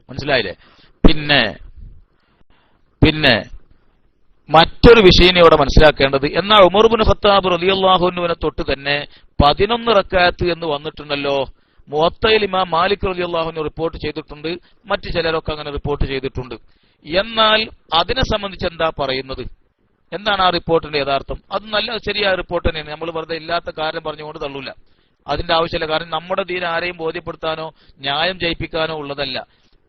മനസ്സിലായില്ലേ? പിന്നെ മറ്റൊരു വിഷയം ഇവിടെ മനസ്സിലാക്കേണ്ടത്, എന്നാൽ ഉമർ ഇബ്നു ഖത്താബ് റളിയല്ലാഹു അൻഹുവിനെ തൊട്ട് തന്നെ 11 റക്അത്ത് എന്ന് വന്നിട്ടുണ്ടല്ലോ. മുവത്തയിൽ ഇമാം മാലിക് റളിയല്ലാഹു അൻഹു റിപ്പോർട്ട് ചെയ്തിട്ടുണ്ട്, മറ്റു ചിലരൊക്കെ അങ്ങനെ റിപ്പോർട്ട് ചെയ്തിട്ടുണ്ട്. എന്നാൽ അതിനെ സംബന്ധിച്ച് എന്താ പറയുന്നത്? എന്താണ് ആ റിപ്പോർട്ടിന്റെ യഥാർത്ഥം? അത് നല്ല ശരിയായ റിപ്പോർട്ട് തന്നെയാണ്. നമ്മൾ വെറുതെ ഇല്ലാത്ത കാര്യം പറഞ്ഞുകൊണ്ട് തള്ളൂല. അതിന്റെ ആവശ്യമില്ല. കാരണം നമ്മുടെ ദീൻ ആരെയും ബോധ്യപ്പെടുത്താനോ ന്യായം ജയിപ്പിക്കാനോ ഉള്ളതല്ല.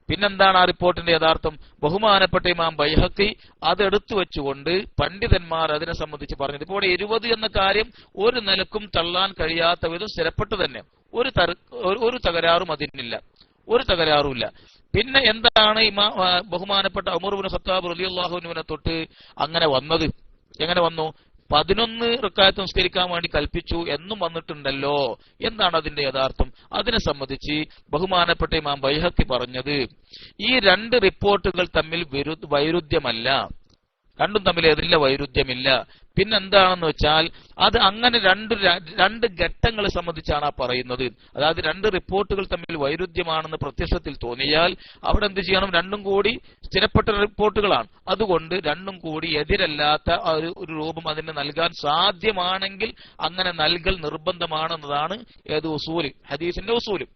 പിന്നെന്താണ് ആ റിപ്പോർട്ടിന്റെ യഥാർത്ഥം? ബഹുമാനപ്പെട്ട ഇമാം ബൈഹഖി അതെടുത്തു വെച്ചുകൊണ്ട് പണ്ഡിതന്മാർ അതിനെ സംബന്ധിച്ച് പറഞ്ഞത്. ഇപ്പോൾ 20 എന്ന കാര്യം ഒരു നിലക്കും തള്ളാൻ കഴിയാത്ത വിധം സ്ഥിരപ്പെട്ടു തന്നെ. ഒരു തകരാറും അതിനില്ല, ഒരു തകരാറുമില്ല. പിന്നെ എന്താണ് ബഹുമാനപ്പെട്ട ഉമർ ഇബ്നു ഖത്താബ് റളിയല്ലാഹു അൻഹുവിനെ തൊട്ട് അങ്ങനെ വന്നത്? എങ്ങനെ വന്നു? 11 റക്അത്ത് നിസ്കരിക്കാൻ വേണ്ടി കൽപ്പിച്ചു എന്നും വന്നിട്ടുണ്ടല്ലോ. എന്താണ് അതിന്റെ യഥാർത്ഥം? അതിനെ സംബന്ധിച്ച് ബഹുമാനപ്പെട്ട ഇമാം ബൈഹഖി പറഞ്ഞത്, ഈ 2 റിപ്പോർട്ടുകൾ തമ്മിൽ വൈരുദ്ധ്യമല്ല, രണ്ടും തമ്മിൽ എതിരില്ല, വൈരുദ്ധ്യമില്ല. പിന്നെന്താണെന്ന് വെച്ചാൽ അത് അങ്ങനെ രണ്ട് ഘട്ടങ്ങളെ സംബന്ധിച്ചാണ് ആ പറയുന്നത്. അതായത് 2 റിപ്പോർട്ടുകൾ തമ്മിൽ വൈരുദ്ധ്യമാണെന്ന് പ്രത്യക്ഷത്തിൽ തോന്നിയാൽ അവിടെ എന്ത് ചെയ്യണം? രണ്ടും കൂടി സ്ഥിരപ്പെട്ട റിപ്പോർട്ടുകളാണ്. അതുകൊണ്ട് രണ്ടും കൂടി എതിരല്ലാത്ത ഒരു രൂപം അതിന് നൽകാൻ സാധ്യമാണെങ്കിൽ അങ്ങനെ നൽകൽ നിർബന്ധമാണെന്നതാണ് ഏത് ഉസൂല്, ഹദീസിന്റെ ഉസൂല്.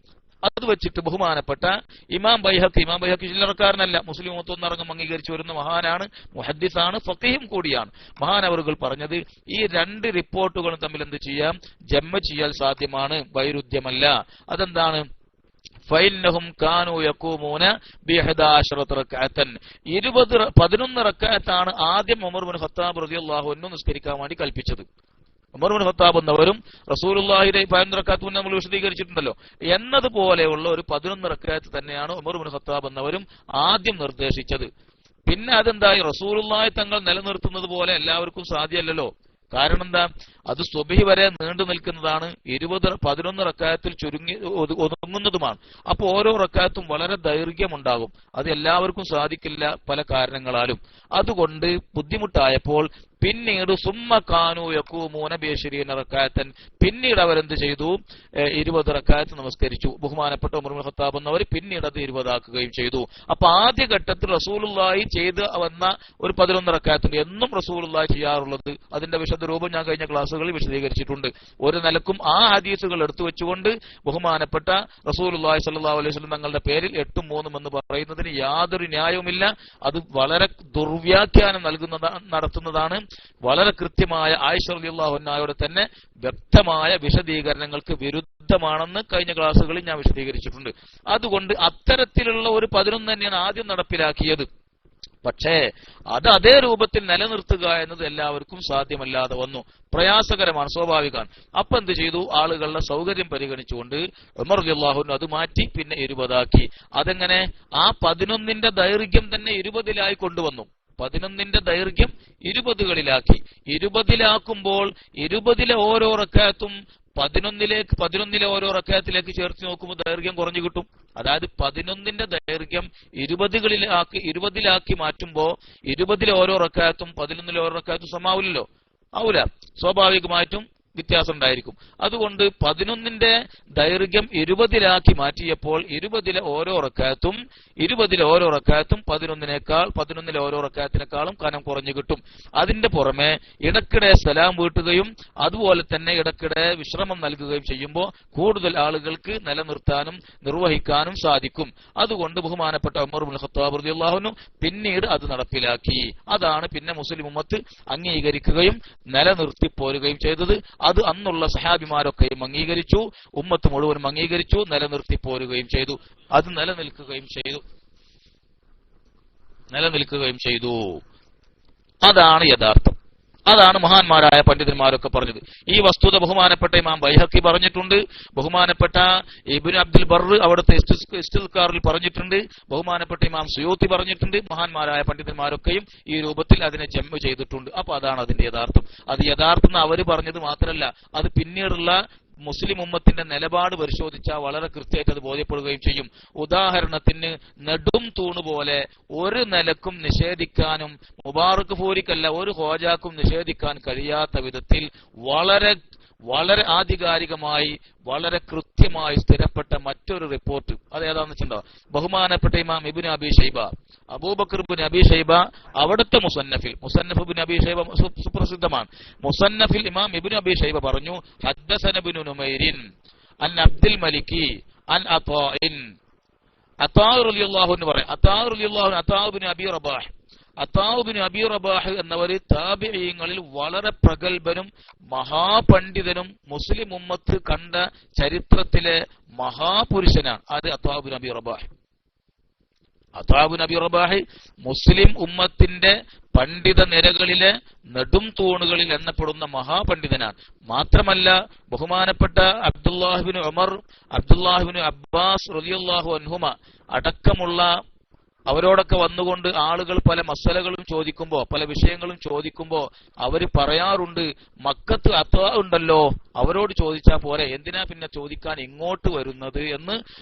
അത് വെച്ചിട്ട് ബഹുമാനപ്പെട്ട ഇമാം ബൈഹഖി ചില്ലറക്കാരനല്ല, മുസ്ലിം ഒന്നടങ്കം അംഗീകരിച്ചു വരുന്ന മഹാനാണ്, മുഹദ്ദിസാണ്, ഫഖീഹും കൂടിയാണ്. മഹാനവറുകൾ പറഞ്ഞത് ഈ 2 റിപ്പോർട്ടുകളും തമ്മിൽ എന്ത് ചെയ്യാം? ജമ്മ ചെയ്യാൻ സാധ്യമാണ്, വൈരുദ്ധ്യമല്ല. അതെന്താണ്? ഫൈന്നഹും കാനൂ യഖൂമൂന ബി11 റക്അത്തൻ, 11 റക്അത്താണ് ആദ്യം ഉമർ ഇബ്നു ഖത്താബ് റളിയല്ലാഹു അൻഹു നിസ്കരിക്കാൻ വേണ്ടി കൽപ്പിച്ചത്. ഉമർ ഇബ്നു ഖത്താബ് എന്നവരും റസൂലുള്ളാഹിയുടെ 11 റക്അത്ത് നമ്മൾ വിശദീകരിച്ചിട്ടുണ്ടല്ലോ. എന്നതുപോലെയുള്ള ഒരു 11 റക്അത്ത് തന്നെയാണ് ഉമർ ഇബ്നു ഖത്താബ് എന്നവരും ആദ്യം നിർദ്ദേശിച്ചത്. പിന്നെ അതെന്തായി? റസൂലുള്ളാഹി തങ്ങൾ നിലനിർത്തുന്നത് പോലെ എല്ലാവർക്കും സാധ്യമല്ലല്ലോ. കാരണം എന്താ? അത് സുബ്ഹി വരെ നീണ്ടു നിൽക്കുന്നതാണ്, 11 റക്അത്തിൽ ഒതുങ്ങുന്നതുമാണ്. അപ്പൊ ഓരോ റക്അത്തും വളരെ ദൈർഘ്യമുണ്ടാകും. അത് എല്ലാവർക്കും സാധിക്കില്ല പല കാരണങ്ങളാലും. അതുകൊണ്ട് ബുദ്ധിമുട്ടായപ്പോൾ പിന്നീട് സുമ്മ കാനൂ യഖൂമൂന ബി20 റക്അത്തൻ, പിന്നീട് അവരെന്ത് ചെയ്തു? 20 റക്അത്ത് നമസ്കരിച്ചു. ബഹുമാനപ്പെട്ട ഉമർ ഇബ്നു ഖത്താബ് എന്നവർ പിന്നീട് അത് 20 ആക്കുകയും ചെയ്തു. അപ്പൊ ആദ്യ ഘട്ടത്തിൽ റസൂലുള്ളാഹി ചെയ്ത് വന്ന ഒരു 11 റക്അത്തുണ്ട്, എന്നും റസൂലുള്ളാഹി ചെയ്യാറുള്ളത്. അതിന്റെ വിശദ രൂപം ഞാൻ കഴിഞ്ഞ ക്ലാസ്സുകളിൽ വിശദീകരിച്ചിട്ടുണ്ട്. ഒരു നിലക്കും ആ ഹദീസുകൾ എടുത്തു വെച്ചുകൊണ്ട് ബഹുമാനപ്പെട്ട റസൂലുള്ളാഹി സ്വല്ലല്ലാഹു അലൈഹി വസല്ലം തങ്ങളുടെ പേരിൽ 8ഉം 3ഉം എന്ന് പറയുന്നതിന് യാതൊരു ന്യായവുമില്ല. അത് വളരെ ദുർവ്യാഖ്യാനം നടത്തുന്നതാണ്. വളരെ കൃത്യമായ ആയിഷ റളിയല്ലാഹു അൻഹയുടെ തന്നെ വ്യക്തമായ വിശദീകരണങ്ങൾക്ക് വിരുദ്ധമാണെന്ന് കഴിഞ്ഞ ക്ലാസ്സുകളിൽ ഞാൻ വിശദീകരിച്ചിട്ടുണ്ട്. അതുകൊണ്ട് അത്തരത്തിലുള്ള ഒരു 11 തന്നെയാണ് ആദ്യം നടപ്പിലാക്കിയത്. പക്ഷേ അത് അതേ രൂപത്തിൽ നിലനിർത്തുക എന്നത് എല്ലാവർക്കും സാധ്യമല്ലാതെ വന്നു, പ്രയാസകരമാണ്, സ്വാഭാവികമാണ്. അപ്പൊ എന്ത് ചെയ്തു? ആളുകളുടെ സൗകര്യം പരിഗണിച്ചുകൊണ്ട് ഉമർ റളിയല്ലാഹു അൻഹു അത് മാറ്റി പിന്നെ 20 ആക്കി. അതെങ്ങനെ? ആ 11ന്റെ ദൈർഘ്യം തന്നെ 20 കൊണ്ടുവന്നു. 11ന്റെ ദൈർഘ്യം 20കളിലാക്കി. 20ലാക്കുമ്പോൾ 20ലെ ഓരോ റക്അത്തും 11ലെ ഓരോ റക്അത്തിലേക്ക് ചേർത്ത് നോക്കുമ്പോൾ ദൈർഘ്യം കുറഞ്ഞു കിട്ടും. അതായത് 11ന്റെ ദൈർഘ്യം 20ലാക്കി മാറ്റുമ്പോ 20ലെ ഓരോ റക്അത്തും 11ലെ ഓരോ റക്അത്തും സമാവില്ലല്ലോ, ആവൂല, സ്വാഭാവികമായിട്ടും വ്യത്യാസം ഉണ്ടായിരിക്കും. അതുകൊണ്ട് 11ന്റെ ദൈർഘ്യം 20ലാക്കി മാറ്റിയപ്പോൾ 20ലെ ഓരോ റക്അത്തും 11ലെ ഓരോ റക്അത്തിനേക്കാളും കനം കുറഞ്ഞു കിട്ടും. അതിന്റെ പുറമെ ഇടയ്ക്കിടെ സലാം വീട്ടുകയും അതുപോലെ തന്നെ ഇടയ്ക്കിടെ വിശ്രമം നൽകുകയും ചെയ്യുമ്പോൾ കൂടുതൽ ആളുകൾക്ക് നിലനിർത്താനും നിർവഹിക്കാനും സാധിക്കും. അതുകൊണ്ട് ബഹുമാനപ്പെട്ട ഉമർ ഇബ്നു ഖത്താബ് റളിയല്ലാഹു അൻഹു പിന്നീട് അത് നടപ്പിലാക്കി. അതാണ് പിന്നെ മുസ്ലിം ഉമ്മത്ത് അംഗീകരിക്കുകയും നിലനിർത്തി പോരുകയും ചെയ്തത്. അത് അന്നുള്ള സഹാബിമാരൊക്കെയും അംഗീകരിച്ചു, ഉമ്മത്ത് മുഴുവനും അംഗീകരിച്ചു, നിലനിർത്തി പോരുകയും ചെയ്തു. അത് നിലനിൽക്കുകയും ചെയ്തു. അതാണ് യഥാർത്ഥം. അതാണ് മഹാന്മാരായ പണ്ഡിതന്മാരൊക്കെ പറഞ്ഞത്. ഈ വസ്തുത ബഹുമാനപ്പെട്ട ഇമാം ബൈഹഖി പറഞ്ഞിട്ടുണ്ട്, ബഹുമാനപ്പെട്ട ഇബ്നു അബ്ദുൽ ബർ അവിടുത്തെ ഇസ്തിദ്കാറിൽ പറഞ്ഞിട്ടുണ്ട്, ബഹുമാനപ്പെട്ട ഇമാം സുയൂത്തി പറഞ്ഞിട്ടുണ്ട്. മഹാന്മാരായ പണ്ഡിതന്മാരൊക്കെയും ഈ രൂപത്തിൽ അതിനെ ജമ്മ ചെയ്തിട്ടുണ്ട്. അപ്പൊ അതാണ് അതിന്റെ യഥാർത്ഥം. അത് യഥാർത്ഥം അവർ പറഞ്ഞത് മാത്രമല്ല, അത് പിന്നീടുള്ള മുസ്ലിം ഉമ്മത്തിന്റെ നിലപാട് പരിശോധിച്ചാൽ വളരെ കൃത്യമായിട്ട് അത് ബോധ്യപ്പെടുകയും ചെയ്യും. ഉദാഹരണത്തിന് നെടും തൂണുപോലെ ഒരു നിലക്കും നിഷേധിക്കാനും മുബാറക് ഫൂരിക്കല്ല ഒരു ഹോജാക്കും നിഷേധിക്കാൻ കഴിയാത്ത വിധത്തിൽ വളരെ വളരെ ആധികാരികമായി വളരെ കൃത്യമായി സ്ഥിരപ്പെട്ട മറ്റൊരു റിപ്പോർട്ട് അതേതാന്ന് വെച്ചിട്ടുണ്ടോ? ബഹുമാനപ്പെട്ട ഇമാം ഇബ്നു അബീ ഷൈബ, അബൂബക്കർ ഇബ്നു അബീ ഷൈബ അവിടുത്തെ മുസന്നഫിൽ, മുസന്നഫ് ഇബ്നു അബീ ഷൈബ സുപ്രസിദ്ധമാണ്. മുസന്നഫിൽ ഇമാം ഇബ്നു അബീ ഷൈബ പറഞ്ഞു, ഹദ്ദസന ഇബ്നു നുമൈരിൻ അൻ അബ്ദുൽ മലിക്കി അൻ അതാഇൻ. അതാ റളിയല്ലാഹു അൻഹു പറയും, അതാ റളിയല്ലാഹു അൻഹു, അതാ ഇബ്നു അബീ റബാഹ്, അത്താബിന് അബീ റബാഹ് എന്നവർ താബിഈങ്ങളിൽ വളരെ പ്രഗൽഭനും മഹാപണ്ഡിതനും മുസ്ലിം ഉമ്മത്ത് കണ്ട ചരിത്രത്തിലെ മഹാപുരുഷനാണ്. അത് അത്താബിന് അബീ റബാഹ്. അത്താബിന് അബീ റബാഹ് മുസ്ലിം ഉമ്മത്തിന്റെ പണ്ഡിത നിരകളിലെ നെടും തൂണുകളിൽ എണ്ണപ്പെടുന്ന മഹാപണ്ഡിതനാണ്. മാത്രമല്ല ബഹുമാനപ്പെട്ട അബ്ദുല്ലാഹിബ്നു ഉമർ, അബ്ദുല്ലാഹിബ്നു അബ്ബാസ് റളിയല്ലാഹു അൻഹുമ അടക്കമുള്ള അവരോടൊക്കെ വന്നുകൊണ്ട് ആളുകൾ പല മസലകളും ചോദിക്കുമ്പോ, പല വിഷയങ്ങളും ചോദിക്കുമ്പോ അവർ പറയാറുണ്ട്, മക്കത്ത് അത്താ ഉണ്ടല്ലോ, അവരോട് ചോദിച്ചാൽ പോരെ, എന്തിനാ പിന്നെ ചോദിക്കാൻ ഇങ്ങോട്ട് വരുന്നത് എന്ന്.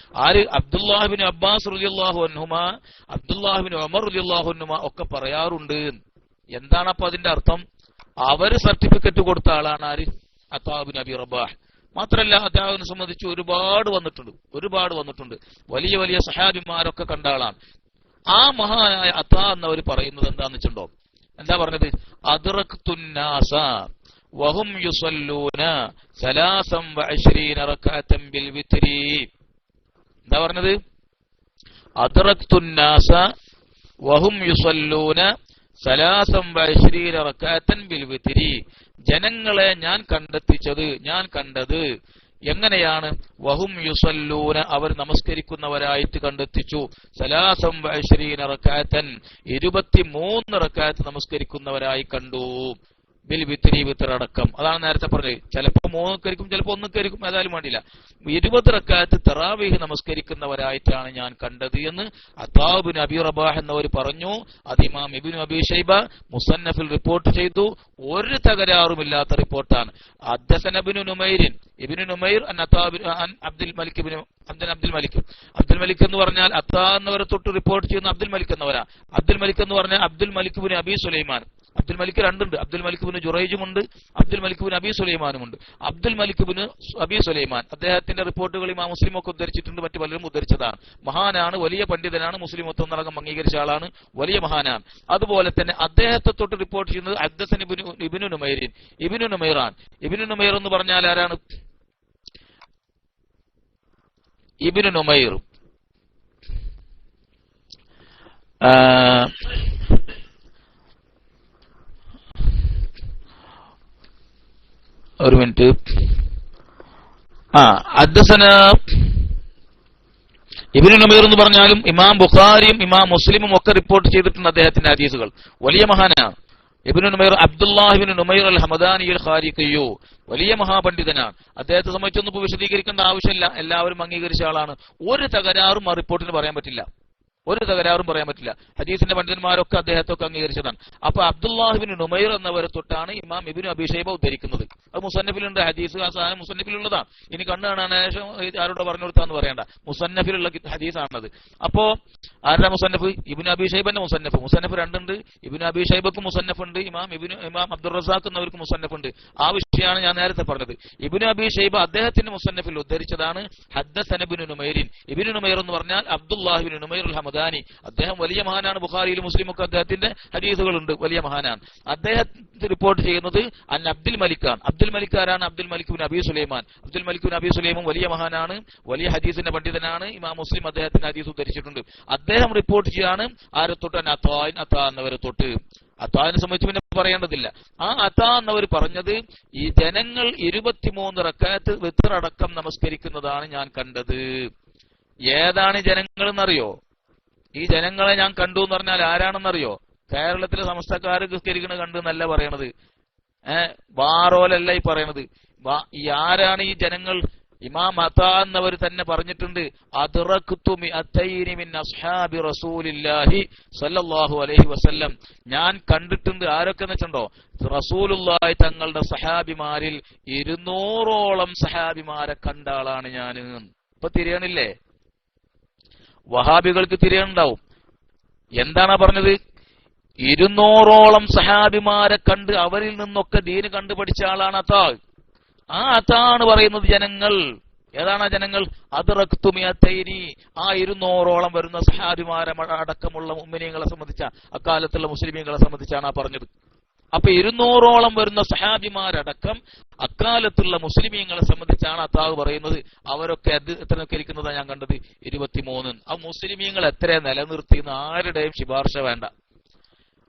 ആര്? അബ്ദുല്ലാഹിബ്നു അബ്ബാസ് റളിയല്ലാഹു അൻഹുമ, അബ്ദുല്ലാഹിബ്നു ഉമർ റളിയല്ലാഹു അൻഹുമ ഒക്കെ പറയാറുണ്ട്. എന്താണ് അപ്പൊ അതിന്റെ അർത്ഥം? അവര് സർട്ടിഫിക്കറ്റ് കൊടുത്ത ആളാണ് ആര്? അത്താബിൻ അബീ റബാഹ്. മാത്രമല്ല അദ്ദേഹത്തിനെ സംബന്ധിച്ച് ഒരുപാട് വന്നിട്ടുണ്ട്. വലിയ വലിയ സഹാബിമാരൊക്കെ കണ്ട ആളാണ്. ആ മഹാനായ അത്താ എന്നവർ പറയുന്നത് എന്താന്ന് വെച്ചിട്ടുണ്ടോ? എന്താ പറഞ്ഞത്? അദ്റക്തുന്നാസ വഹും യുസല്ലൂന 23 റകഅതൻ ബിൽ വിത്രി. എന്താ പറഞ്ഞത്? അദ്റക്തുന്നാസ വഹും യുസല്ലൂന 23 റകഅതൻ ബിൽ വിത്രി. ജനങ്ങളെ ഞാൻ കണ്ടത് എങ്ങനെയാണ്? വഹും യുസല്ലൂന, അവർ നമസ്കരിക്കുന്നവരായിട്ട് കണ്ടെത്തിച്ചു. 23 റകഅതൻ, 23 റകഅത്ത് നമസ്കരിക്കുന്നവരായി കണ്ടു. ബിൽ വിത്രി, വിത്രടക്കം. അതാണ് നേരത്തെ പറഞ്ഞത്. ചിലപ്പോ 3 കരിക്കും, ചിലപ്പോ 1 കരിക്കും, ഏതായാലും വേണ്ടില്ല. 20 റകഅത്ത് തറാവീഹ് നമസ്കരിക്കുന്നവരായിട്ടാണ് ഞാൻ കണ്ടത് എന്ന് അത്താബിൻ അബീ റബാഹ് എന്നവർ പറഞ്ഞു. അത് ഇമാം ഇബ്നു അബീ ഷൈബ മുസന്നഫിൽ റിപ്പോർട്ട് ചെയ്തു. ഒരു തകരാറുമില്ലാത്ത റിപ്പോർട്ടാണ്. ഹദ്ദസന ഇബ്നു നുമൈർ അൻ അബ്ദുൽ മലിക് അബ്ദുൽ മലിക് എന്ന് പറഞ്ഞാൽ അത്താ എന്നവരെ തൊട്ട് റിപ്പോർട്ട് ചെയ്യുന്ന അബ്ദുൽ മലിക് എന്നവരാ. അബ്ദുൽ മലിക് എന്ന് പറഞ്ഞാൽ അബ്ദുൽ മലിക് ഇബ്നു അബീ സുലൈമാൻ. അബ്ദുൽ മലിക് രണ്ടുണ്ട്. അബ്ദുൽ മലിക് ഇബ്നു ജുറൈജും ഉണ്ട്, അബ്ദുൽ മലിക് ഇബ്നു അബീ സുലൈമാനും ഉണ്ട്. അബ്ദുൽ മലിക് ഇബ്നു അബീ സുലൈമാൻ അദ്ദേഹത്തിന്റെ റിപ്പോർട്ടുകൾ ഇമാം മുസ്ലിം ഒക്കെ ഉദ്ധരിച്ചിട്ടുണ്ട്, മറ്റു പലരും ഉദ്ധരിച്ചതാണ്. മഹാനാണ്, വലിയ പണ്ഡിതനാണ്, മുസ്ലിം ഒന്നടങ്കം അംഗീകരിച്ച ആളാണ്, വലിയ മഹാനാണ്. അതുപോലെ തന്നെ അദ്ദേഹത്തെ തൊട്ട് റിപ്പോർട്ട് ചെയ്യുന്നത് ഹദ്ദസന ഇബ്നു നുമൈറിൻ, ഇബ്നു നുമൈർ എന്ന് പറഞ്ഞാൽ ആരാണ്? ഇബ്നു നുമൈർ ഒരു മിനിറ്റ്. ഹദ്ദസന ഇബ്നു നുമൈർ എന്ന് പറഞ്ഞാലും ഇമാം ബുഖാരിയും ഇമാം മുസ്ലിമും ഒക്കെ റിപ്പോർട്ട് ചെയ്തിട്ടുണ്ട് അദ്ദേഹത്തിന്റെ ഹദീസുകൾ. വലിയ മഹാനാണ് ഇബ്നു നുമൈർ. അബ്ദുല്ലാഹിബ്നു നുമൈർ അൽ ഹമദാനി അൽ ഖാരിഖിയു, വലിയ മഹാപണ്ഡിതനാണ്. അദ്ദേഹത്തെ സംബന്ധിച്ചൊന്നും ഇപ്പോൾ വിശദീകരിക്കേണ്ട ആവശ്യമില്ല, എല്ലാവരും അംഗീകരിച്ച ആളാണ്. ഒരു തകരാറും ആ റിപ്പോർട്ടിന് പറയാൻ പറ്റില്ല. ഹദീസിന്റെ പണ്ഡിതന്മാരൊക്കെ അദ്ദേഹത്തൊക്കെ അംഗീകരിച്ചതാണ്. അപ്പൊ അബ്ദുല്ലാഹിബ്നു നുമൈർ എന്നവരെ തൊട്ടാണ് ഇമാം ഇബ്നു അബീ ഷൈബ ഉദ്ധരിക്കുന്നത്. അത് മുസന്നഫിലുണ്ട്, ഹദീസ് ആ സാധനം മുസന്നഫിലുള്ളതാണ്. ഇനി കണ്ണു കാണാൻ ശേഷം ആരോട് പറഞ്ഞു കൊടുത്താന്ന് പറയണ്ട, മുസന്നഫിലുള്ള ഹദീസാണത്. അപ്പോ ആരുടെ മുസന്നഫ്? ഇബ്നു അബീ ഷൈബന്റെ മുസന്നഫ് രണ്ടുണ്ട്. ഇബ്നു അബീ ഷൈബക്ക് മുസന്നഫ് ഉണ്ട്, ഇമാം അബ്ദുർ റസാഖ് എന്നവർക്ക് മുസന്നഫ് ഉണ്ട്. ആ വിഷയമാണ് ഞാൻ നേരത്തെ പറഞ്ഞത്. ഇബ്നു അബീ ഷൈബ അദ്ദേഹത്തിന്റെ മുസന്നഫിൽ ഉദ്ധരിച്ചതാണ് ഹദ്ദസന ഇബ്നു നുമൈറിൻ. ഇബ്നു നുമൈർ എന്ന് പറഞ്ഞാൽ അബ്ദുല്ലാഹിബ്നു നുമൈർ അൽ ഹമദാനി. അദ്ദേഹം വലിയ മഹാനാണ്. ബുഖാരിയിലും മുസ്ലിമൊക്കെ അദ്ദേഹത്തിന്റെ ഹദീസുകളുണ്ട്, വലിയ മഹാനാണ്. അദ്ദേഹം റിപ്പോർട്ട് ചെയ്യുന്നത് അൻ അബ്ദുൽ മലിക്കാണ്. അബ്ദുൽ മലിക് ആരാണ്? അബ്ദുൽ മലിക് ഇബ്നു അബീ സുലൈമാൻ. അബ്ദുൽ മലിക് ഇബ്നു അബീ സുലൈമാൻ വലിയ മഹാനാണ്, വലിയ ഹദീസിന്റെ പണ്ഡിതനാണ്. ഇമാം മുസ്ലിം അദ്ദേഹത്തിന്റെ ഹദീസ് ഉദ്ധരിച്ചിട്ടുണ്ട്. അദ്ദേഹം റിപ്പോർട്ട് ചെയ്യാണ് ആരെ തൊട്ട്? അത്താ എന്നവരെ തൊട്ട്. അത്താവിനെ സംബന്ധിച്ച് പിന്നെ പറയേണ്ടതില്ല. ആ അത്താ എന്നവർ പറഞ്ഞത് ഈ ജനങ്ങൾ 23 റകഅത്ത് വിത്റടക്കം നമസ്കരിക്കുന്നതാണ് ഞാൻ കണ്ടത്. ഏതാണ് ജനങ്ങൾ എന്നറിയോ? ഈ ജനങ്ങളെ ഞാൻ കണ്ടു എന്ന് പറഞ്ഞാൽ ആരാണെന്നറിയോ? കേരളത്തിലെ സമസ്തക്കാർ നിസ്കരിക്കണ കണ്ടു എന്നല്ല പറയണത്, വാറോലല്ല ഈ പറയണത്. ഈ ആരാണ് ഈ ജനങ്ങൾ? ഇമാം അത്താ എന്നവർ തന്നെ പറഞ്ഞിട്ടുണ്ട്, അദ്റക്തു മിഅത്തൈനി മിൻ അസ്ഹാബി റസൂലില്ലാഹി സ്വല്ലല്ലാഹു അലൈഹി വസല്ലം. ഞാൻ കണ്ടിട്ടുണ്ട്. ആരൊക്കെ എന്ന് വെച്ചിട്ടുണ്ടോ? റസൂലുള്ളാഹി തങ്ങളുടെ സഹാബിമാരിൽ 200ഓളം സഹാബിമാരെ കണ്ട ആളാണ് ഞാൻ. ഇപ്പൊ തിരിയണില്ലേ? വഹാബികൾക്ക് തിരിയണുണ്ടാവും. എന്താണ് പറഞ്ഞത്? 200ഓളം സഹാബിമാരെ കണ്ട് അവരിൽ നിന്നൊക്കെ ദീന് കണ്ടുപഠിച്ച ആളാണ് അത്താ. ആ അതാണ് പറയുന്നത് ജനങ്ങൾ. ഏതാണ് ആ ജനങ്ങൾ? അദ്റക്തുമിയതൈനി, ആ 200ഓളം വരുന്ന സഹാബിമാരെ അടക്കമുള്ള മുഅ്മിനീങ്ങളെ സംബന്ധിച്ച, അക്കാലത്തുള്ള മുസ്ലിമീങ്ങളെ സംബന്ധിച്ചാണ് ആ പറഞ്ഞത്. അപ്പൊ 200ഓളം വരുന്ന സഹാബിമാരടക്കം അക്കാലത്തുള്ള മുസ്ലിമീങ്ങളെ സംബന്ധിച്ചാണ് അത്താഹ് പറയുന്നത്. അവരൊക്കെ എത്രയൊക്കെ ഇരിക്കുന്നതാണ് ഞാൻ കണ്ടത്? 23. ആ മുസ്ലിമീങ്ങൾ എത്ര നിലനിർത്തിയെന്ന് ആരുടെയും ശുപാർശ വേണ്ട.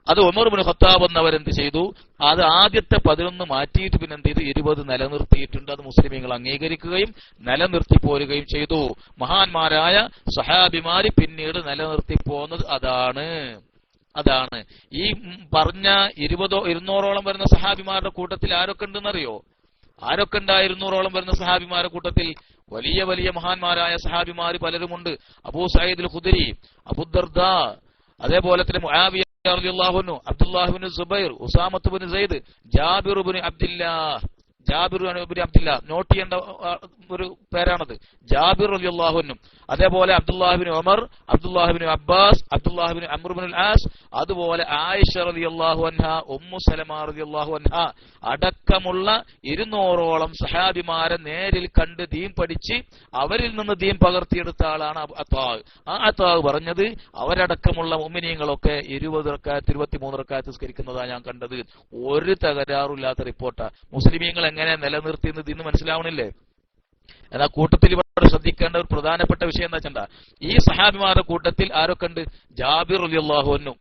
അത് ഉമർ ഇബ്നു ഖത്താബ് എന്നവരെന്ത് ചെയ്തു? അത് ആദ്യത്തെ 11 മാറ്റിയിട്ട് പിന്നെ എന്ത് ചെയ്തു? 20 നിലനിർത്തിയിട്ടുണ്ട്. അത് മുസ്ലിമീങ്ങൾ അംഗീകരിക്കുകയും നിലനിർത്തി പോരുകയും ചെയ്തു. മഹാന്മാരായ സഹാബിമാര് പിന്നീട് നിലനിർത്തി പോന്നത് അതാണ്. ഈ പറഞ്ഞ 200ഓളം വരുന്ന സഹാബിമാരുടെ കൂട്ടത്തിൽ ആരൊക്കെ ഉണ്ടെന്നറിയോ? ആരൊക്കെ ഉണ്ട്? 200ഓളം വരുന്ന സഹാബിമാരുടെ കൂട്ടത്തിൽ വലിയ വലിയ മഹാന്മാരായ സഹാബിമാര് പലരുമുണ്ട്. അബൂ സഈദ് അൽ ഖുദരി, അബൂ ദർദാ, അതേപോലെ തന്നെ മുആവിയ റളിയല്ലാഹു അൻഹു, അബ്ദുല്ലാഹ് ഇബ്നു സുബൈർ, ഉസാമത്ത് ഇബ്നു സെയ്ദ്, ജാബിർ ഇബ്നു അബ്ദുല്ലാഹ്. നോട്ട് ചെയ്യേണ്ട ഒരു പേരാണത്, ജാബിർ റളിയല്ലാഹു അൻഹു. അതേപോലെ അബ്ദുല്ലാഹ് ഇബ്നു ഉമർ, അബ്ദുല്ലാഹ് ഇബ്നു അബ്ബാസ്, അബ്ദുല്ലാഹ് ഇബ്നു അംർ ഇബ്നുൽ ആസ്, അതുപോലെ ആയിഷ റളിയല്ലാഹു അൻഹ, ഉമ്മു സലമ റളിയല്ലാഹു അൻഹ അടക്കമുള്ള 200ഓളം സഹാബിമാരെ നേരിൽ കണ്ട് ദീൻ പഠിച്ച് അവരിൽ നിന്ന് ദീൻ പകർത്തിയെടുത്ത ആളാണ് അത്താഹ്. ആ അത്താഹ് പറഞ്ഞത് അവരടക്കമുള്ള മുഅ്മിനീങ്ങളൊക്കെ 20 റക്അത്ത് 23 റക്അത്ത് നിസ്കരിക്കുന്നതാണ് ഞാൻ കണ്ടത്. ഒരു തകരാറില്ലാത്ത റിപ്പോർട്ടാ. മുസ്ലിമീങ്ങൾ എങ്ങനെ നിലനിർത്തിയെന്ന് ഇന്ന് മനസ്സിലാവണില്ലേ? എന്നാൽ കൂട്ടത്തിൽ ഇവിടെ ശ്രദ്ധിക്കേണ്ട ഒരു പ്രധാനപ്പെട്ട വിഷയം എന്താ വെച്ചാൽ, ഈ സഹാബിമാരുടെ കൂട്ടത്തിൽ ആരൊക്കെ ഉണ്ട്? ജാബിർ റളിയല്ലാഹു അൻഹു.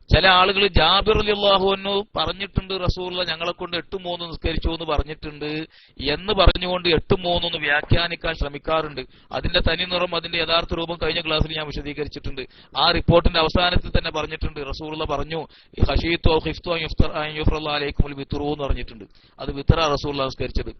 ചില ആളുകൾ ജാബിർ റളിയല്ലാഹു അൻഹു പറഞ്ഞിട്ടുണ്ട്, റസൂലുള്ള ഞങ്ങളെ കൊണ്ട് 8-3 നിസ്കരിച്ചു എന്ന് പറഞ്ഞിട്ടുണ്ട് എന്ന് പറഞ്ഞുകൊണ്ട് 8-3 എന്ന് വ്യാഖ്യാനിക്കാൻ ശ്രമിക്കാറുണ്ട്. അതിന്റെ തനി നിറം, അതിന്റെ യഥാർത്ഥ രൂപം കഴിഞ്ഞ ക്ലാസ്സിൽ ഞാൻ വിശദീകരിച്ചിട്ടുണ്ട്. ആ റിപ്പോർട്ടിന്റെ അവസാനത്തിൽ തന്നെ പറഞ്ഞിട്ടുണ്ട്, റസൂലുള്ള പറഞ്ഞു ഖശീതു ഖിഫ്തു അൻ യുഫ്റല്ലാഹു അലൈക്കുമുൽ വിത്റു എന്ന് പറഞ്ഞിട്ടുണ്ട്. അത് വിത്ര റസൂലുള്ള നിസ്കരിച്ചത്.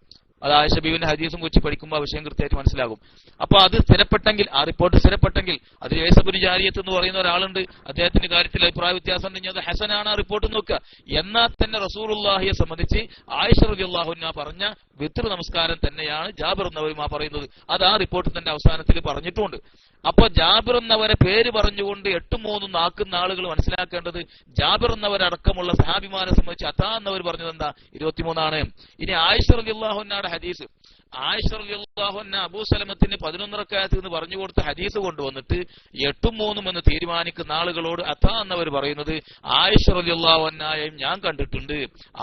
അത് ആയിഷ ബീവിന്റെ ഹദീസും കുറിച്ച് പഠിക്കുമ്പോൾ ആ വിഷയം കൃത്യമായിട്ട് മനസ്സിലാകും. അപ്പൊ അത് സ്ഥിരപ്പെട്ടെങ്കിൽ, ആ റിപ്പോർട്ട് സ്ഥിരപ്പെട്ടെങ്കിൽ, അത് യേസബുൽ ജാരിയത്ത് എന്ന് പറയുന്ന ഒരാളുണ്ട്, അദ്ദേഹത്തിന്റെ കാര്യത്തിൽ അഭിപ്രായ വ്യത്യാസം ഉണ്ടെങ്കിൽ അത് ഹസനാണ് ആ റിപ്പോർട്ട് നോക്കുക. എന്നാൽ തന്നെ റസൂലുള്ളാഹിയെ സംബന്ധിച്ച് ആയിഷ റളിയല്ലാഹു അൻഹ പറഞ്ഞ വിത്ർ നമസ്കാരം തന്നെയാണ് ജാബിർ എന്നവരും ആ പറയുന്നത്. അത് ആ റിപ്പോർട്ട് തന്നെ അവസാനത്തിൽ പറഞ്ഞിട്ടുണ്ട്. അപ്പൊ ജാബിർ എന്നവരെ പേര് പറഞ്ഞുകൊണ്ട് 8-3 ആക്കുന്ന ആളുകൾ മനസ്സിലാക്കേണ്ടത്, ജാബിർ എന്നവരടക്കമുള്ള സഹാബിമാരെ സംബന്ധിച്ച് അതാ എന്നവർ പറഞ്ഞത് എന്താ? 23 ആണ്. ഇനി ആയിഷ റളിയല്ലാഹു അൻഹയുടെ ഹദീസ്, ആയിഷ റളിയല്ലാഹു അൻഹ അബൂ സലമത്തിന് 11 റക്അത്ത് എന്ന് പറഞ്ഞു കൊടുത്ത ഹദീസ് കൊണ്ടുവന്നിട്ട് 8-3 എന്ന് തീരുമാനിക്കുന്ന ആളുകളോട് അതാ എന്നവർ പറയുന്നത്, ആയിഷ റളിയല്ലാഹു അൻഹയെയും ഞാൻ കണ്ടിട്ടുണ്ട്.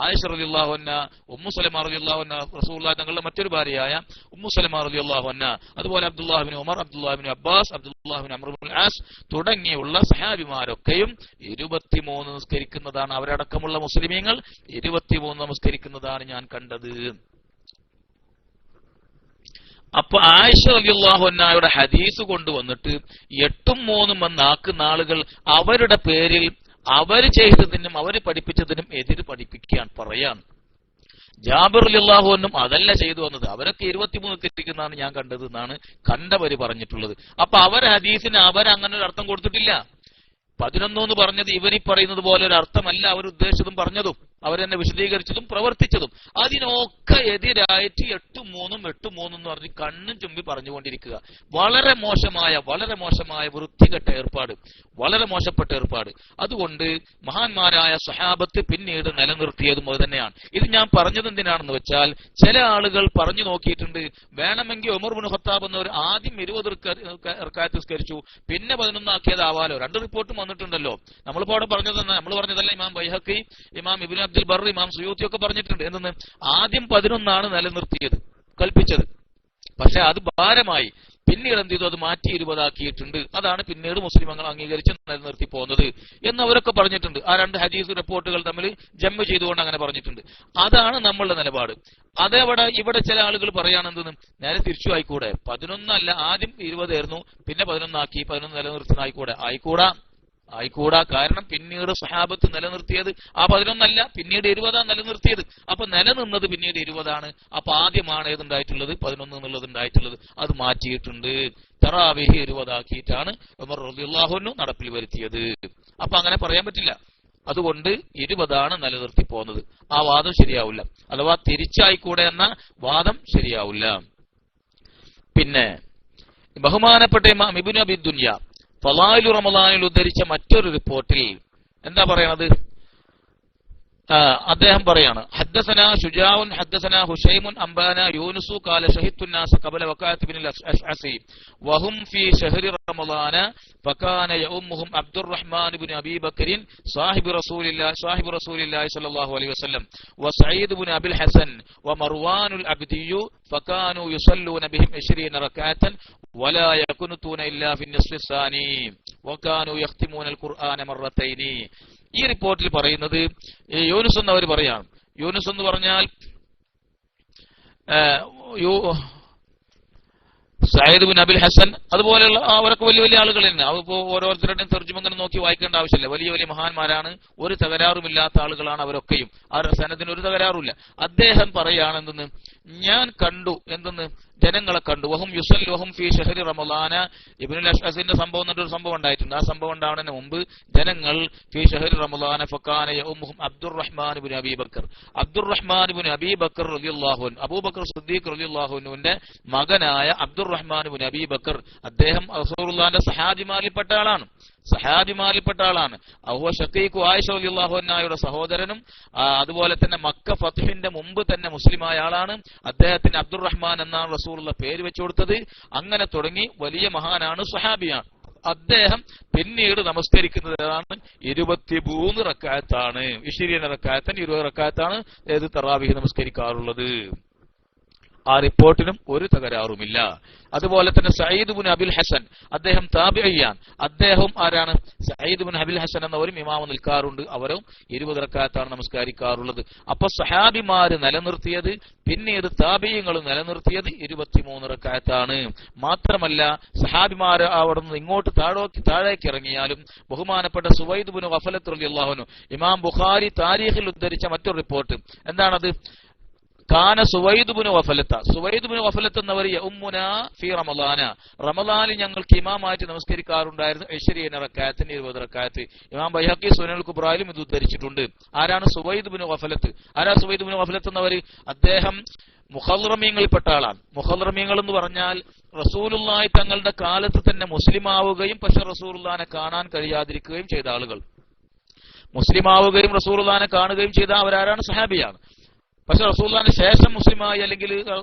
ആയിഷ റളിയല്ലാഹു അൻഹ, ഉമ്മു സലമ റളിയല്ലാഹു അൻഹ, റസൂലുള്ളാഹി തങ്ങളുടെ മറ്റൊരു ഭാര്യയായ ഉമ്മു സലമ റളിയല്ലാഹു അൻഹ, അതുപോലെ അബ്ദുല്ലാഹ് ഇബ്നു ഉമർ, അബ്ദുല്ലാഹ് ഇബ്നു അബ്ബാസ്, അബ്ദുല്ലാഹ് ഇബ്നു അംർ ഇബ്നുൽ ആസ് തുടങ്ങിയുള്ള സഹാബിമാരൊക്കെയും 23 നിസ്കരിക്കുന്നതാണ്. അവരടക്കമുള്ള മുസ്ലിമീങ്ങൾ 23 നമസ്കരിക്കുന്നതാണ് ഞാൻ കണ്ടത്. അപ്പൊ ആയിഷ റളിയല്ലാഹു അൻഹയുടെ ഹദീസ് കൊണ്ടുവന്നിട്ട് 8-3 എന്നാക്കുന്ന ആളുകൾ അവരുടെ പേരിൽ അവർ ചെയ്തതിനും അവർ പഠിപ്പിച്ചതിനും എതിര് പഠിപ്പിക്കാൻ പറയാൻ. ജാബിർ റളിയല്ലാഹു അൻഹു അതല്ല ചെയ്തു വന്നത്. അവരൊക്കെ 23 തെറ്റിക്കുന്നതാണ് ഞാൻ കണ്ടത് എന്നാണ് കണ്ടവര് പറഞ്ഞിട്ടുള്ളത്. അപ്പൊ അവർ ഹദീസിന് അവരങ്ങനെ ഒരു അർത്ഥം കൊടുത്തിട്ടില്ല. 11 എന്ന് പറഞ്ഞത് ഇവരീ പറയുന്നത് പോലെ ഒരു അർത്ഥമല്ല അവർ ഉദ്ദേശിച്ചതും പറഞ്ഞതും അവരെന്നെ വിശദീകരിച്ചതും പ്രവർത്തിച്ചതും. അതിനൊക്കെ എതിരായിട്ട് 8-3 എന്ന് പറഞ്ഞ് കണ്ണും ചുമ്പി പറഞ്ഞുകൊണ്ടിരിക്കുക. വളരെ മോശമായ വൃത്തികെട്ട ഏർപ്പാട്, വളരെ മോശപ്പെട്ട ഏർപ്പാട്. അതുകൊണ്ട് മഹാന്മാരായ സഹാബത്ത് പിന്നീട് നിലനിർത്തിയതും അത് തന്നെയാണ്. ഇത് ഞാൻ പറഞ്ഞത് എന്തിനാണെന്ന് വെച്ചാൽ, ചില ആളുകൾ പറഞ്ഞു നോക്കിയിട്ടുണ്ട്, വേണമെങ്കിൽ ഉമർ ഇബ്നു ഖത്താബ് എന്നവർ ആദ്യം 20 റക്അത്ത് നിസ്കരിച്ചു പിന്നെ 11 ആക്കിയതാവാലോ. 2 റിപ്പോർട്ടും വന്നിട്ടുണ്ടല്ലോ. നമ്മളിപ്പോ അവിടെ നമ്മൾ പറഞ്ഞതല്ല, ഇമാം ബൈഹഖി, ഇമാം ഇബ്നു അബ്ദുൽ ബർ, ഇമാം സുയൂത്തി ഒക്കെ പറഞ്ഞിട്ടുണ്ട്. എന്തെന്ന്? ആദ്യം 11 നിലനിർത്തിയത്, കൽപ്പിച്ചത്. പക്ഷെ അത് ഭാരമായി. പിന്നീട് എന്ത് ചെയ്തു? അത് മാറ്റി 20 ആക്കിയിട്ടുണ്ട്. അതാണ് പിന്നീട് മുസ്ലിമങ്ങൾ അംഗീകരിച്ച് നിലനിർത്തി പോകുന്നത് എന്നവരൊക്കെ പറഞ്ഞിട്ടുണ്ട്. ആ 2 ഹദീസ് റിപ്പോർട്ടുകൾ തമ്മിൽ ജമ്മ് ചെയ്തുകൊണ്ട് അങ്ങനെ പറഞ്ഞിട്ടുണ്ട്. അതാണ് നമ്മളുടെ നിലപാട്. ഇവിടെ ചില ആളുകൾ പറയാണെന്തെന്ന്, നേരെ തിരിച്ചു ആയിക്കൂടെ? 11 അല്ല, ആദ്യം 20 ആയിരുന്നു, പിന്നെ 11 ആക്കി, 11 നിലനിർത്തുന്ന ആയിക്കൂടാ. കാരണം പിന്നീട് സഹാബത്ത് നിലനിർത്തിയത് ആ 11 അല്ല, പിന്നീട് 20 നിലനിർത്തിയത്. അപ്പൊ നിലനിന്നത് പിന്നീട് 20. അപ്പൊ ആദ്യമാണ് ഏതുണ്ടായിട്ടുള്ളത്? 11 എന്നുള്ളത് ഉണ്ടായിട്ടുള്ളത്. അത് മാറ്റിയിട്ടുണ്ട്. തറാവീഹ് 20 ആക്കിയിട്ടാണ് ഉമർ റളിയല്ലാഹു അൻഹു നടപ്പിൽ വരുത്തിയത്. അപ്പൊ അങ്ങനെ പറയാൻ പറ്റില്ല. അതുകൊണ്ട് 20 നിലനിർത്തി പോകുന്നത്. ആ വാദം ശരിയാവില്ല. അഥവാ തിരിച്ചായിക്കൂടെ എന്ന വാദം ശരിയാവില്ല. പിന്നെ ബഹുമാനപ്പെട്ട ഇമാം ഇബ്നു അബി ദുനിയ ഫളായിലു റമളാനിൽ ഉദ്ധരിച്ച മറ്റൊരു റിപ്പോർട്ടിൽ എന്താ പറയണത്? അദ്ദേഹം പറയാണ് ഹദ്ദസനാ ശുജാഉൻ ഹദ്ദസനാ ഹുശൈമുൻ അംബാനാ യൂനുസു ഖാല ശഹിദ്തു الناس قبل وقعة بن الأشعث وهم في شهر رمضان فكان يؤمهم عبد الرحمن بن أبي بكر صاحب رسول الله صلى الله عليه وسلم وسعيد بن أبي الحسن ومروان العبدي فكانوا يصلون بهم 20 ركعة ولا يقنطون إلا في النصف الثاني وكانوا يختمون القرآن مرتين. ഈ റിപ്പോർട്ടിൽ പറയുന്നത് യൂനുസ് എന്ന് അവർ പറയാണ്. യൂനുസ് എന്ന് പറഞ്ഞാൽ സയ്യിദ് ബിൻ അബിൽ ഹസൻ അതുപോലെയുള്ള അവരൊക്കെ വലിയ വലിയ ആളുകൾ തന്നെ. അതിപ്പോ ഓരോരുത്തരുടെയും തർജ്ജമ ഇങ്ങനെ നോക്കി വായിക്കേണ്ട ആവശ്യമില്ല. വലിയ വലിയ മഹാന്മാരാണ്, ഒരു തകരാറുമില്ലാത്ത ആളുകളാണ് അവരൊക്കെയും. ആ സനദിന് ഒരു തകരാറുമില്ല. അദ്ദേഹം പറയാണ് എന്തെന്ന്, ഞാൻ കണ്ടു എന്തെന്ന്, ജനങ്ങളെ കണ്ടു. വഹും യുസല്ലു വഹും ഫീ ഷഹരി റമളാന. ഇബ്നുൽ അഷ്അസിന്റെ സംഭവം എന്നിട്ടൊരു സംഭവം ഉണ്ടായിട്ടുണ്ട്. ആ സംഭവം ഉണ്ടാവുന്നതിന് മുമ്പ് ജനങ്ങൾ ഫീ ഷഹരി റമളാന ഫകാന യഉമ്മുഹും അബ്ദുറഹ്മാൻ ഇബ്നു അബീ ബക്കർ. അബ്ദുറഹ്മാൻ ഇബ്നു അബീ ബക്കർ റളിയല്ലാഹു അൻഹു, അബൂബക്കർ സിദ്ദീഖ് റളിയല്ലാഹു അൻഹുവിന്റെ മകനായ അബ്ദുറഹ്മാൻ ഇബ്നു അബീ ബക്കർ, അദ്ദേഹം റസൂലുള്ളാഹിന്റെ സഹാബിമാരിൽപ്പെട്ട ആളാണ്. അഹുവ ഷഖീഖു ആയിഷ റളിയല്ലാഹു അൻഹയുടെ സഹോദരനും അതുപോലെ തന്നെ മക്ക ഫത്ഹിന്റെ മുമ്പ് തന്നെ മുസ്ലിമായ ആളാണ്. അദ്ദേഹത്തിന് അബ്ദുറഹ്മാൻ എന്നാണ് റസൂലുള്ള പേര് വെച്ചു കൊടുത്തത്. അങ്ങനെ തുടങ്ങി വലിയ മഹാനാണ്, സ്വഹാബിയാണ്. അദ്ദേഹം പിന്നീട് നമസ്കരിക്കുന്നതാണ് 23 റക്അത്താണ്. 20 റക്അത്തൻ 20 റക്അത്താണ് ഏത് തറാവീഹ് നമസ്കരിക്കാറുള്ളത്. ആ റിപ്പോർട്ടിനും ഒരു തകരാറുമില്ല. അതുപോലെ തന്നെ സയ്യിദ് ബിൻ അബിൽ ഹസൻ, അദ്ദേഹം താബിഈയാണ്. അദ്ദേഹം ആരാണ്? സയ്യിദ് ബിൻ അബിൽ ഹസൻ എന്ന ഒരു ഇമാമ് നിൽക്കാറുണ്ട്. അവരും 20 റക്അത്താണ് നമസ്കരിക്കാറുള്ളത്. അപ്പൊ സഹാബിമാര് നിലനിർത്തിയത്, പിന്നീട് താബിഈങ്ങൾ നിലനിർത്തിയത് 23 റക്അത്താണ്. മാത്രമല്ല സഹാബിമാര് അവിടെ നിന്ന് ഇങ്ങോട്ട് താഴേക്ക് ഇറങ്ങിയാലും ബഹുമാനപ്പെട്ട സുവൈദ് ബിൻ ഗഫലത്ത് റളിയല്ലാഹു അൻഹു, ഇമാം ബുഖാരി താരീഖിൽ ഉദ്ധരിച്ച മറ്റൊരു റിപ്പോർട്ട് എന്താണത്? കാന സുവൈദ് ബിൻ ഗഫലത്ത് എന്നവർ യഉമ്മുനാ ഫീ റമളാന, റമളാനിൽ ഞങ്ങൾക്ക് ഇമാമായിട്ട് നമസ്കരിക്കാറുണ്ടായിരുന്നു 20 റക്അത്തിന് 20 റക്അത്ത്. ഇമാം ബൈഹഖി സുനനുൽ കുബ്രായിലും ഇത് ഉദ്ധരിച്ചിട്ടുണ്ട്. ആരാണ് സുവൈദ് ബിൻ ഗഫലത്ത്? ആരാ സുവൈദ് ബിൻ ഗഫലത്ത് എന്നവർ? അദ്ദേഹം മുഖദ്റമീങ്ങളിൽപ്പെട്ട ആളാണ്. മുഖദ്റമീങ്ങൾ എന്ന് പറഞ്ഞാൽ റസൂലുള്ളാഹി തങ്ങളുടെ കാലത്ത് തന്നെ മുസ്ലിം ആവുകയും പക്ഷെ റസൂലുള്ളാഹിനെ കാണാൻ കഴിയാതിരിക്കുകയും ചെയ്ത ആളുകൾ. മുസ്ലിം ആവുകയും റസൂലുള്ളാഹിനെ കാണുകയും ചെയ്ത അവരാരാണ്? സഹാബിയാണ്. പക്ഷെ റസൂലുള്ളാഹിന് ശേഷം മുസ്ലിമായി അല്ലെങ്കിൽ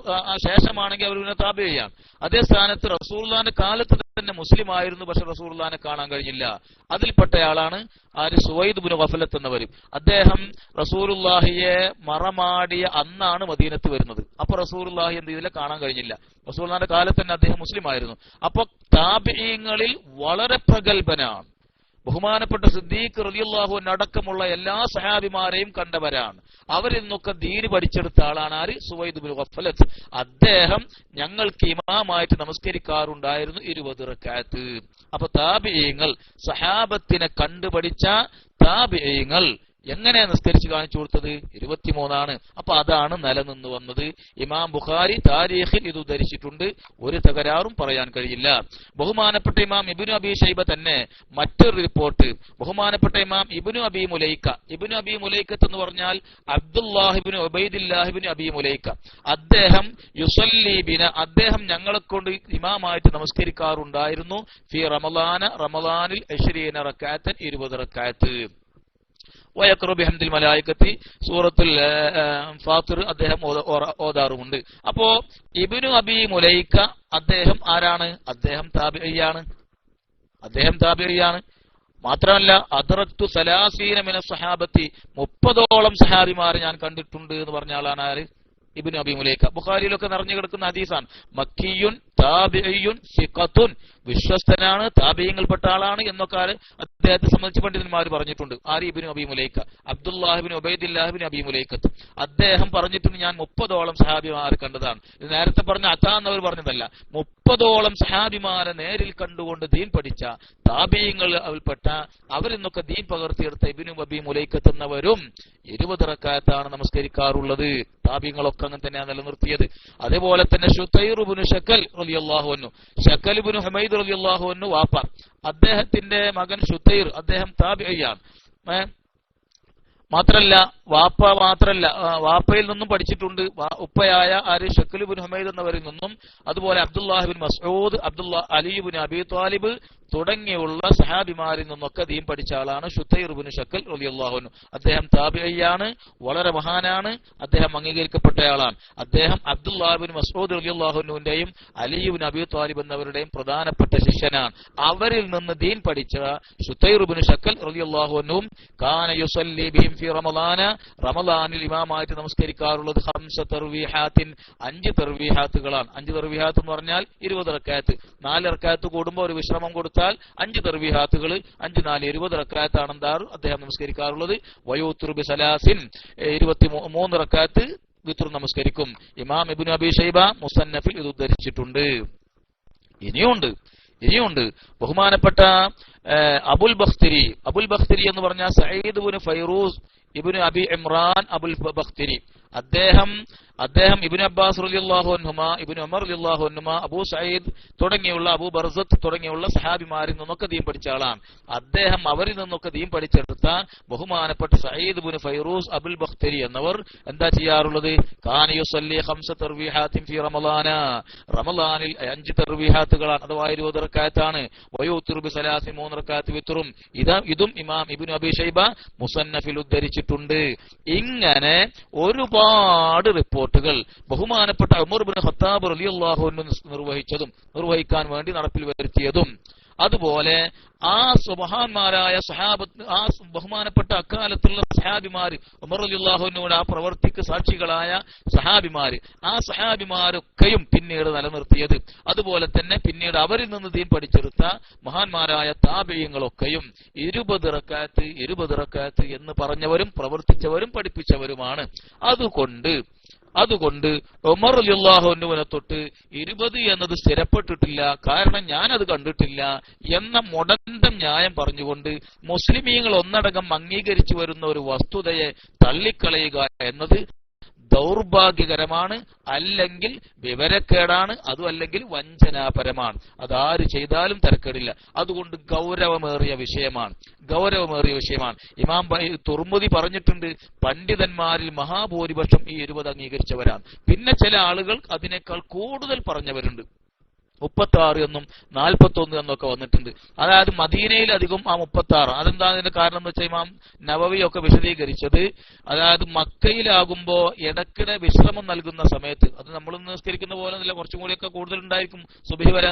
ആ ശേഷമാണെങ്കിൽ അവർ പിന്നെ താബിഈയാണ്. അതേ സ്ഥാനത്ത് റസൂലുള്ളാഹിന്റെ കാലത്ത് തന്നെ മുസ്ലിം ആയിരുന്നു, പക്ഷെ റസൂലുള്ളാഹിനെ കാണാൻ കഴിഞ്ഞില്ല. അതിൽപ്പെട്ടയാളാണ് ആര്? സുവൈദ് ബിൻ ഗഫലത്ത് എന്നവർ. അദ്ദേഹം റസൂലുള്ളാഹിയെ മറമാടിയ അന്നാണ് മദീനത്ത് വരുന്നത്. അപ്പൊ റസൂലുള്ളാഹി എന്ത് ചെയ്തില്ല? കാണാൻ കഴിഞ്ഞില്ല. റസൂലുള്ളാഹിന്റെ കാലത്ത് തന്നെ അദ്ദേഹം മുസ്ലിം ആയിരുന്നു. അപ്പൊ താബിഈങ്ങളിൽ വളരെ പ്രഗൽഭനാണ്. ബഹുമാനപ്പെട്ട സിദ്ദീഖ് റളിയല്ലാഹു അൻഹു അടക്കമുള്ള എല്ലാ സഹാബിമാരെയും കണ്ടവരാണ്. അവരിൽ നിന്നൊക്കെ ദീന് പഠിച്ചെടുത്ത ആളാണ് ആര്? Suwaid bin Ghafalah. അദ്ദേഹം ഞങ്ങൾക്ക് ഇമാമായിട്ട് നമസ്കരിക്കാറുണ്ടായിരുന്നു 20 റക്അത്ത്. അപ്പൊ താബിഈങ്ങൾ, സഹാബത്തിനെ കണ്ടുപഠിച്ച താബിഈങ്ങൾ എങ്ങനെ നിസ്കരിച്ച് കാണിച്ചു കൊടുത്തത്? 23 അപ്പൊ അതാണ് നിലനിന്ന് വന്നത്. ഇമാം ബുഖാരി താരീഖിൽ ഇത് ഉദ്ധരിച്ചിട്ടുണ്ട്. ഒരു തകരാറും പറയാൻ കഴിയില്ല. ബഹുമാനപ്പെട്ട ഇമാം ഇബ്നു അബീ ശൈബ തന്നെ മറ്റൊരു റിപ്പോർട്ട്, ബഹുമാനപ്പെട്ട ഇമാം ഇബ്നു അബീ മുലൈക്കത്ത് എന്ന് പറഞ്ഞാൽ അബ്ദുല്ലാഹിബ്നു ഉബൈദില്ലാഹിബ്നു അബീ മുലൈക്ക, അദ്ദേഹം യുസല്ലി ബിന, അദ്ദേഹം ഞങ്ങളെ കൊണ്ട് ഇമാമായിട്ട് നമസ്കരിക്കാറുണ്ടായിരുന്നു ഫി റമളാനിൽ 20 റക്അത്തൻ 20 റക്അത്ത്. വയഖറു ബിഹംദിൽ മലായികത്തി, സൂറത്തുൽ ഫാത്തിർ അദ്ദേഹം ഓതാറുമുണ്ട്. അപ്പോ ഇബ്നു അബീ മുലൈക്ക അദ്ദേഹം ആരാണ്? അദ്ദേഹം താബിഈയാണ്. മാത്രമല്ല അദ്റക്തു 30 മിന സഹാബത്തി, 30ഓളം സഹാബിമാരെ ഞാൻ കണ്ടിട്ടുണ്ട് എന്ന് പറഞ്ഞ ആളാണ് ആര്? ഇബ്നു അബീ മുലൈക്ക. ബുഖാരിയിലൊക്കെ നിറഞ്ഞു കിടക്കുന്ന ഹദീസാണ്. മക്കിയുൻ താബിഈയുൻ സിഖത്തുൻ, വിശ്വസ്തനാണ്, താബിഈങ്ങൾപ്പെട്ട ആളാണ് എന്നൊക്കെ അദ്ദേഹത്തെ സംബന്ധിച്ച് പണ്ഡിതന്മാർ പറഞ്ഞിട്ടുണ്ട്. ആര്? ഇബ്നു അബീ മുലൈക്ക, അബ്ദുല്ലാഹിബ്നു ഉബൈദില്ലാഹിബ്നു അബീ മുലൈക്കത്ത്. അദ്ദേഹം പറഞ്ഞിട്ടുണ്ട് ഞാൻ 30ഓളം സഹാബിമാരെ കണ്ടതാണ്. ഇത് നേരത്തെ പറഞ്ഞ അതാ എന്നവർ പറഞ്ഞതല്ല. 30ഓളം സഹാബിമാരെ നേരിൽ കണ്ടുകൊണ്ട് ദീൻ പഠിച്ച താബിഈങ്ങൾപ്പെട്ട അവരിൽ നിന്നൊക്കെ ദീൻ പകർത്തിയെടുത്ത ഇബ്നു അബീ മുലൈക്കത്ത് എന്നവരും 20 റക്അത്താണ് നമസ്കരിക്കാറുള്ളത്. താബിഈങ്ങളൊക്കെ അങ്ങനെ തന്നെയാണ് നിലനിർത്തിയത്. അതേപോലെ തന്നെ ശുതൈർ ഇബ്നു ശക്കൽ റളിയല്ലാഹു അൻഹു, ശക്കൽ ഇബ്നു ഹുമൈദ് റളിയല്ലാഹു അൻഹു വാപ്പ, അദ്ദേഹത്തിന്റെ മകൻ ശുതൈർ, അദ്ദേഹം താബിഈയാണ്. മാത്രല്ല വാപ്പയിൽ നിന്നും പഠിച്ചിട്ടുണ്ട്. ഉപ്പയായ ആര്? ശക്കൽ ഇബ്നു ഹുമൈദ് എന്നവരിൽ നിന്നും. അതുപോലെ അബ്ദുല്ലാഹ് ബിൻ മസ്ഊദ്, അലി ഇബ്നു അബീ ത്വാലിബ്, തുടങ്ങിയുള്ള സഹാബിമാരിൽ നിന്നൊക്കെ ദീൻ പഠിച്ച ആളാണ് ശുത്തൈർ ഇബ്നു ശക്കൽ റളിയല്ലാഹു അൻഹു. അദ്ദേഹം താബിഈയാണ്, വളരെ മഹാനാണ്, അദ്ദേഹം അംഗീകരിക്കപ്പെട്ടയാളാണ്. അദ്ദേഹം അബ്ദുല്ലാഹ് ഇബ്നു മസ്ഊദ് റളിയല്ലാഹു അൻഹുവിന്റെയും അലി ഇബ്നു അബീ ത്വാലിബ് എന്നവരുടെയും പ്രധാനപ്പെട്ട ശിഷ്യനാണ്. അവരിൽ നിന്ന് ദീൻ പഠിച്ച ശുത്തൈർ ഇബ്നു ശക്കൽ റളിയല്ലാഹു അൻഹും കാന യുസല്ലി ബിഹിം ഫി റമളാന, റമളാനിൽ ഇമാമായിട്ട് നമസ്കരിക്കാറുള്ളത് 5 തർവീഹാത്തിൻ, 5 തർവീഹാത്തുകളാണ്. 5 തർവീഹാത്ത് എന്ന് പറഞ്ഞാൽ 20 റക്അത്ത്. 4 റക്അത്ത് കൂടുമ്പോൾ ഒരു വിശ്രമം കൊടുത്താൽ 5 തർവീഹാത്തുകൾ, 5 4 20 റക്അത്താണ് അദ്ദേഹം നമസ്കരിക്കാറുള്ളത്. വയൂത്രു ബി സലാസിൻ, 23 റക്അത്ത് വിത്ർ നമസ്കരിക്കും. ഇമാം ഇബ്നു അബീ ശൈബ മുസന്നഫിൽ ഇത് ഉദ്ധരിച്ചിട്ടുണ്ട്. ഇനിയുണ്ട് ബഹുമാനപ്പെട്ട അബുൽ ബഖ്തരി എന്ന് പറഞ്ഞാൽ സഈദ് ഇബ്നു ഫൈറൂസ് ഇബ്നു അബി ഇമ്രാൻ അബുൽ ബഖ്തരി. അദ്ദേഹം ഇബ്നു അബ്ബാസ് റളിയല്ലാഹു അൻഹുമാ, ഇബ്നു ഉമർ റളിയല്ലാഹു അൻഹുമാ, അബൂ സഈദ് തുടങ്ങിയുള്ള, അബൂ ബർസത്ത് തുടങ്ങിയുള്ള സഹാബിമാരിൽ നിന്നൊക്കെ ദീൻ പഠിച്ച ആളാണ്. അദ്ദേഹം അവരിൽ നിന്നൊക്കെ ദീൻ പഠിച്ചെടുത്ത ബഹുമാനപ്പെട്ട സഈദ് ഇബ്നു ഫൈറൂസ് അബുൽ ബഖ്തരി എന്നവർ എന്താ ചെയ്യാറുള്ളത്? കാന യുസല്ലി 5 തർവീഹാത്തിൻ ഫി റമളാന, റമളാനിൽ 5 തർവീഹാത്തുകളാണ്, അഥവാ 20 റക്അത്താണ്. വയൂത്രു ബി സലാസിൻ, 3 റക്അത്ത് വിത്റും. ഇതും ഇമാം ഇബ്നു അബീ ശൈബ മുസന്നഫിൽ ഉദ്ധരിച്ചിട്ടുണ്ട്. ഇങ്ങനെ ഒരുപാട് റിപ്പോർട്ടുകൾ ബഹുമാനപ്പെട്ട ഉമർ ഇബ്നു ഖത്താബ് റളിയല്ലാഹു അൻഹു നിർവഹിക്കാൻ വേണ്ടി നടപ്പിൽ വരുത്തിയതും, അതുപോലെ ആ സുബ്ഹാന്മാരായ സഹാബത്ത്, ആ ബഹുമാനപ്പെട്ട അക്കാലത്തുള്ള സഹാബിമാര്, ഉമർ റളിയല്ലാഹു അൻഹുവിന്റെ ആ പ്രവൃത്തിക്ക് സാക്ഷികളായ സഹാബിമാര്, ആ സഹാബിമാരൊക്കെയും പിന്നീട് നിലനിർത്തിയത്, അതുപോലെ തന്നെ പിന്നീട് അവരിൽ നിന്ന് ദീൻ പഠിച്ചെടുത്ത മഹാന്മാരായ താബിഈങ്ങളൊക്കെയും 20 റക്അത്ത് എന്ന് പറഞ്ഞവരും പ്രവർത്തിച്ചവരും പഠിപ്പിച്ചവരുമാണ്. അതുകൊണ്ട് ഉമർ റളിയല്ലാഹു അൻഹുവിനെ തൊട്ട് 20 എന്നത് സ്ഥിരപ്പെട്ടിട്ടില്ല, കാരണം ഞാനത് കണ്ടിട്ടില്ല എന്ന മുടന്തം ന്യായം പറഞ്ഞുകൊണ്ട് മുസ്ലിമീങ്ങൾ ഒന്നടങ്കം അംഗീകരിച്ചു വരുന്ന ഒരു വസ്തുതയെ തള്ളിക്കളയുക എന്നത് ദൗർഭാഗ്യകരമാണ്, അല്ലെങ്കിൽ വിവരക്കേടാണ്, അതും അല്ലെങ്കിൽ വഞ്ചനാപരമാണ്. അതാര് ചെയ്താലും തരക്കേടില്ല. അതുകൊണ്ട് ഗൗരവമേറിയ വിഷയമാണ്. ഇമാം തുർമുദി പറഞ്ഞിട്ടുണ്ട്, പണ്ഡിതന്മാരിൽ മഹാഭൂരിപക്ഷം ഈ 20 അംഗീകരിച്ചവരാണ്. പിന്നെ ചില ആളുകൾ അതിനേക്കാൾ കൂടുതൽ പറഞ്ഞവരുണ്ട്. 36 എന്നും 41 എന്നൊക്കെ വന്നിട്ടുണ്ട്. അതായത് മദീനയിൽ അധികം ആ 36. അതെന്താ അതിന്റെ കാരണം എന്ന് വെച്ചാൽ ഇമാം നവവി ഒക്കെ വിശദീകരിച്ചത്, അതായത് മക്കയിലാകുമ്പോ ഇടയ്ക്കിടെ വിശ്രമം നൽകുന്ന സമയത്ത്, അത് നമ്മൾ നിസ്കരിക്കുന്ന പോലെ അല്ല, കുറച്ചും കൂടിയൊക്കെ കൂടുതൽ ഉണ്ടായിരിക്കും. സുബഹി വരെ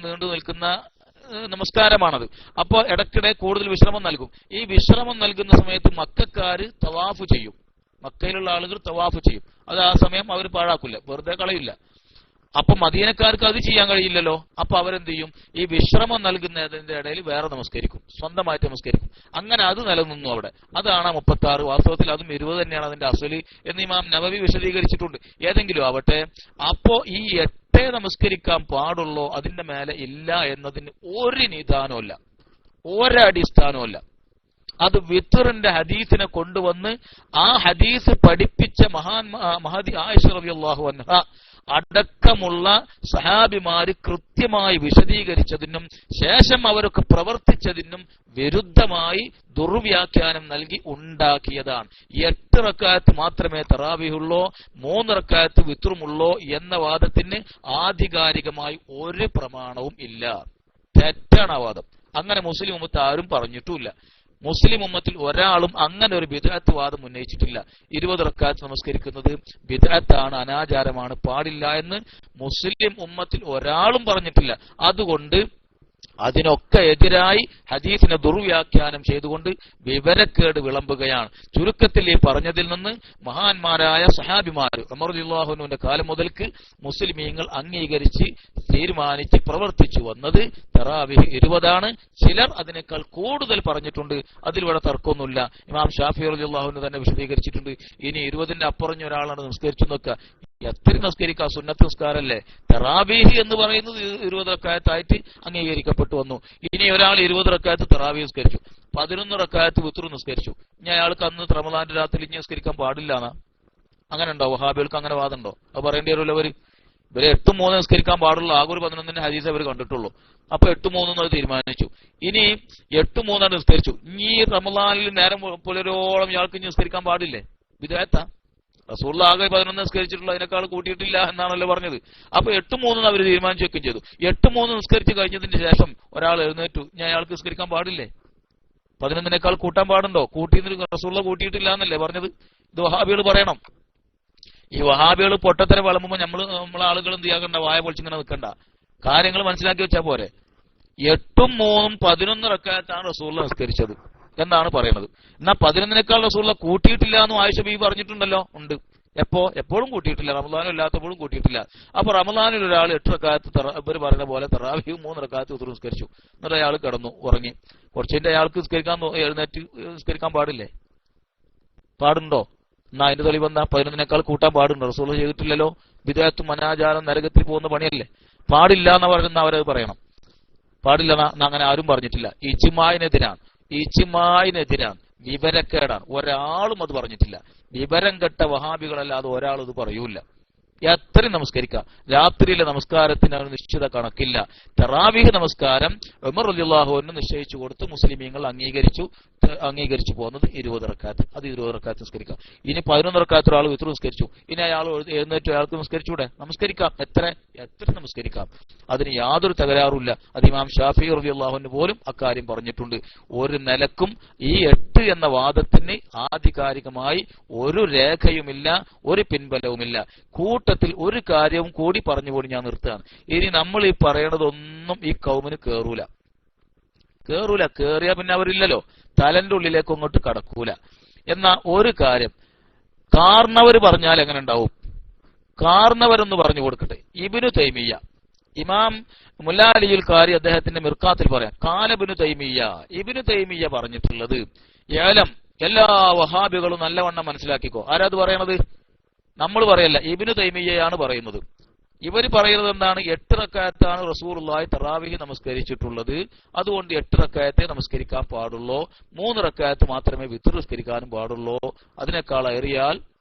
നീണ്ടു നിൽക്കുന്ന നമസ്കാരമാണത്. അപ്പോൾ ഇടയ്ക്കിടെ കൂടുതൽ വിശ്രമം നൽകും. ഈ വിശ്രമം നൽകുന്ന സമയത്ത് മക്കക്കാര് തവാഫ് ചെയ്യും, മക്കയിലുള്ള ആളുകൾ തവാഫ് ചെയ്യും. അത് ആ സമയം അവർ പാഴാക്കില്ല, വെറുതെ കളയില്ല. അപ്പൊ മദീനക്കാർക്ക് അത് ചെയ്യാൻ കഴിയില്ലല്ലോ. അപ്പൊ അവരെന്ത് ചെയ്യും? ഈ വിശ്രമം നൽകുന്നതിന്റെ ഇടയിൽ വേറെ നമസ്കരിക്കും, സ്വന്തമായിട്ട് നമസ്കരിക്കും. അങ്ങനെ അത് നിലനിന്നു അവിടെ. അതാണ് 36. വാസ്തവത്തിൽ അതും 20 തന്നെയാണ് അതിന്റെ അസല് എന്ന് ഇമാം നവവി വിശദീകരിച്ചിട്ടുണ്ട്. ഏതെങ്കിലും ആവട്ടെ, അപ്പോ ഈ 8 നമസ്കരിക്കാൻ പാടുള്ളോ, അതിന്റെ മേലെ ഇല്ല എന്നതിന് ഒരു നിദാനമല്ല, ഒരടിസ്ഥാനമല്ല. അത് വിത്റിന്റെ ഹദീസിനെ കൊണ്ടുവന്ന് ആ ഹദീസ് പഠിപ്പിച്ച മഹദി ആയിഷ റളിയല്ലാഹു അൻഹ അടക്കമുള്ള സഹാബിമാര് കൃത്യമായി വിശദീകരിച്ചതിനും ശേഷം അവരൊക്കെ പ്രവർത്തിച്ചതിനും വിരുദ്ധമായി ദുർവ്യാഖ്യാനം നൽകി ഉണ്ടാക്കിയതാണ്. 8 റക്അത്ത് മാത്രമേ തറാവീഹുള്ളൂ, 3 റക്അത്ത് വിത്റുമുള്ളൂ എന്ന വാദത്തിന് ആധികാരികമായി ഒരു പ്രമാണവും ഇല്ല. തെറ്റാണ് ആ വാദം. അങ്ങനെ മുസ്ലിം ഉമ്മത്ത് ആരും പറഞ്ഞിട്ടുമില്ല. മുസ്ലിം ഉമ്മത്തിൽ ഒരാളും അങ്ങനെ ഒരു ബിദ്അത്ത് വാദം ഉന്നയിച്ചിട്ടില്ല. 20 റക്അത്ത് നമസ്കരിക്കുന്നത് ബിദ്അത്താണ്, അനാചാരമാണ്, പാടില്ല എന്ന് മുസ്ലിം ഉമ്മത്തിൽ ഒരാളും പറഞ്ഞിട്ടില്ല. അതുകൊണ്ട് അതിനൊക്കെ എതിരായി ഹദീസിനെ ദുർവ്യാഖ്യാനം ചെയ്തുകൊണ്ട് വിവരക്കേട് വിളമ്പുകയാണ്. ചുരുക്കത്തിൽ ഈ പറഞ്ഞതിൽ നിന്ന് മഹാന്മാരായ സഹാബിമാർ ഉമർ റളിയല്ലാഹു അൻഹുവിന്റെ കാലം മുതൽക്ക് മുസ്ലിമീങ്ങൾ അംഗീകരിച്ച് തീരുമാനിച്ച് പ്രവർത്തിച്ചു വന്നത് തറാവീഹ് 20 ചിലർ അതിനേക്കാൾ കൂടുതൽ പറഞ്ഞിട്ടുണ്ട്. അതിലൂടെ തർക്കമൊന്നുമില്ല. ഇമാം ഷാഫി റളിയല്ലാഹു അൻഹു തന്നെ വിശദീകരിച്ചിട്ടുണ്ട്. ഇനി 20ന്റെ അപ്പുറഞ്ഞ ഒരാളാണ് നിസ്കരിച്ചു നോക്കുക, എത്ര നിസ്കരിക്കുക, സുന്നത്ത് നിസ്കാരല്ലേ. തറാവീഹ് എന്ന് പറയുന്നത് 20 റക്അത്തായിട്ട് അംഗീകരിക്കപ്പെട്ടു വന്നു. ഇനി ഒരാൾ 20 റക്അത്ത് തറാവീഹ് നിസ്കരിച്ചു, 11 റക്അത്ത് വിത്ർ നിസ്കരിച്ചു. ഇനി അയാൾക്ക് അന്ന് റമളാന്റെ രാത്രി ഇനി നിസ്കരിക്കാൻ പാടില്ല എന്നാ? അങ്ങനെ ഉണ്ടോ? വഹാബികൾക്ക് അങ്ങനെ വാദമുണ്ടോ? അത് പറയേണ്ടി വരുമല്ലോ. ഇവര് 8-3 നിസ്കരിക്കാൻ പാടുള്ളൂ. ആകെ ഒരു 11 ഹദീസ് അവർ കണ്ടിട്ടുള്ളൂ. അപ്പൊ 8-3 തീരുമാനിച്ചു. ഇനി 8-3 നിസ്കരിച്ചു. ഇനി റമളാനിൽ നേരം പുലരോളം ഇയാൾക്ക് നിസ്കരിക്കാൻ പാടില്ലേ? ബിദ്അത്താ? റസൂൽ ആകെ 11 നിസ്കരിച്ചിട്ടുള്ള അതിനേക്കാൾ കൂട്ടിയിട്ടില്ല എന്നാണല്ലോ പറഞ്ഞത്. അപ്പൊ 8-3 അവർ തീരുമാനിച്ചു വെക്കുകയും ചെയ്തു. 8-3 നിസ്കരിച്ച് കഴിഞ്ഞതിന് ശേഷം ഒരാൾ എഴുന്നേറ്റു, ഞാൻ അയാൾക്ക് നിസ്കരിക്കാൻ പാടില്ലേ? 11 കൂട്ടാൻ പാടുണ്ടോ? കൂട്ടിയെന്ന് റസൂൽ കൂട്ടിയിട്ടില്ല എന്നല്ലേ പറഞ്ഞത്? ഇത് വഹാബികൾ പറയണം. ഈ വഹാബികൾ പൊട്ടത്തരം വളമ്പുമ്പോൾ നമ്മളെ ആളുകൾ എന്ത് ചെയ്യാകണ്ട, വായ പൊളിച്ചിങ്ങനെ നിൽക്കണ്ട, കാര്യങ്ങൾ മനസ്സിലാക്കി വെച്ചാൽ പോരെ. 8-3 11 റക്അത്താണ് റസൂൽ നിസ്കരിച്ചത് എന്നാണ് പറയുന്നത്. എന്നാ 11 റസൂൽ കൂട്ടിയിട്ടില്ല എന്നും ആയിഷ ബീവി പറഞ്ഞിട്ടുണ്ടല്ലോ. ഉണ്ട്. എപ്പോഴും കൂട്ടിയിട്ടില്ല, റമദാനും ഇല്ലാത്തപ്പോഴും കൂട്ടിയിട്ടില്ല. അപ്പൊ റമദാനിൽ ഒരാൾ 8 റക്അത്ത് ഇവർ പറയുന്ന പോലെ തറാവീഹ് 3 റക്അത്ത് ഉത്ർ നിസ്കരിച്ചു. എന്നിട്ട് അയാൾ കിടന്നു ഉറങ്ങി. കുറച്ചിന്റെ അയാൾക്ക് എഴുന്നേറ്റ് നിസ്കരിക്കാൻ പാടില്ലേ? പാടുണ്ടോ? എന്നാ അതിന്റെ തെളിവെന്താ? 11 കൂട്ടാൻ പാടുണ്ടോ? റസൂൽ ചെയ്തിട്ടില്ലല്ലോ. ബിദ്അത്തും അനാചാരം നരകത്തിൽ പോകുന്ന പണിയല്ലേ. പാടില്ല എന്ന് പറയുന്ന അവരത് പറയണം. പാടില്ല അങ്ങനെ ആരും പറഞ്ഞിട്ടില്ല. ഇജ്മാഇനെതിരാണ്, വിവരക്കേടാണ്. ഒരാളും അത് പറഞ്ഞിട്ടില്ല. വിവരം കെട്ട വഹാബികളല്ലാതെ ഒരാളും ഇത് പറയൂല. എത്രയും നമസ്കരിക്കാം. രാത്രിയിലെ നമസ്കാരത്തിന് ഒരു നിശ്ചിത കണക്കില്ല. തറാവീഹ് നമസ്കാരം ഉമർ റളിയല്ലാഹു അൻഹു നിശ്ചയിച്ചു കൊടുത്ത് മുസ്ലിമീങ്ങൾ അംഗീകരിച്ചു പോകുന്നത് 20 റക്അത്ത്. അത് 20 റക്അത്ത് നിസ്കരിക്കാം. ഇനി 11 റക്അത്ത് ഒരാൾ വിത്ർ നിസ്കരിച്ചു, ഇനി അയാൾ എഴുന്നേറ്റ് അയാൾക്ക് നിസ്കരിച്ചൂടെ? നമസ്കരിക്കാം. എത്ര നമസ്കരിക്കാം. അതിന് യാതൊരു തകരാറുമില്ല. അത് ഇമാം ഷാഫിഈ റളിയല്ലാഹു അൻഹു പോലും അക്കാര്യം പറഞ്ഞിട്ടുണ്ട്. ഒരു നിലക്കും ഈ 8 എന്ന വാദത്തിന് ആധികാരികമായി ഒരു രേഖയുമില്ല, ഒരു പിൻബലവുമില്ല. കൂട്ടത്തിൽ ഒരു കാര്യവും കൂടി പറഞ്ഞുകൂടി ഞാൻ നിർത്തുകയാണ്. ഇനി നമ്മൾ ഈ പറയണതൊന്നും ഈ കൗമിന് കേറൂല. കേറിയാ പിന്നെ അവരില്ലല്ലോ, തലന്റെ ഉള്ളിലേക്ക് അങ്ങോട്ട് കടക്കൂല. എന്നാ ഒരു കാര്യം കാർന്നവർ പറഞ്ഞാൽ എങ്ങനെ ഉണ്ടാവും? കാർന്നവരെന്ന് പറഞ്ഞു കൊടുക്കട്ടെ. ഇബ്നു തൈമിയ്യ, ഇമാം മുല്ലാ അലിയുൽ ഖാരി അദ്ദേഹത്തിന്റെ മിർഖാത്തിൽ പറയാം, ഇബ്നു തൈമിയ്യ പറഞ്ഞിട്ടുള്ളത്, ഏലം എല്ലാ വഹാബികളും നല്ലവണ്ണം മനസ്സിലാക്കിക്കോ. ആരാത് പറയണത്? നമ്മൾ പറയല്ല, ഇബ്നു തൈമിയ്യയാണ് പറയുന്നത്. ഇവര് പറയുന്നത് എന്താണ്? 8 റക്അത്താണ് റസൂലുള്ളാഹി തറാവീഹ് നമസ്കരിച്ചിട്ടുള്ളത്. അതുകൊണ്ട് 8 റക്അത്തെ നമസ്കരിക്കാൻ പാടുള്ളൂ. 3 റക്അത്ത് മാത്രമേ വിത്ർ നിസ്കരിക്കാനും പാടുള്ളൂ. അതിനേക്കാൾ ഏറിയാൽ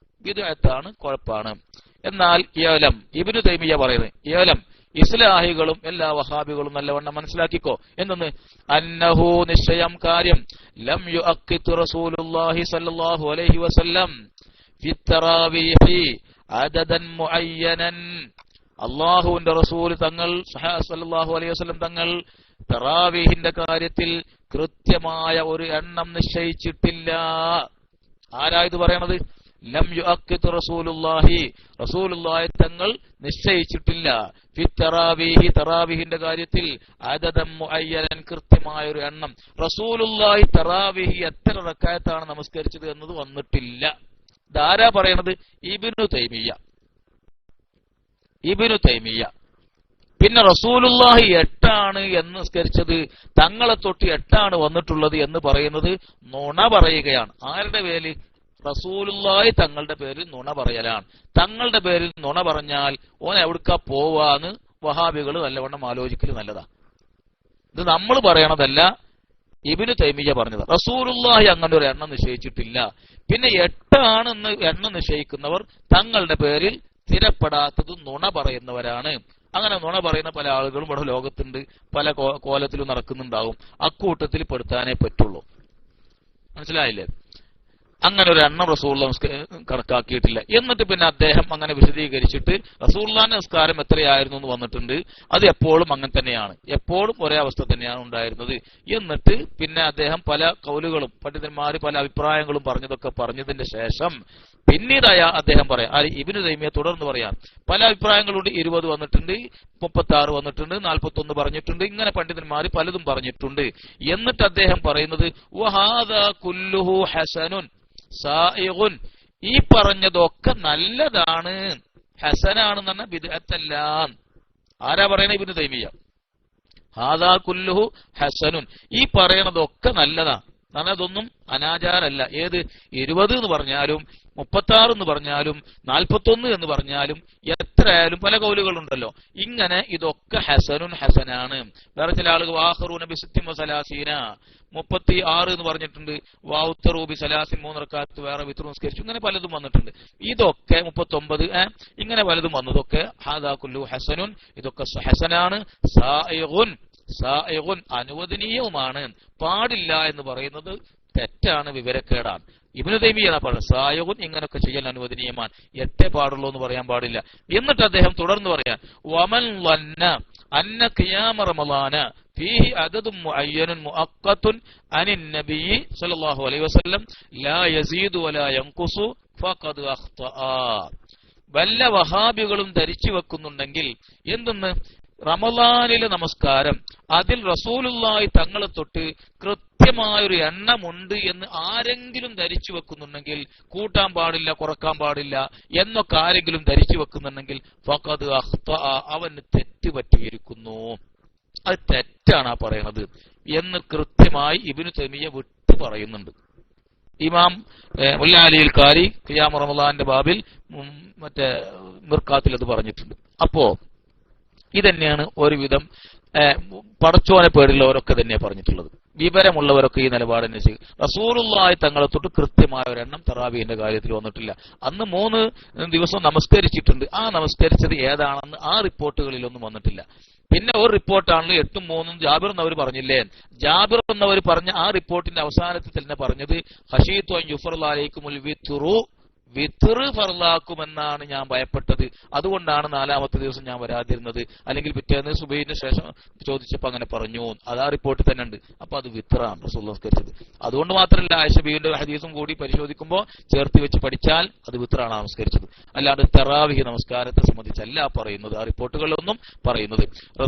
ബിദ്അത്താണ്, കുഴപ്പമാണ്. എന്നാൽ ഇബ്നു തൈമിയ്യ പറയുന്നത്, ഇസ്ലാഹികളും എല്ലാ വഹാബികളും നല്ലവണ്ണം മനസ്സിലാക്കിക്കോ. എന്തെന്ന്? അന്നഹു നിശ്ചയം കാര്യം ലം യുഅഖിത് റസൂലുള്ളാഹി സ്വല്ലല്ലാഹു അലൈഹി വസല്ലം ഫി തറാവീഹി അദദൻ മുഅയ്യനൻ. അല്ലാഹുവിന്റെ റസൂൽ തങ്ങൾ സല്ലല്ലാഹു അലൈഹി വസല്ലം തങ്ങൾ തറാവീഹിന്റെ കാര്യത്തിൽ കൃത്യമായ ഒരു എണ്ണം നിശ്ചയിച്ചിട്ടില്ല. ആരാ ഇത് പറയണത്? ലം യുഅഖിത് റസൂലുള്ളാഹി തങ്ങൾ നിശ്ചയിച്ചിട്ടില്ല ഫി തറാവീഹി തറാവീഹിന്റെ കാര്യത്തിൽ അദദൻ മുഅയ്യനൻ കൃത്യമായ ഒരു എണ്ണം. റസൂലുള്ളാഹി തറാവീഹി എത്ര റക്അത്താണ് നമസ്കരിച്ചത് എന്നത് വന്നിട്ടില്ല. ഇതാരാ പറയണത്? ഇബ്നു തൈമിയ്യ. പിന്നെ റസൂലുള്ളാഹി 8 എന്ന് നിസ്കരിച്ചത്, തങ്ങളെ തൊട്ട് 8 വന്നിട്ടുള്ളത് എന്ന് പറയുന്നത് നുണ പറയുകയാണ്. ആരുടെ പേരിൽ? റസൂലുള്ളാഹി തങ്ങളുടെ പേരിൽ നുണ പറയലാണ്. തങ്ങളുടെ പേരിൽ നുണ പറഞ്ഞാൽ ഓൻ എവിടുക്കാ പോവാന്ന് വഹാബികൾ നല്ലവണ്ണം ആലോചിക്കൽ നല്ലതാ. ഇത് നമ്മൾ പറയണതല്ല, ഇബ്നു തൈമിയ്യ പറഞ്ഞത്. റസൂലുള്ളാഹി അങ്ങനെ ഒരു എണ്ണം നിശ്ചയിച്ചിട്ടില്ല. പിന്നെ 8 എന്ന് എണ്ണം നിശ്ചയിക്കുന്നവർ തങ്ങളുടെ പേരിൽ സ്ഥിരപ്പെടാത്തത് നുണ പറയുന്നവരാണ്. അങ്ങനെ നുണ പറയുന്ന പല ആളുകളും ഇവിടെ ലോകത്തുണ്ട്, പല കോലത്തിലും നടക്കുന്നുണ്ടാവും. അക്കൂട്ടത്തിൽ പെടുത്താനേ പറ്റുള്ളൂ. മനസ്സിലായില്ലേ? അങ്ങനെ ഒരു എണ്ണം റസൂലുള്ളാഹി കണക്കാക്കിയിട്ടില്ല. എന്നിട്ട് പിന്നെ അദ്ദേഹം അങ്ങനെ വിശദീകരിച്ചിട്ട് റസൂലുള്ളാഹിന്റെ നിസ്കാരം എത്രയായിരുന്നു എന്ന് വന്നിട്ടുണ്ട്. അത് എപ്പോഴും അങ്ങനെ തന്നെയാണ്, എപ്പോഴും ഒരേ അവസ്ഥ തന്നെയാണ് ഉണ്ടായിരുന്നത്. എന്നിട്ട് പിന്നെ അദ്ദേഹം പല കൗലുകളും പണ്ഡിതന്മാര് പല അഭിപ്രായങ്ങളും പറഞ്ഞതിന്റെ ശേഷം പിന്നീട് അദ്ദേഹം പറയാം, ഇബ്നു തൈമിയ്യ തുടർന്ന് പറയാം, പല അഭിപ്രായങ്ങളുണ്ട്. 20 വന്നിട്ടുണ്ട്, 36 വന്നിട്ടുണ്ട്, 41 പറഞ്ഞിട്ടുണ്ട്. ഇങ്ങനെ പണ്ഡിതന്മാര് പലതും പറഞ്ഞിട്ടുണ്ട്. എന്നിട്ട് അദ്ദേഹം പറയുന്നത് വഹാദാ കുല്ലുഹു ഹസനുൻ സായിഗുൻ, ഈ പറഞ്ഞതൊക്കെ നല്ലതാണ്, ഹസനാണെന്ന് പറഞ്ഞ ബിദ്അത്തല്ല. ആരാ പറയണ? ഇബ്നു തൈമിയ്യ. ഹാദാ കുല്ലുഹു ഹസനുൻ, ഈ പറയണതൊക്കെ നല്ലതാ, അതൊന്നും അനാചാരല്ല. ഏത് 20 എന്ന് പറഞ്ഞാലും 36 എന്ന് പറഞ്ഞാലും 41 എന്ന് പറഞ്ഞാലും എത്രയായാലും പല കൗലുകളുണ്ടല്ലോ. ഇങ്ങനെ ഇതൊക്കെ ഹസനാണ്. വേറെ ചില ആളുകൾ വാഹറൂന ബിസിത്തിൻ വസലാസീന 36 എന്ന് പറഞ്ഞിട്ടുണ്ട്. വാഉത്തറൂബി സലാസിൻ 3 റക്അത്ത് വേറെ വിത്ർ നിസ്കരിച്ചു. ഇങ്ങനെ പലതും വന്നിട്ടുണ്ട്. ഇതൊക്കെ 39 ഇങ്ങനെ പലതും വന്നതൊക്കെ ഹാദാ കുല്ലു ഹസനുൻ, ഇതൊക്കെ ഹസനാണ്. സായിഗുൻ അനുവദനീയവുമാണ്. പാടില്ല എന്ന് പറയുന്നത് തെറ്റാണ്, വിവരക്കേടാണ്. ഇബ്നു തൈമിയ്യ പറയുന്നത് സായകുൻ ഇങ്ങനൊക്കെ ചെയ്യാൻ അനുവദനീയമാണ്, എട്ടേ പാടുള്ളൂ എന്ന് പറയാൻ പാടില്ല. എന്നിട്ട് അദ്ദേഹം തുടർന്ന് പറയാൻ വമൻ വന്ന അന്ന ഖിയാമ റമളാന ഫീഹി അദദുൻ മുഅയ്യനുൻ മുഅഖ്ഖത്തുൻ അനിൻ നബിയ്യി സ്വല്ലല്ലാഹു അലൈഹി വസല്ലം ലാ യസീദു വലാ യൻഖുസു ഫഖദ് അഖ്തഅ. വല്ല വഹാബികളും ധരിച്ചു വെക്കുന്നുണ്ടെങ്കിൽ എന്തെന്ന്, റമളാനിലെ നമസ്കാരം അതിൽ റസൂലുള്ളാഹി തങ്ങളെ തൊട്ട് കൃത്യമായൊരു എണ്ണമുണ്ട് എന്ന് ആരെങ്കിലും ധരിച്ചു വെക്കുന്നുണ്ടെങ്കിൽ, കൂട്ടാൻ പാടില്ല കുറക്കാൻ പാടില്ല എന്നൊക്കെ ആരെങ്കിലും ധരിച്ചു വെക്കുന്നുണ്ടെങ്കിൽ ഫഖദ് അഖ്തഅ, അവന് തെറ്റ് പറ്റിയിരിക്കുന്നു, അത് തെറ്റാണ് ആ പറയണത് എന്ന് കൃത്യമായി ഇബ്നു തൈമിയ്യ വിട്ടു പറയുന്നുണ്ട്. ഇമാം മുല്ല അലിൽ ഖാരി ഖിയാം റമളാന്റെ ബാബിൽ മറ്റേ മിർക്കാത്തിൽ അത് പറഞ്ഞിട്ടുണ്ട്. അപ്പോ ഇതന്നെയാണ് ഒരുവിധം പടച്ചോനെ പേടിയുള്ളവരൊക്കെ തന്നെ പറഞ്ഞിട്ടുള്ളത്. വിവരമുള്ളവരൊക്കെ ഈ നിലപാടിനെ ചെയ്യും. റസൂലുള്ളാഹി തങ്ങളെ തൊട്ട് കൃത്യമായ ഒരെണ്ണം തറാവീഹിന്റെ കാര്യത്തിൽ വന്നിട്ടില്ല. അന്ന് 3 ദിവസം നമസ്കരിച്ചിട്ടുണ്ട്. ആ നമസ്കരിച്ചത് ഏതാണെന്ന് ആ റിപ്പോർട്ടുകളിലൊന്നും വന്നിട്ടില്ല. പിന്നെ ഒരു റിപ്പോർട്ടാണല്ലോ 8ഉം 3ഉം ജാബിർ എന്നവർ പറഞ്ഞില്ലേ, ജാബിർ എന്നവർ പറഞ്ഞ ആ റിപ്പോർട്ടിന്റെ അവസാനത്തിൽ തന്നെ പറഞ്ഞത് ഖശീതു അൻ യുഫറല അലൈക്കുമുൽ വിത്റു, വിത്ർ ഫർലാക്കുമെന്നാണ് ഞാൻ ഭയപ്പെട്ടത്, അതുകൊണ്ടാണ് 4ാമത്തെ ദിവസം ഞാൻ വരാതിരുന്നത്, അല്ലെങ്കിൽ പിറ്റേന്ന് സുബഹിന് ശേഷം ചോദിച്ചപ്പോൾ അങ്ങനെ പറഞ്ഞു. അത് ആ റിപ്പോർട്ടിൽ തന്നെ ഉണ്ട്. അപ്പൊ അത് വിത്റാണ് റസൂലുള്ളാഹി നമസ്കരിച്ചത്. അതുകൊണ്ട് മാത്രമല്ല, ആയിഷ ബീവിന്റെ ഹദീസും കൂടി പരിശോധിക്കുമ്പോൾ ചേർത്ത് വെച്ച് പഠിച്ചാൽ അത് വിത്റാണ് നമസ്കരിച്ചത്. അല്ലാതെ തറാവിഹി നമസ്കാരത്തെ സംബന്ധിച്ചല്ല പറയുന്നത്, ആ റിപ്പോർട്ടുകളിലൊന്നും പറയുന്നത്.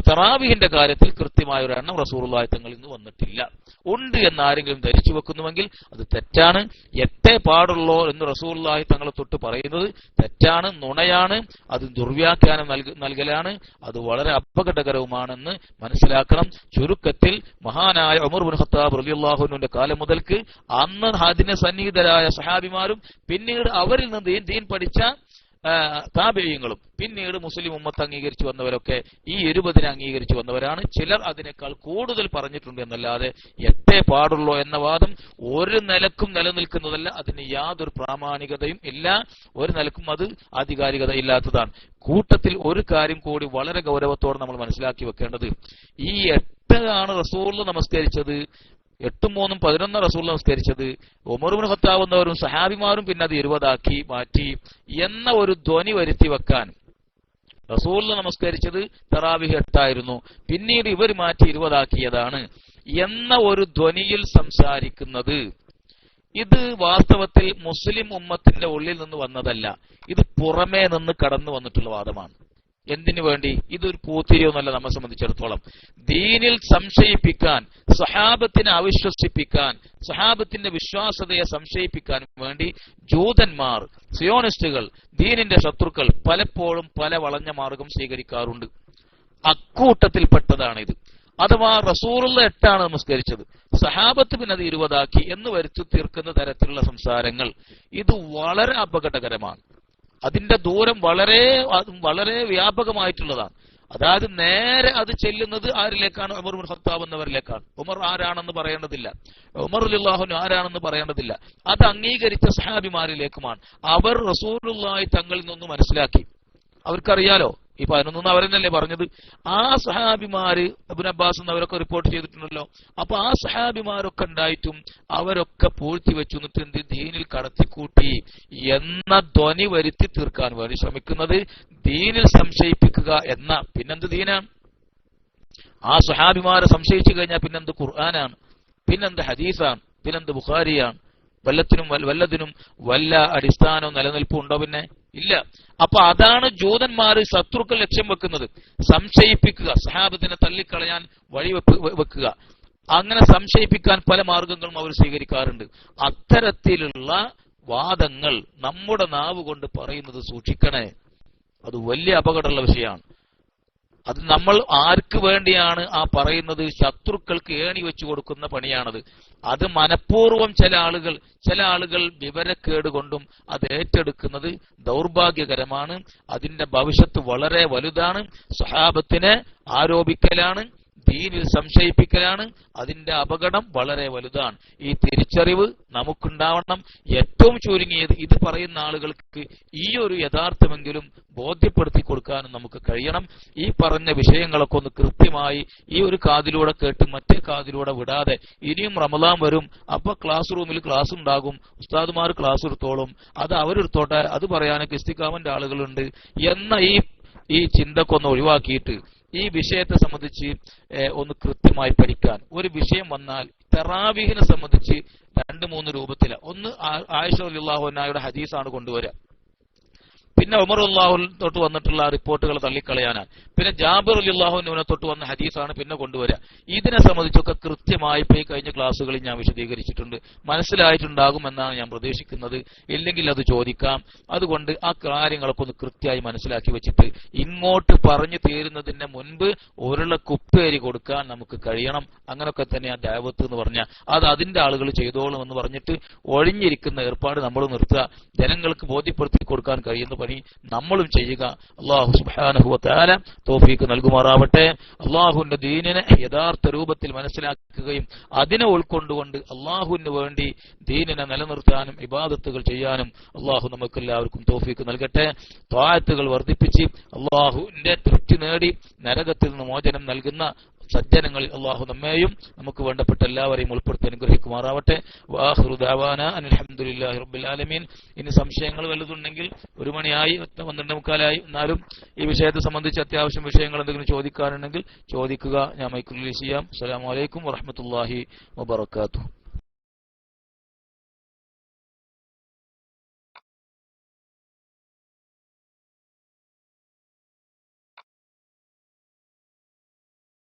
തറാവിഹിന്റെ കാര്യത്തിൽ കൃത്യമായ ഒരു എണ്ണം റസൂലുള്ളാഹി തങ്ങളിൽ നിന്ന് വന്നിട്ടില്ല. ഉണ്ട് എന്ന് ആരെങ്കിലും ധരിച്ചു വെക്കുന്നുവെങ്കിൽ അത് തെറ്റാണ്, എട്ടേ പാടുള്ളോ എന്ന് റസൂലുള്ളാഹി തങ്ങളെ തൊട്ട് പറയുന്നത് തെറ്റാണ്, നുണയാണ്, അത് ദുർവ്യാഖ്യാനം നൽകലാണ്, അത് വളരെ അപകടകരവുമാണെന്ന് മനസ്സിലാക്കണം. ചുരുക്കത്തിൽ മഹാനായ ഉമർ ഇബ്നു ഖത്താബ് റളിയല്ലാഹു അൻഹുവിന്റെ കാലം മുതൽക്ക് അന്ന് അതിന് സന്നിഹിതരായ സഹാബിമാരും പിന്നീട് അവരിൽ നിന്ന് ദീൻ പഠിച്ച താബിഈങ്ങളും പിന്നീട് മുസ്ലിം ഉമ്മത്ത് അംഗീകരിച്ചു വന്നവരൊക്കെ ഈ 20 അംഗീകരിച്ചു വന്നവരാണ്. ചിലർ അതിനേക്കാൾ കൂടുതൽ പറഞ്ഞിട്ടുണ്ട് എന്നല്ലാതെ എട്ടേ പാടുള്ളൂ എന്ന വാദം ഒരു നിലക്കും നിലനിൽക്കുന്നതല്ല. അതിന് യാതൊരു പ്രാമാണികതയും ഇല്ല, ഒരു നിലക്കും അത് ആധികാരികത ഇല്ലാത്തതാണ്. കൂട്ടത്തിൽ ഒരു കാര്യം കൂടി വളരെ ഗൗരവത്തോടെ നമ്മൾ മനസ്സിലാക്കി വെക്കേണ്ടത്, ഈ 8 ആണ് റസൂലുള്ളാഹി നമസ്കരിച്ചത്, 8ഉം 3ഉം 11 റസൂൽ നമസ്കരിച്ചത്, ഉമർ ഇബ്നു ഖത്താബ് എന്നവരും സഹാബിമാരും പിന്നെ അത് 20 മാറ്റി എന്ന ഒരു ധ്വനി വരുത്തി വെക്കാൻ, റസൂൽ നമസ്കരിച്ചത് തറാവിഹ് 8 പിന്നീട് ഇവർ മാറ്റി 20 എന്ന ഒരു ധ്വനിയിൽ സംസാരിക്കുന്നത്, ഇത് വാസ്തവത്തിൽ മുസ്ലിം ഉമ്മത്തിന്റെ ഉള്ളിൽ നിന്ന് വന്നതല്ല, ഇത് പുറമേ നിന്ന് കടന്നു വന്നിട്ടുള്ള വാദമാണ്. എന്തിനു വേണ്ടി? ഇതൊരു പൂത്തിരിയൊന്നല്ല. നമ്മെ സംബന്ധിച്ചിടത്തോളം ദീനിൽ സംശയിപ്പിക്കാൻ, സഹാബത്തിനെ അവിശ്വസിപ്പിക്കാൻ, സഹാബത്തിന്റെ വിശ്വാസതയെ സംശയിപ്പിക്കാൻ വേണ്ടി ജൂതന്മാർ, സിയോണിസ്റ്റുകൾ, ദീനിന്റെ ശത്രുക്കൾ പലപ്പോഴും പല വളഞ്ഞ മാർഗം സ്വീകരിക്കാറുണ്ട്. അക്കൂട്ടത്തിൽപ്പെട്ടതാണിത്. അഥവാ റസൂലുള്ളാഹി 8 നമസ്കരിച്ചത്, സഹാബത്ത് പിന്നെ അത് 20 എന്ന് വരുത്തി തീർക്കുന്ന തരത്തിലുള്ള സംസാരങ്ങൾ, ഇത് വളരെ അപകടകരമാണ്. അതിന്റെ ദൂരം വളരെ വളരെ വ്യാപകമായിട്ടുള്ളതാണ്. അതായത് നേരെ അത് ചെല്ലുന്നത് ആരിലേക്കാണ്? ഉമർ ഇബ്നു ഖത്താബ് എന്നവരിലേക്കാണ്. ഉമർ ആരാണെന്ന് പറയേണ്ടതില്ല, ഉമർ റളിയല്ലാഹു അൻഹു ആരാണെന്ന് പറയേണ്ടതില്ല. അത് അംഗീകരിച്ച സഹാബിമാരിലേക്കുമാണ്. അവർ റസൂലുള്ളാഹി തങ്ങളിൽ നിന്ന് മനസ്സിലാക്കി, അവർക്കറിയാലോ. ഈ 11 അവരെന്നല്ലേ പറഞ്ഞത്. ആ സഹാബിമാര് ഇബ്നു അബ്ബാസ് എന്നവരൊക്കെ റിപ്പോർട്ട് ചെയ്തിട്ടുണ്ടല്ലോ. അപ്പൊ ആ സഹാബിമാരൊക്കെ ഉണ്ടായിട്ടും അവരൊക്കെ പൂഴ്ത്തി വെച്ചു നിന്നിട്ട് ദീനിൽ കടത്തിക്കൂട്ടി എന്ന ധ്വനി വരുത്തി തീർക്കാൻ വേണ്ടി ശ്രമിക്കുന്നത് ദീനിൽ സംശയിപ്പിക്കുക എന്ന. പിന്നെന്ത് ദീനാണ്? ആ സഹാബിമാരെ സംശയിച്ചു കഴിഞ്ഞാൽ പിന്നെന്ത് ഖുർആനാണ്, പിന്നെന്ത് ഹദീസാണ്, പിന്നെന്ത് ബുഖാരിയാണ്? വല്ലതിനും വല്ല അടിസ്ഥാനവും നിലനിൽപ്പും ഉണ്ടോ? പിന്നെ ഇല്ല. അപ്പൊ അതാണ് ജൂതന്മാര് ശത്രുക്കൾ ലക്ഷ്യം വെക്കുന്നത്, സംശയിപ്പിക്കുക, സഹാബത്തിനെ തള്ളിക്കളയാൻ വഴി വെക്കുക. അങ്ങനെ സംശയിപ്പിക്കാൻ പല മാർഗങ്ങളും അവർ സ്വീകരിക്കാറുണ്ട്. അത്തരത്തിലുള്ള വാദങ്ങൾ നമ്മുടെ നാവ് കൊണ്ട് പറയുന്നത് സൂക്ഷിക്കണേ, അത് വലിയ അപകടമുള്ള വിഷയമാണ്. അത് നമ്മൾ ആർക്ക് വേണ്ടിയാണ് ആ പറയുന്നത്? ശത്രുക്കൾക്ക് ഏണി വെച്ചു കൊടുക്കുന്ന പണിയാണത്. അത് മനഃപൂർവ്വം ചില ആളുകൾ വിവരക്കേട് കൊണ്ടും അത് ഏറ്റെടുക്കുന്നത് ദൗർഭാഗ്യകരമാണ്. അതിന്റെ ഭവിഷ്യത്ത് വളരെ വലുതാണ്. സ്വഹാബത്തിനെ ആരോപിക്കലാണ്, ദീനിൽ സംശയിപ്പിക്കലാണ്. അതിന്റെ അപകടം വളരെ വലുതാണ്. ഈ തിരിച്ചറിവ് നമുക്കുണ്ടാവണം. ഏറ്റവും ചുരുങ്ങിയത് ഇത് പറയുന്ന ആളുകൾക്ക് ഈ ഒരു യഥാർത്ഥമെങ്കിലും ബോധ്യപ്പെടുത്തി കൊടുക്കാനും നമുക്ക് കഴിയണം. ഈ പറഞ്ഞ വിഷയങ്ങളൊക്കെ ഒന്ന് കൃത്യമായി ഈ ഒരു കാതിലൂടെ കേട്ട് മറ്റേ കാതിലൂടെ വിടാതെ, ഇനിയും റമദാൻ വരും, അപ്പൊ ക്ലാസ് റൂമിൽ ക്ലാസ് ഉണ്ടാകും, ഉസ്താദുമാർ ക്ലാസ് എടുത്തോളും, അത് അവരെടുത്തോട്ടെ, അത് പറയാനൊക്കെ ഇസ്തിഖാമന്റെ ആളുകളുണ്ട് എന്ന ഈ ചിന്തക്കൊന്ന് ഒഴിവാക്കിയിട്ട് ഈ വിഷയത്തെ സംബന്ധിച്ച് ഒന്ന് കൃത്യമായി പഠിക്കാൻ. ഒരു വിഷയം വന്നാൽ തറാവീഹിനെ സംബന്ധിച്ച് 2-3 രൂപത്തിലാണ്. ഒന്ന് ആയിഷ റളിയല്ലാഹു അൻഹയുടെ ഹദീസാണ് കൊണ്ടുവരിക. പിന്നെ ഉമർ റളിയല്ലാഹു തൊട്ട് വന്നിട്ടുള്ള റിപ്പോർട്ടുകൾ തള്ളിക്കളയാനാണ്. പിന്നെ ജാബിർ റളിയല്ലാഹു അൻഹുവിനെ തൊട്ട് വന്ന ഹദീസാണ് പിന്നെ കൊണ്ടുവരിക. ഇതിനെ സംബന്ധിച്ചൊക്കെ കൃത്യമായി ഈ കഴിഞ്ഞ ക്ലാസ്സുകളിൽ ഞാൻ വിശദീകരിച്ചിട്ടുണ്ട്. മനസ്സിലായിട്ടുണ്ടാകും എന്നാണ് ഞാൻ പ്രതീക്ഷിക്കുന്നത്. ഇല്ലെങ്കിൽ അത് ചോദിക്കാം. അതുകൊണ്ട് ആ കാര്യങ്ങളൊക്കെ ഒന്ന് കൃത്യമായി മനസ്സിലാക്കി വെച്ചിട്ട് ഇങ്ങോട്ട് പറഞ്ഞു തീരുന്നതിന് മുൻപ് ഒരുള്ള കുപ്പേരി കൊടുക്കാൻ നമുക്ക് കഴിയണം. അങ്ങനെയൊക്കെ തന്നെയാണ് ദഅവത്ത് എന്ന് പറഞ്ഞാൽ. അത് അതിന്റെ ആളുകൾ ചെയ്തോളും എന്ന് പറഞ്ഞിട്ട് ഒഴിഞ്ഞിരിക്കുന്ന ഏർപ്പാട് നമ്മൾ നിർത്തുക. ജനങ്ങൾക്ക് ബോധ്യപ്പെടുത്തി കൊടുക്കാൻ കഴിയുന്ന പണി നമ്മളും ചെയ്യുക. അല്ലാഹു സുബ്ഹാനഹു വ തആല തൗഫീഖ് നൽകുമാറാവട്ടെ. അല്ലാഹുവിന്റെ ദീനിനെ യഥാർത്ഥ രൂപത്തിൽ മനസ്സിലാക്കുകയും അതിനെ ഉൾക്കൊണ്ടുകൊണ്ട് അല്ലാഹുവിന് വേണ്ടി ദീനിനെ നിലനിർത്താനും ഇബാദത്തുകൾ ചെയ്യാനും അല്ലാഹു നമുക്കെല്ലാവർക്കും തൗഫീഖ് നൽകട്ടെ. ത്വാഅത്തുകൾ വർദ്ധിപ്പിച്ച് അല്ലാഹുവിന്റെ തൃപ്തി നേടി നരകത്തിൽ നിന്ന് മോചനം നൽകുന്ന സജ്ജനങ്ങളിൽ അല്ലാഹു നമ്മെയും നമുക്ക് വേണ്ടപ്പെട്ട എല്ലാവരെയും ഉൾപ്പെടുത്തി അനുഗ്രഹിക്കുമാറാവട്ടെ. വആഖിറു ദഅവാനാ അനിൽ ഹംദുലില്ലാഹി റബ്ബിൽ ആലമീൻ. ഇനി സംശയങ്ങൾ വല്ലതുണ്ടെങ്കിൽ 1 മണിയായി 12:45 എന്നാലും ഈ വിഷയത്തെ സംബന്ധിച്ച് അത്യാവശ്യം വിഷയങ്ങൾ എന്തെങ്കിലും ചോദിക്കാനുണ്ടെങ്കിൽ ചോദിക്കുക. ഞാൻ മൈക്ക് റിലീസ് ചെയ്യാം. അസ്സലാമു അലൈക്കും വറഹ്മത്തുള്ളാഹി വബറകാതുഹു.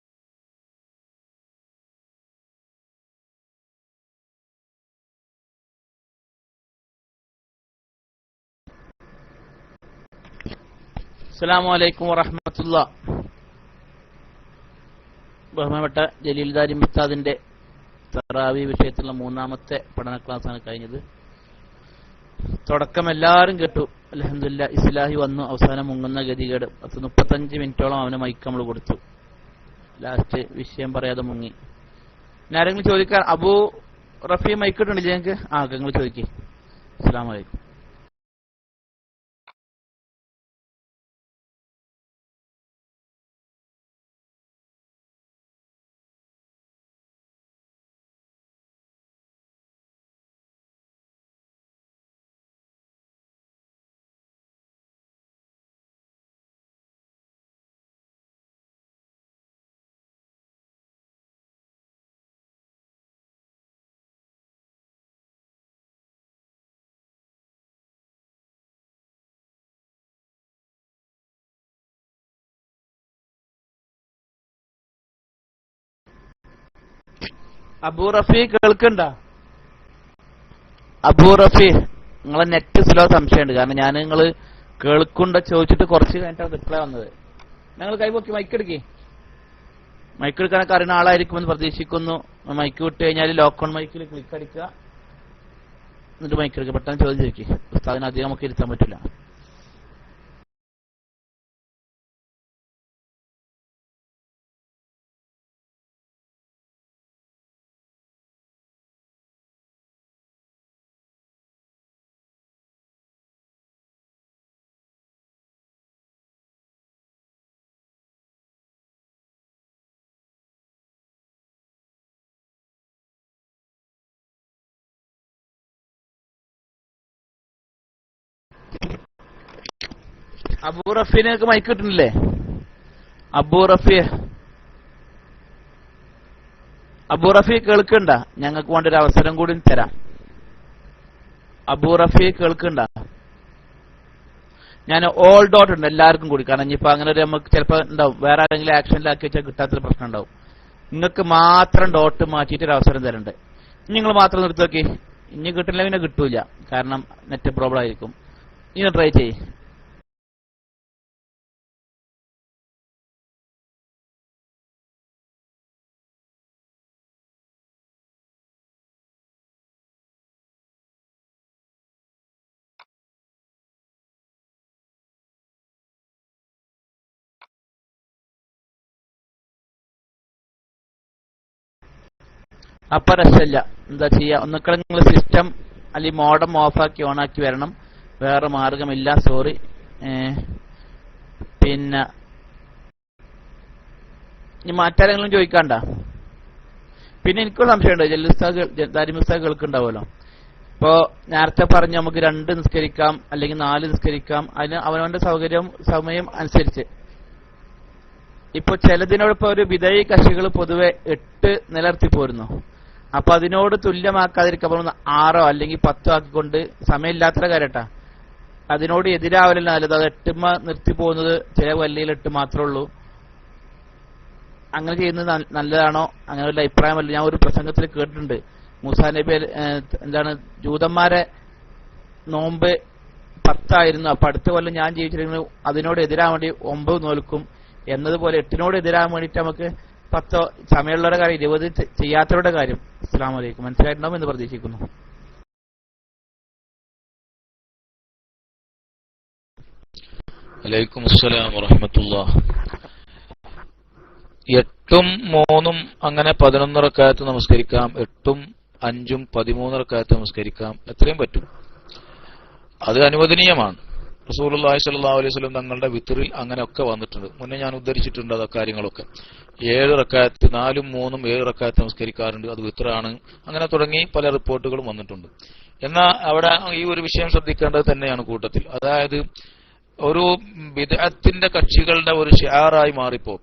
അസ്സലാമു അലൈക്കും വറഹ്മത്തുള്ളാഹി. ബഹുമാനപ്പെട്ട ജലീൽദാരി ഉസ്താദിന്റെ തറാവി വിഷയത്തിലുള്ള 3ാമത്തെ പഠന ക്ലാസ്സാണ് കഴിഞ്ഞത്. തുടക്കം എല്ലാവരും കേട്ടു. അൽഹംദുലില്ലാഹ് ഇസ്ലാഹി വന്നു. അവസാനം മുങ്ങുന്ന ഗതികേട്. 35 മിനിറ്റോളം അവന് മൈക്ക് നമ്മൾ കൊടുത്തു. ലാസ്റ്റ് വിഷയം പറയാതെ മുങ്ങി. ആരെങ്കിലും ചോദിക്കാൻ? അബൂ റഫീ മൈക്ക് ഇട്ടുണ്ടില്ലേ ഞങ്ങൾക്ക്? നിങ്ങൾ ചോദിക്കേ. അസ്സലാമു അലൈക്കും. അബൂ റഫീ കേൾക്കണ്ട? അബൂ റഫീ, നിങ്ങളെ നെറ്റ് സ്ലോ സംശയമുണ്ട്. കാരണം ഞാൻ നിങ്ങൾ കേൾക്കുണ്ട ചോദിച്ചിട്ട് കുറച്ച് കഴിഞ്ഞിട്ടാണ് റിപ്ലൈ വന്നത്. ഞങ്ങൾ കൈപൊക്കി മൈക്കെടുക്കി. മൈക്ക് എടുക്കാനൊക്കെ അറിയുന്ന ആളായിരിക്കുമെന്ന് പ്രതീക്ഷിക്കുന്നു. മൈക്ക് വിട്ട് കഴിഞ്ഞാൽ ലോക്ക് ഓൺ മൈക്കിൽ ക്ലിക്ക് അടിക്കുക, എന്നിട്ട് മൈക്ക് എടുക്കുക. പെട്ടെന്ന് ചോദ്യം ചോദിക്കുക. ഉസ്താദിന് അധികം നമുക്ക് ഇരുത്താൻ പറ്റില്ല. അബൂ റഫീനൊക്കെ മൈക്ക് കിട്ടുന്നില്ലേ? അബൂ റഫീ കേൾക്കണ്ട? ഞങ്ങൾക്ക് വേണ്ട ഒരു അവസരം കൂടി തരാം. അബൂ റഫീ കേൾക്കണ്ട? ഞാൻ ഓൾ ഡോട്ട് ഉണ്ട് എല്ലാവർക്കും കൂടി. കാരണം ഇനിയിപ്പോ അങ്ങനെ ഒരു നമുക്ക് ചിലപ്പോൾ ഉണ്ടാവും, വേറെ ആരെങ്കിലും ആക്ഷനിലാക്കി വെച്ചാൽ കിട്ടാത്തൊരു പ്രശ്നം ഉണ്ടാവും. നിങ്ങൾക്ക് മാത്രം ഡോട്ട് മാറ്റിയിട്ട് ഒരു അവസരം തരണ്ട്. നിങ്ങൾ മാത്രം നിർത്തി നോക്കി. ഇനി കിട്ടില്ല പിന്നെ കിട്ടൂല. കാരണം നെറ്റ് പ്രോബ്ലം ആയിരിക്കും. ഇനി ട്രൈ ചെയ്യ്. അപ്പൊ രക്ഷയില്ല. എന്താ ചെയ്യാ, ഒന്നിക്കൽ നിങ്ങൾ സിസ്റ്റം അല്ലെങ്കിൽ മോഡം ഓഫാക്കി ഓണാക്കി വരണം, വേറെ മാർഗമില്ല. സോറി. പിന്നെ ഇനി മാറ്റാരെങ്കിലും ചോദിക്കാണ്ട. പിന്നെ എനിക്കൊരു സംശയമുണ്ട്, ദാരിമുസ്താദ് കേൾക്കുന്നുണ്ടാവുമല്ലോ. ഇപ്പോ നേരത്തെ പറഞ്ഞ് നമുക്ക് 2 നിസ്കരിക്കാം അല്ലെങ്കിൽ 4 നിസ്കരിക്കാം, അതിന് അവനവന്റെ സമയം അനുസരിച്ച്. ഇപ്പൊ ചിലതിനോട് ഇപ്പൊ ഒരു വിധേയ കക്ഷികൾ പൊതുവെ 8 നിലനിർത്തി പോരുന്നു. അപ്പൊ അതിനോട് തുല്യമാക്കാതിരിക്കാൻ 6 അല്ലെങ്കിൽ 10 ആക്കിക്കൊണ്ട് സമയമില്ലാത്ത കാര്യട്ടാ, അതിനോട് എതിരാവലല്ല നല്ലത്. അത് 8 നിർത്തി പോകുന്നത് ചില പള്ളിയിൽ 8 മാത്രമേ ഉള്ളൂ. അങ്ങനെ ചെയ്യുന്നത് നല്ലതാണോ? അങ്ങനെ ഒരു അഭിപ്രായമല്ല. ഞാൻ ഒരു പ്രസംഗത്തിൽ കേട്ടിട്ടുണ്ട്, മൂസാ നബി എന്താണ് ജൂതന്മാരെ നോമ്പ് 10 ആയിരുന്നു, അപ്പൊ അടുത്ത കൊല്ലം ഞാൻ ജീവിച്ചിരിക്കുന്നത് അതിനോട് എതിരാൻ വേണ്ടി 9 നോൽക്കും എന്നതുപോലെ 8നോട് എതിരാൻ വേണ്ടിയിട്ട് നമുക്ക് 10 സമയമുള്ളവരുടെ കാര്യം, 20 ചെയ്യാത്തവരുടെ കാര്യം. അസ്സലാമു അലൈക്കും. മനസ്സിലായിട്ടുണ്ടാവും എന്ന് പ്രതീക്ഷിക്കുന്നു. അലൈക്കും അസ്സലാം വറഹ്മത്തുള്ളാഹി. 8ഉം 3ഉം അങ്ങനെ 11 റക്അത്ത് നമസ്കരിക്കാം, 8ഉം 5ഉം 13 റക്അത്ത് നമസ്കരിക്കാം, എത്രയും പറ്റും. അത് അനുവദനീയമാണ്. റസൂലുള്ളാഹി സ്വല്ലല്ലാഹു അലൈഹി വസല്ലം തങ്ങളുടെ വിത്റിൽ അങ്ങനെയൊക്കെ വന്നിട്ടുണ്ട്. മുന്നേ ഞാൻ ഉദ്ധരിച്ചിട്ടുണ്ട് ആ കാര്യങ്ങളൊക്കെ. 7 റക്അത്ത് 4ഉം 3ഉം 7 റക്അത്ത് നമസ്കരിക്കാറുണ്ട്, അത് വിത്റാണ്. അങ്ങനെ തുടങ്ങി പല റിപ്പോർട്ടുകളും വന്നിട്ടുണ്ട്. എന്നാൽ അവിടെ ഈ ഒരു വിഷയം ശ്രദ്ധിക്കേണ്ടത് തന്നെയാണ് കൂട്ടത്തിൽ. അതായത് ഒരു ബിദ്അത്തിന്റെ കക്ഷികളുടെ ഒരു ഷിആറായി മാറിപ്പോ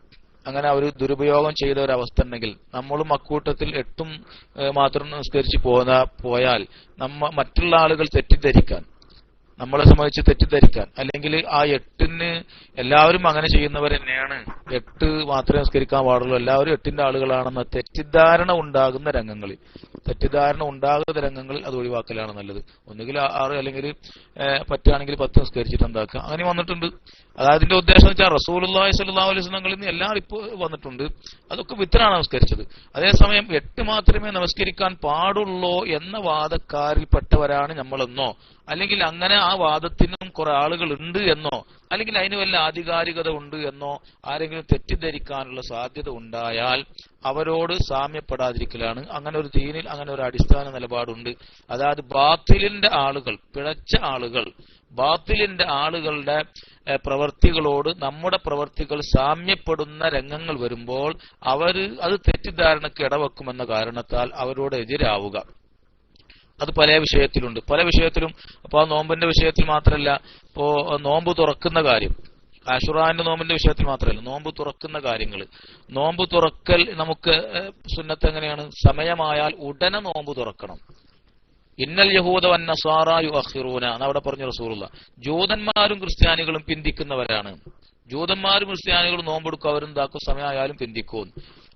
അങ്ങനെ അവർ ദുരുപയോഗം ചെയ്ത ഒരു അവസ്ഥ ഉണ്ടെങ്കിൽ നമ്മളും അക്കൂട്ടത്തിൽ 8ഉം മാത്രം നിസ്കരിച്ച് പോയാൽ മറ്റുള്ള ആളുകൾ തെറ്റിദ്ധരിക്കാൻ, നമ്മളെ സംബന്ധിച്ച് തെറ്റിദ്ധരിക്കാൻ, അല്ലെങ്കിൽ ആ 8ന് എല്ലാവരും അങ്ങനെ ചെയ്യുന്നവർ തന്നെയാണ്, 8 മാത്രമേ നിസ്കരിക്കാൻ പാടുള്ളൂ, എല്ലാവരും 8ന്റെ ആളുകളാണെന്ന തെറ്റിദ്ധാരണ ഉണ്ടാകുന്ന രംഗങ്ങളിൽ അത് ഒഴിവാക്കലാണ് നല്ലത്. ഒന്നുകിൽ 6 അല്ലെങ്കിൽ പറ്റുകയാണെങ്കിൽ 10 നിസ്കരിച്ചിട്ട് എന്താക്കുക, അങ്ങനെ വന്നിട്ടുണ്ട്. അതായതിന്റെ ഉദ്ദേശം വെച്ചാൽ റസൂലുള്ളാഹി സ്വല്ലല്ലാഹു അലൈഹി വസല്ലങ്ങളിൽ നിന്ന് എല്ലാം ഇപ്പോൾ വന്നിട്ടുണ്ട്, അതൊക്കെ വിത്റാണ് നമസ്കരിച്ചത്. അതേസമയം 8 മാത്രമേ നമസ്കരിക്കാൻ പാടുള്ളൂ എന്ന വാദക്കാരിൽപ്പെട്ടവരാണ് നമ്മളെന്നോ, അല്ലെങ്കിൽ അങ്ങനെ ആ വാദത്തിനും കുറെ ആളുകൾ ഉണ്ട് എന്നോ, അല്ലെങ്കിൽ അതിന് വല്ല ആധികാരികത ഉണ്ട് എന്നോ ആരെങ്കിലും തെറ്റിദ്ധരിക്കാനുള്ള സാധ്യത ഉണ്ടായാൽ അവരോട് സാമ്യപ്പെടാതിരിക്കലാണ്. അങ്ങനെ ഒരു ദീനിൽ അങ്ങനെ ഒരു അടിസ്ഥാന നിലപാടുണ്ട്. അതായത് ബാത്തിലിന്റെ ആളുകൾ, പിഴച്ച ആളുകൾ, ബാത്തിലിന്റെ ആളുകളുടെ പ്രവർത്തികളോട് നമ്മുടെ പ്രവർത്തികൾ സാമ്യപ്പെടുന്ന രംഗങ്ങൾ വരുമ്പോൾ അത് തെറ്റിദ്ധാരണയ്ക്ക് ഇടവെക്കുമെന്ന കാരണത്താൽ അവരോട് എതിരാവുക. അത് പല വിഷയത്തിലുണ്ട്, പല വിഷയത്തിലും. അപ്പൊ ആ നോമ്പിന്റെ വിഷയത്തിൽ മാത്രമല്ല, ഇപ്പോ നോമ്പ് തുറക്കുന്ന കാര്യം, ആശുറാന്റെ നോമ്പിന്റെ വിഷയത്തിൽ മാത്രമല്ല, നോമ്പ് തുറക്കുന്ന കാര്യങ്ങൾ. നോമ്പ് തുറക്കൽ നമുക്ക് സുന്നത്ത് എങ്ങനെയാണ്? സമയമായാൽ ഉടനെ നോമ്പ് തുറക്കണം. ഇന്നൽ യഹൂദ വന്നസാറ യുഅഖിറൂന എന്നവിടെ പറഞ്ഞു റസൂലുള്ളാഹി. ജൂതന്മാരും ക്രിസ്ത്യാനികളും പിന്തിക്കുന്നവരാണ്. ജൂതന്മാരും ക്രിസ്ത്യാനികളും നോമ്പെടുക്കും, അവരെന്താക്കും, സമയമായാലും പിന്തിക്കും.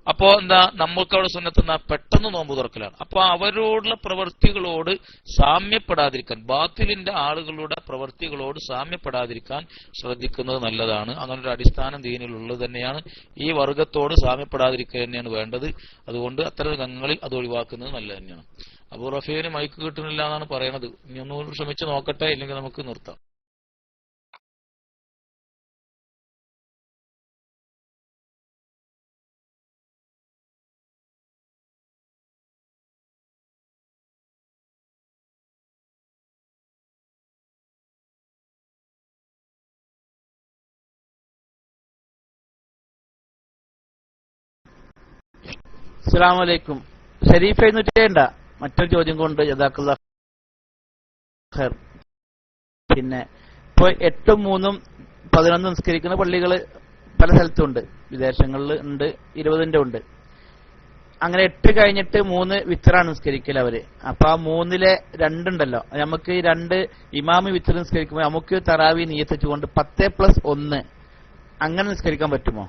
അപ്പോ എന്താ, നമ്മൾക്ക് അവിടെ സുന്നത്ത് പെട്ടെന്ന് നോമ്പ് തുറക്കലാണ്. അപ്പൊ അവരോടുള്ള പ്രവൃത്തികളോട് സാമ്യപ്പെടാതിരിക്കാൻ, ബാത്തിലിന്റെ ആളുകളുടെ പ്രവൃത്തികളോട് സാമ്യപ്പെടാതിരിക്കാൻ ശ്രദ്ധിക്കുന്നത് നല്ലതാണ്. അങ്ങനൊരു അടിസ്ഥാനം ദീനിലുള്ളത് തന്നെയാണ്. ഈ വർഗത്തോട് സാമ്യപ്പെടാതിരിക്കുക തന്നെയാണ് വേണ്ടത്. അതുകൊണ്ട് അത്തരം രംഗങ്ങളിൽ അത് ഒഴിവാക്കുന്നത് നല്ലത് തന്നെയാണ്. അബൂ റഫീന് മൈക്ക് കിട്ടുന്നില്ല എന്നാണ് പറയണത്. ഇനി ഒന്നുകൂടി ശ്രമിച്ച് നോക്കട്ടെ, ഇല്ലെങ്കിൽ നമുക്ക് നിർത്താം. അസ്സലാമു അലൈക്കും. ഷരീഫ് എഴുന്നേറ്റേണ്ട മറ്റൊരു ചോദ്യം കൊണ്ട് ജസാക്കല്ലാഹ് ഖൈർ. പിന്നെ ഇപ്പൊ 8ഉം 3ഉം 11 നിസ്കരിക്കുന്ന പള്ളികൾ പല സ്ഥലത്തുണ്ട്, വിദേശങ്ങളിൽ ഉണ്ട്, 20ന്റെ ഉണ്ട്. അങ്ങനെ 8 കഴിഞ്ഞിട്ട് 3 വിത്റാണ് നിസ്കരിക്കൽ അവര്. അപ്പൊ ആ 3ലെ 2 ഉണ്ടല്ലോ, നമുക്ക് 2 ഇമാമി വിത്ര നിസ്കരിക്കുമ്പോൾ നമുക്ക് തറാവി നിയ്യത്ത് വെച്ചുകൊണ്ട് 10+1 അങ്ങനെ നിസ്കരിക്കാൻ പറ്റുമോ?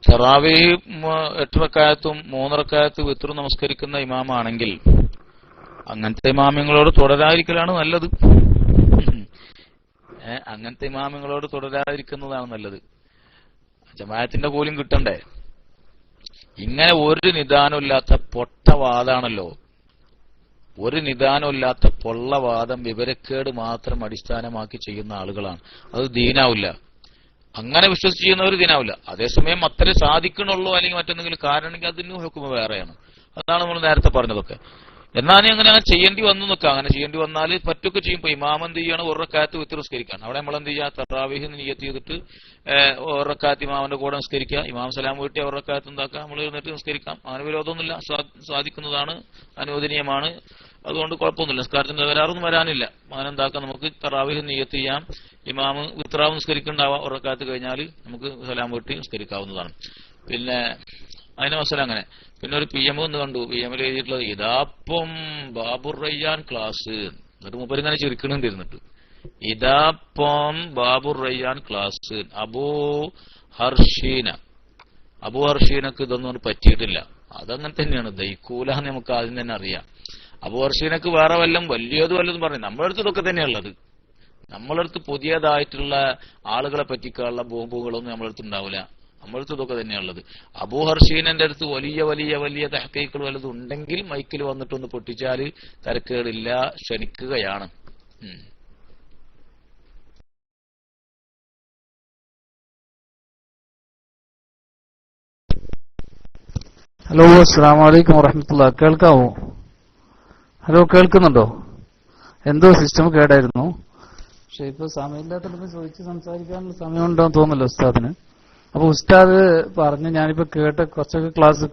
തറാവീഹ് 8 റക്അത്തും 3 റക്അത്ത് വിത്റും നമസ്കരിക്കുന്ന ഇമാമാണെങ്കിൽ അങ്ങനത്തെ ഇമാമിങ്ങളോട് തുടരാതിരിക്കലാണ് നല്ലത്. അങ്ങനത്തെ ഇമാമിങ്ങളോട് തുടരാതിരിക്കുന്നതാണ് നല്ലത്. ജമാഅത്തിന്റെ കൂലിയും കിട്ടണ്ടേ? ഇങ്ങനെ ഒരു നിദാനമില്ലാത്ത പൊട്ട വാദാണല്ലോ. ഒരു നിദാനമില്ലാത്ത പൊള്ളവാദം, വിവരക്കേട് മാത്രം അടിസ്ഥാനമാക്കി ചെയ്യുന്ന ആളുകളാണ്. അത് ദീനാവില്ല. അങ്ങനെ വിശ്വസിച്ച് ചെയ്യുന്നവർ ദീനാവില്ല. അതേസമയം അത്ര സാധിക്കണുള്ളൂ അല്ലെങ്കിൽ മറ്റെന്തെങ്കിലും കാരണമെങ്കിൽ അതിന് ഹുക്കുമ വേറെയാണ്. അതാണ് നമ്മൾ നേരത്തെ പറഞ്ഞതൊക്കെ. എന്നാലും അങ്ങനെ ചെയ്യേണ്ടി വന്നു നിൽക്കാം. അങ്ങനെ ചെയ്യേണ്ടി വന്നാൽ പറ്റൊക്കെ ചെയ്യുമ്പോൾ ഇമാം എന്ത് ചെയ്യാണ്, ഒരു റക്അത്ത് വിത്ത് നിസ്കരിക്കാൻ. അവിടെ നമ്മൾ എന്ത് ചെയ്യുക, തറാവീഹ് നിയ്യത്ത് ചെയ്തിട്ട് ഒരു റക്അത്ത് ഇമാമിന്റെ കൂടെ നിസ്കരിക്കുക. ഇമാം സലാം വീട്ടി ഒരു റക്അത്ത് എന്താക്കുക, നമ്മൾ ഇരുന്നിട്ട് നിസ്കരിക്കാം. അങ്ങനെ വിരോധമൊന്നുമില്ല, സാധിക്കുന്നതാണ്, അനുവദനീയമാണ്. അതുകൊണ്ട് കുഴപ്പമൊന്നുമില്ല. നിസ്കാരത്തിന്റെ വരാറൊന്നും വരാനില്ല. അങ്ങനെ എന്താക്കാം, നമുക്ക് തറാവീഹ് നിയ്യത്ത് ചെയ്യാം. ഇമാം വിത്രാവ് നിസ്കരിക്കുന്നുണ്ടാവാം. ഒരു റക്അത്ത് കഴിഞ്ഞാൽ നമുക്ക് സലാം വീട്ടി നിസ്കരിക്കാവുന്നതാണ്. പിന്നെ അതിന് മസല അങ്ങനെ. പിന്നെ ഒരു PM എന്ന് കണ്ടു. PM എഴുതിയിട്ടുള്ളത് ഇതാപ്പം ബാബുർ റയ്യാൻ ക്ലാസ്. എന്നിട്ട് മൂപ്പര് ഇങ്ങനെ ചിരിക്കണിരുന്നിട്ട്, ഇതാപ്പം ബാബുർ റയ്യാൻ ക്ലാസ്. അബൂ ഹർഷീനക്ക് ഇതൊന്നും പറ്റിയിട്ടില്ല. അതങ്ങനെ തന്നെയാണ്, ദൈക്കൂലാന്ന് നമുക്ക് ആദ്യം തന്നെ അറിയാം. അബൂ ഹർഷീനക്ക് വേറെ വലിയതും പറഞ്ഞു. നമ്മുടെ അടുത്ത് ഇതൊക്കെ തന്നെയുള്ളത്. നമ്മളടുത്ത് പുതിയതായിട്ടുള്ള ആളുകളെ പറ്റിക്കാനുള്ള ബോംബുകളൊന്നും നമ്മളടുത്ത് ഉണ്ടാവില്ല. നമ്മളടുത്ത് ഇതൊക്കെ തന്നെയുള്ളത്. അബൂ ഹർഷീനന്റെ അടുത്ത് വലിയ തഹ്ഖീഖുകൾ വല്ലതും ഉണ്ടെങ്കിൽ മൈക്കിൽ വന്നിട്ടൊന്ന് പൊട്ടിച്ചാല് തരക്കേടില്ല, ക്ഷണിക്കുകയാണ്. ഹലോ, അസ്സലാമു അലൈക്കും വറഹ്മത്തുള്ളാഹി. കേൾക്കാവോ? ഹലോ, കേൾക്കുന്നുണ്ടോ? എന്തോ സിസ്റ്റം കേടായിരുന്നു. പക്ഷെ ഇപ്പൊ സമയമില്ലാത്തപ്പോൾ ചോദിച്ച് സംസാരിക്കാനുള്ള സമയമുണ്ടോന്ന് തോന്നുന്നല്ലോ ഉസ്താദിന്. അപ്പൊ ഉസ്താദ് പറഞ്ഞു, ഞാനിപ്പോ കുറച്ചൊക്കെ ക്ലാസ്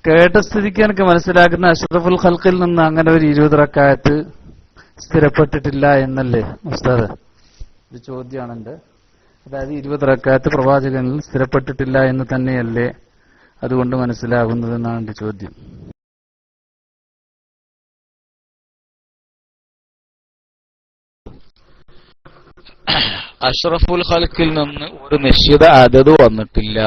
കേട്ട സ്ഥിതിക്ക് എനിക്ക് മനസ്സിലാക്കുന്ന അഷ്റഫുൽ ഖൽഖിൽ നിന്ന് അങ്ങനെ ഒരു 20 റക്അത്ത് സ്ഥിരപ്പെട്ടിട്ടില്ല എന്നല്ലേ ഉസ്താദ്? ഒരു ചോദ്യമാണ് എന്റെ. അതായത് 20 റക്അത്ത് പ്രവാചകനിൽ സ്ഥിരപ്പെട്ടിട്ടില്ല എന്ന് തന്നെയല്ലേ അതുകൊണ്ട് മനസ്സിലാകുന്നതെന്നാണ് എന്റെ ചോദ്യം. അഷ്റഫുൽ ഖൽഖിൽ നിന്ന് ഒരു നിശ്ചിത അതത് വന്നിട്ടില്ല.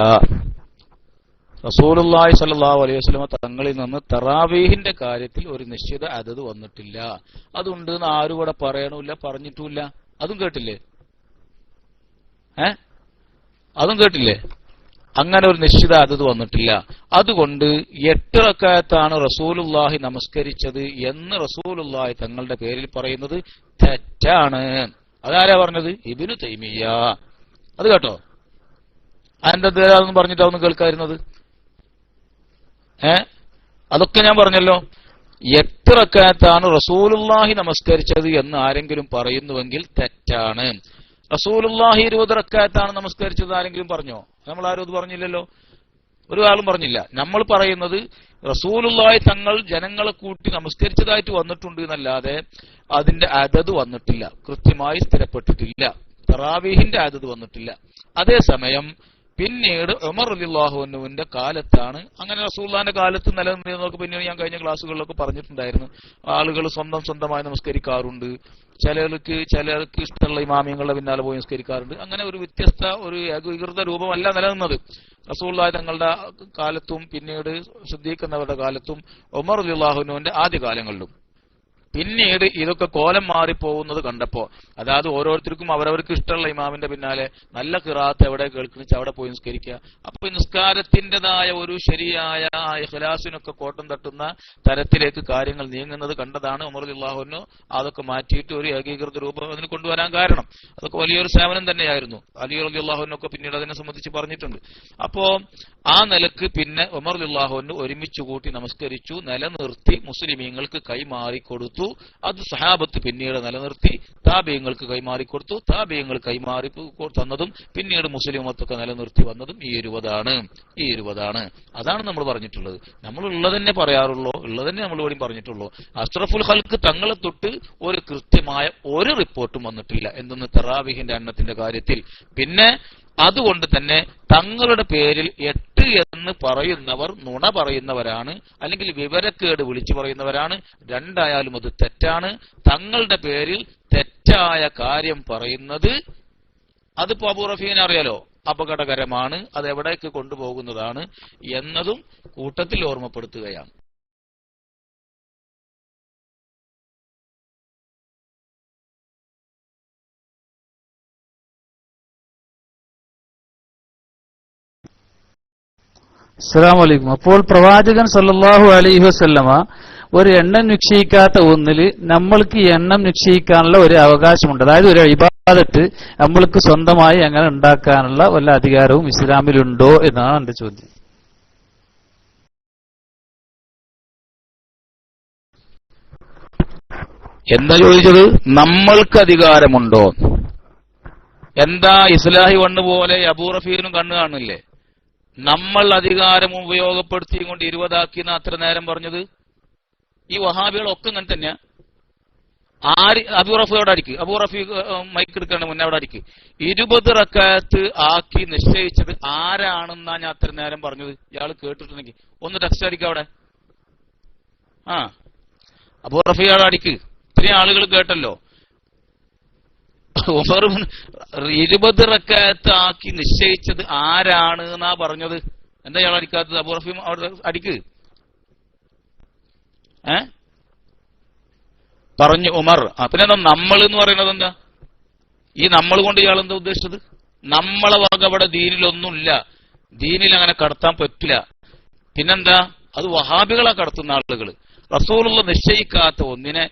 റസൂലുള്ളാഹി സ്വല്ലല്ലാഹു അലൈഹി വസല്ലം തങ്ങളിൽ നിന്ന് തറാവീഹിന്റെ കാര്യത്തിൽ ഒരു നിശ്ചിത അതത് വന്നിട്ടില്ല. അതുണ്ട് എന്ന് ആരും ഇവിടെ പറയണില്ല, പറഞ്ഞിട്ടുമില്ല. അതും കേട്ടില്ലേ? അതും കേട്ടില്ലേ? അങ്ങനെ ഒരു നിശ്ചിത അതത് വന്നിട്ടില്ല. അതുകൊണ്ട് 8 റക്അത്താണ് റസൂലുള്ളാഹി നമസ്കരിച്ചത് എന്ന് റസൂലുള്ളാഹി തങ്ങളുടെ പേരിൽ പറയുന്നത് തെറ്റാണ്. അതാരാ പറഞ്ഞത്? ഇബ്നു തൈമിയ്യ. അത് കേട്ടോ? അതെന്താന്ന് പറഞ്ഞിട്ട് അതൊന്നും കേൾക്കാതിരുന്നത്? അതൊക്കെ ഞാൻ പറഞ്ഞല്ലോ. 8 റക്അത്താണ് റസൂലുള്ളാഹി നമസ്കരിച്ചത് എന്ന് ആരെങ്കിലും പറയുന്നുവെങ്കിൽ തെറ്റാണ്. റസൂലുള്ളാഹി 20 റക്അത്താണ് നമസ്കരിച്ചത് ആരെങ്കിലും പറഞ്ഞോ? നമ്മൾ ആരും അത് പറഞ്ഞില്ലല്ലോ. ഒരു ആളും പറഞ്ഞില്ല. നമ്മൾ പറയുന്നത് റസൂലുള്ളാഹി തങ്ങൾ ജനങ്ങളെ കൂട്ടി നമസ്കരിച്ചതായിട്ട് വന്നിട്ടുണ്ട് എന്നല്ലാതെ അതിന്റെ അതത് വന്നിട്ടില്ല, കൃത്യമായി സ്ഥിരപ്പെട്ടിട്ടില്ല. തറാവീഹിന്റെ അതത് വന്നിട്ടില്ല. അതേസമയം പിന്നീട് ഉമർ റളിയല്ലാഹു അൻഹുവിന്റെ കാലത്താണ് അങ്ങനെ റസൂലുള്ളാഹിന്റെ കാലത്ത് നിലനിന്നതൊക്കെ പിന്നീട് ഞാൻ കഴിഞ്ഞ ക്ലാസ്സുകളിലൊക്കെ പറഞ്ഞിട്ടുണ്ടായിരുന്നു. ആളുകൾ സ്വന്തമായി നമസ്കരിക്കാറുണ്ട്. ചിലർക്ക് ഇഷ്ടമുള്ള ഇമാമിയങ്ങളുടെ പിന്നാലെ പോയി നമസ്കരിക്കാറുണ്ട്. അങ്ങനെ ഒരു വ്യത്യസ്ത ഒരു ഏകീകൃത രൂപമല്ല നിലനിന്നത് റസൂലുള്ളാഹി തങ്ങളുടെ കാലത്തും പിന്നീട് സിദ്ദീഖ് എന്നവരുടെ കാലത്തും ഉമർ റളിയല്ലാഹു അൻഹുവിന്റെ ആദ്യ കാലങ്ങളിലും. പിന്നീട് ഇതൊക്കെ കോലം മാറിപ്പോകുന്നത് കണ്ടപ്പോ, അതായത് ഓരോരുത്തർക്കും അവരവർക്ക് ഇഷ്ടമുള്ള ഇമാമിന്റെ പിന്നാലെ നല്ല ഖിറാഅത്ത് എവിടെ കേൾക്കണിച്ച് അവിടെ പോയി നിസ്കരിക്കുക. അപ്പൊ നിസ്കാരത്തിന്റേതായ ഒരു ശരിയായ ഇഖ്ലാസിനൊക്കെ കോട്ടം തട്ടുന്ന തരത്തിലേക്ക് കാര്യങ്ങൾ നീങ്ങുന്നത് കണ്ടതാണ് ഉമർ റളിയല്ലാഹു അൻഹു അതൊക്കെ മാറ്റിയിട്ട് ഒരു ഏകീകൃത രൂപം അതിന് കൊണ്ടുവരാൻ കാരണം. അതൊക്കെ വലിയൊരു സേവനം തന്നെയായിരുന്നു. അലി റളിയല്ലാഹു അൻഹു ഒക്കെ പിന്നീട് അതിനെ സംബന്ധിച്ച് പറഞ്ഞിട്ടുണ്ട്. അപ്പോ ആ നിലക്ക് പിന്നെ ഉമർ റളിയല്ലാഹു അൻഹു ഒരുമിച്ച് കൂട്ടി നമസ്കരിച്ചു, നിലനിർത്തി, മുസ്ലിമീങ്ങൾക്ക് കൈമാറി കൊടുത്തു. അത് സഹാബത്ത് പിന്നീട് നിലനിർത്തി താബിഈങ്ങൾക്ക് കൈമാറിക്കൊടുത്തു. താബിഈങ്ങൾ കൈമാറി തന്നതും പിന്നീട് മുസ്ലിമത്തൊക്കെ നിലനിർത്തി വന്നതും ഈ 20 അതാണ് നമ്മൾ പറഞ്ഞിട്ടുള്ളത്. നമ്മൾ ഉള്ളതന്നെ പറയാറുള്ളൂ, ഉള്ളതന്നെ നമ്മൾ ഇവിടെ പറഞ്ഞിട്ടുള്ളൂ. അഷ്റഫുൽ ഖൽഖ് തങ്ങളെ തൊട്ട് ഒരു കൃത്യമായ ഒരു റിപ്പോർട്ടും വന്നിട്ടില്ല എന്തെന്ന് തറാവീഹിന്റെ എണ്ണത്തിന്റെ കാര്യത്തിൽ. പിന്നെ അതുകൊണ്ട് തന്നെ തങ്ങളുടെ പേരിൽ 8 എന്ന് പറയുന്നവർ നുണ പറയുന്നവരാണ്, അല്ലെങ്കിൽ വിവരക്കേട് വിളിച്ചു പറയുന്നവരാണ്. രണ്ടായാലും അത് തെറ്റാണ്. തങ്ങളുടെ പേരിൽ തെറ്റായ കാര്യം പറയുന്നത് അതിപ്പോ അബൂ റഫീന് അറിയാലോ, അപകടകരമാണ്, അത് എവിടേക്ക് കൊണ്ടുപോകുന്നതാണ് എന്നതും കൂട്ടത്തിൽ ഓർമ്മപ്പെടുത്തുകയാണ്. അസ്സലാമു അലൈക്കും. അപ്പോൾ പ്രവാചകൻ സല്ലല്ലാഹു അലൈഹി വസല്ലമ ഒരു എണ്ണം നിശ്ചയിക്കാത്ത ഒന്നില് നമ്മൾക്ക് ഈ എണ്ണം നിശ്ചയിക്കാനുള്ള ഒരു അവകാശമുണ്ട്. അതായത് ഒരു ഇബാദത്ത് നമ്മൾക്ക് സ്വന്തമായി അങ്ങനെ ഉണ്ടാക്കാനുള്ള വല്ല അധികാരവും ഇസ്ലാമിലുണ്ടോ എന്നാണ് എന്റെ ചോദ്യം. എന്താ ചോദിച്ചത്? നമ്മൾക്ക് അധികാരമുണ്ടോ? എന്താ ഇസ്ലാഹി കണ്ണ് പോലെ അബൂ റഫീനും കണ്ണ് കാണില്ലേ? നമ്മൾ അധികാരം ഉപയോഗപ്പെടുത്തിയും കൊണ്ട് 20 ആക്കിയെന്ന് അത്ര നേരം പറഞ്ഞത്. ഈ വഹാബികളൊക്കെ അങ്ങനെ തന്നെയാ. അബൂ റഫിയോട് അടിക്ക്, അബൂ റഫി മൈക്ക് എടുക്കേണ്ട മുന്നേ അവിടെ അടിക്ക്. 20 റക്അത്ത് ആക്കി നിശ്ചയിച്ചത് ആരാണെന്നാ ഞാൻ അത്ര നേരം പറഞ്ഞത്. ഇയാൾ കേട്ടിട്ടുണ്ടെങ്കിൽ ഒന്ന് ടെക്സ്റ്റ് അടിക്കുക അവിടെ. അബൂ റഫിയോട് അടിക്ക്. ഇത്രയും ആളുകൾ കേട്ടല്ലോ. 20 റക്അത്ത് ആക്കി നിശ്ചയിച്ചത് ആരാണ് എന്നാ പറഞ്ഞത്. എന്താ ഇയാൾ അടിക്കാത്തത്? അബൂ റഫി അവിടെ അടിക്ക്. പറഞ്ഞു ഉമർ. പിന്നെ എന്താ നമ്മൾ എന്ന് പറയുന്നത്? എന്താ ഈ നമ്മൾ കൊണ്ട് ഇയാൾ എന്താ ഉദ്ദേശിച്ചത്? നമ്മളെ വക അവിടെ ദീനിലൊന്നുമില്ല, ദീനിൽ അങ്ങനെ കടത്താൻ പറ്റില്ല. പിന്നെന്താ? അത് വഹാബികളാ കടത്തുന്ന ആളുകൾ. റസൂലുള്ള നിശ്ചയിക്കാത്ത ഒന്നിനെ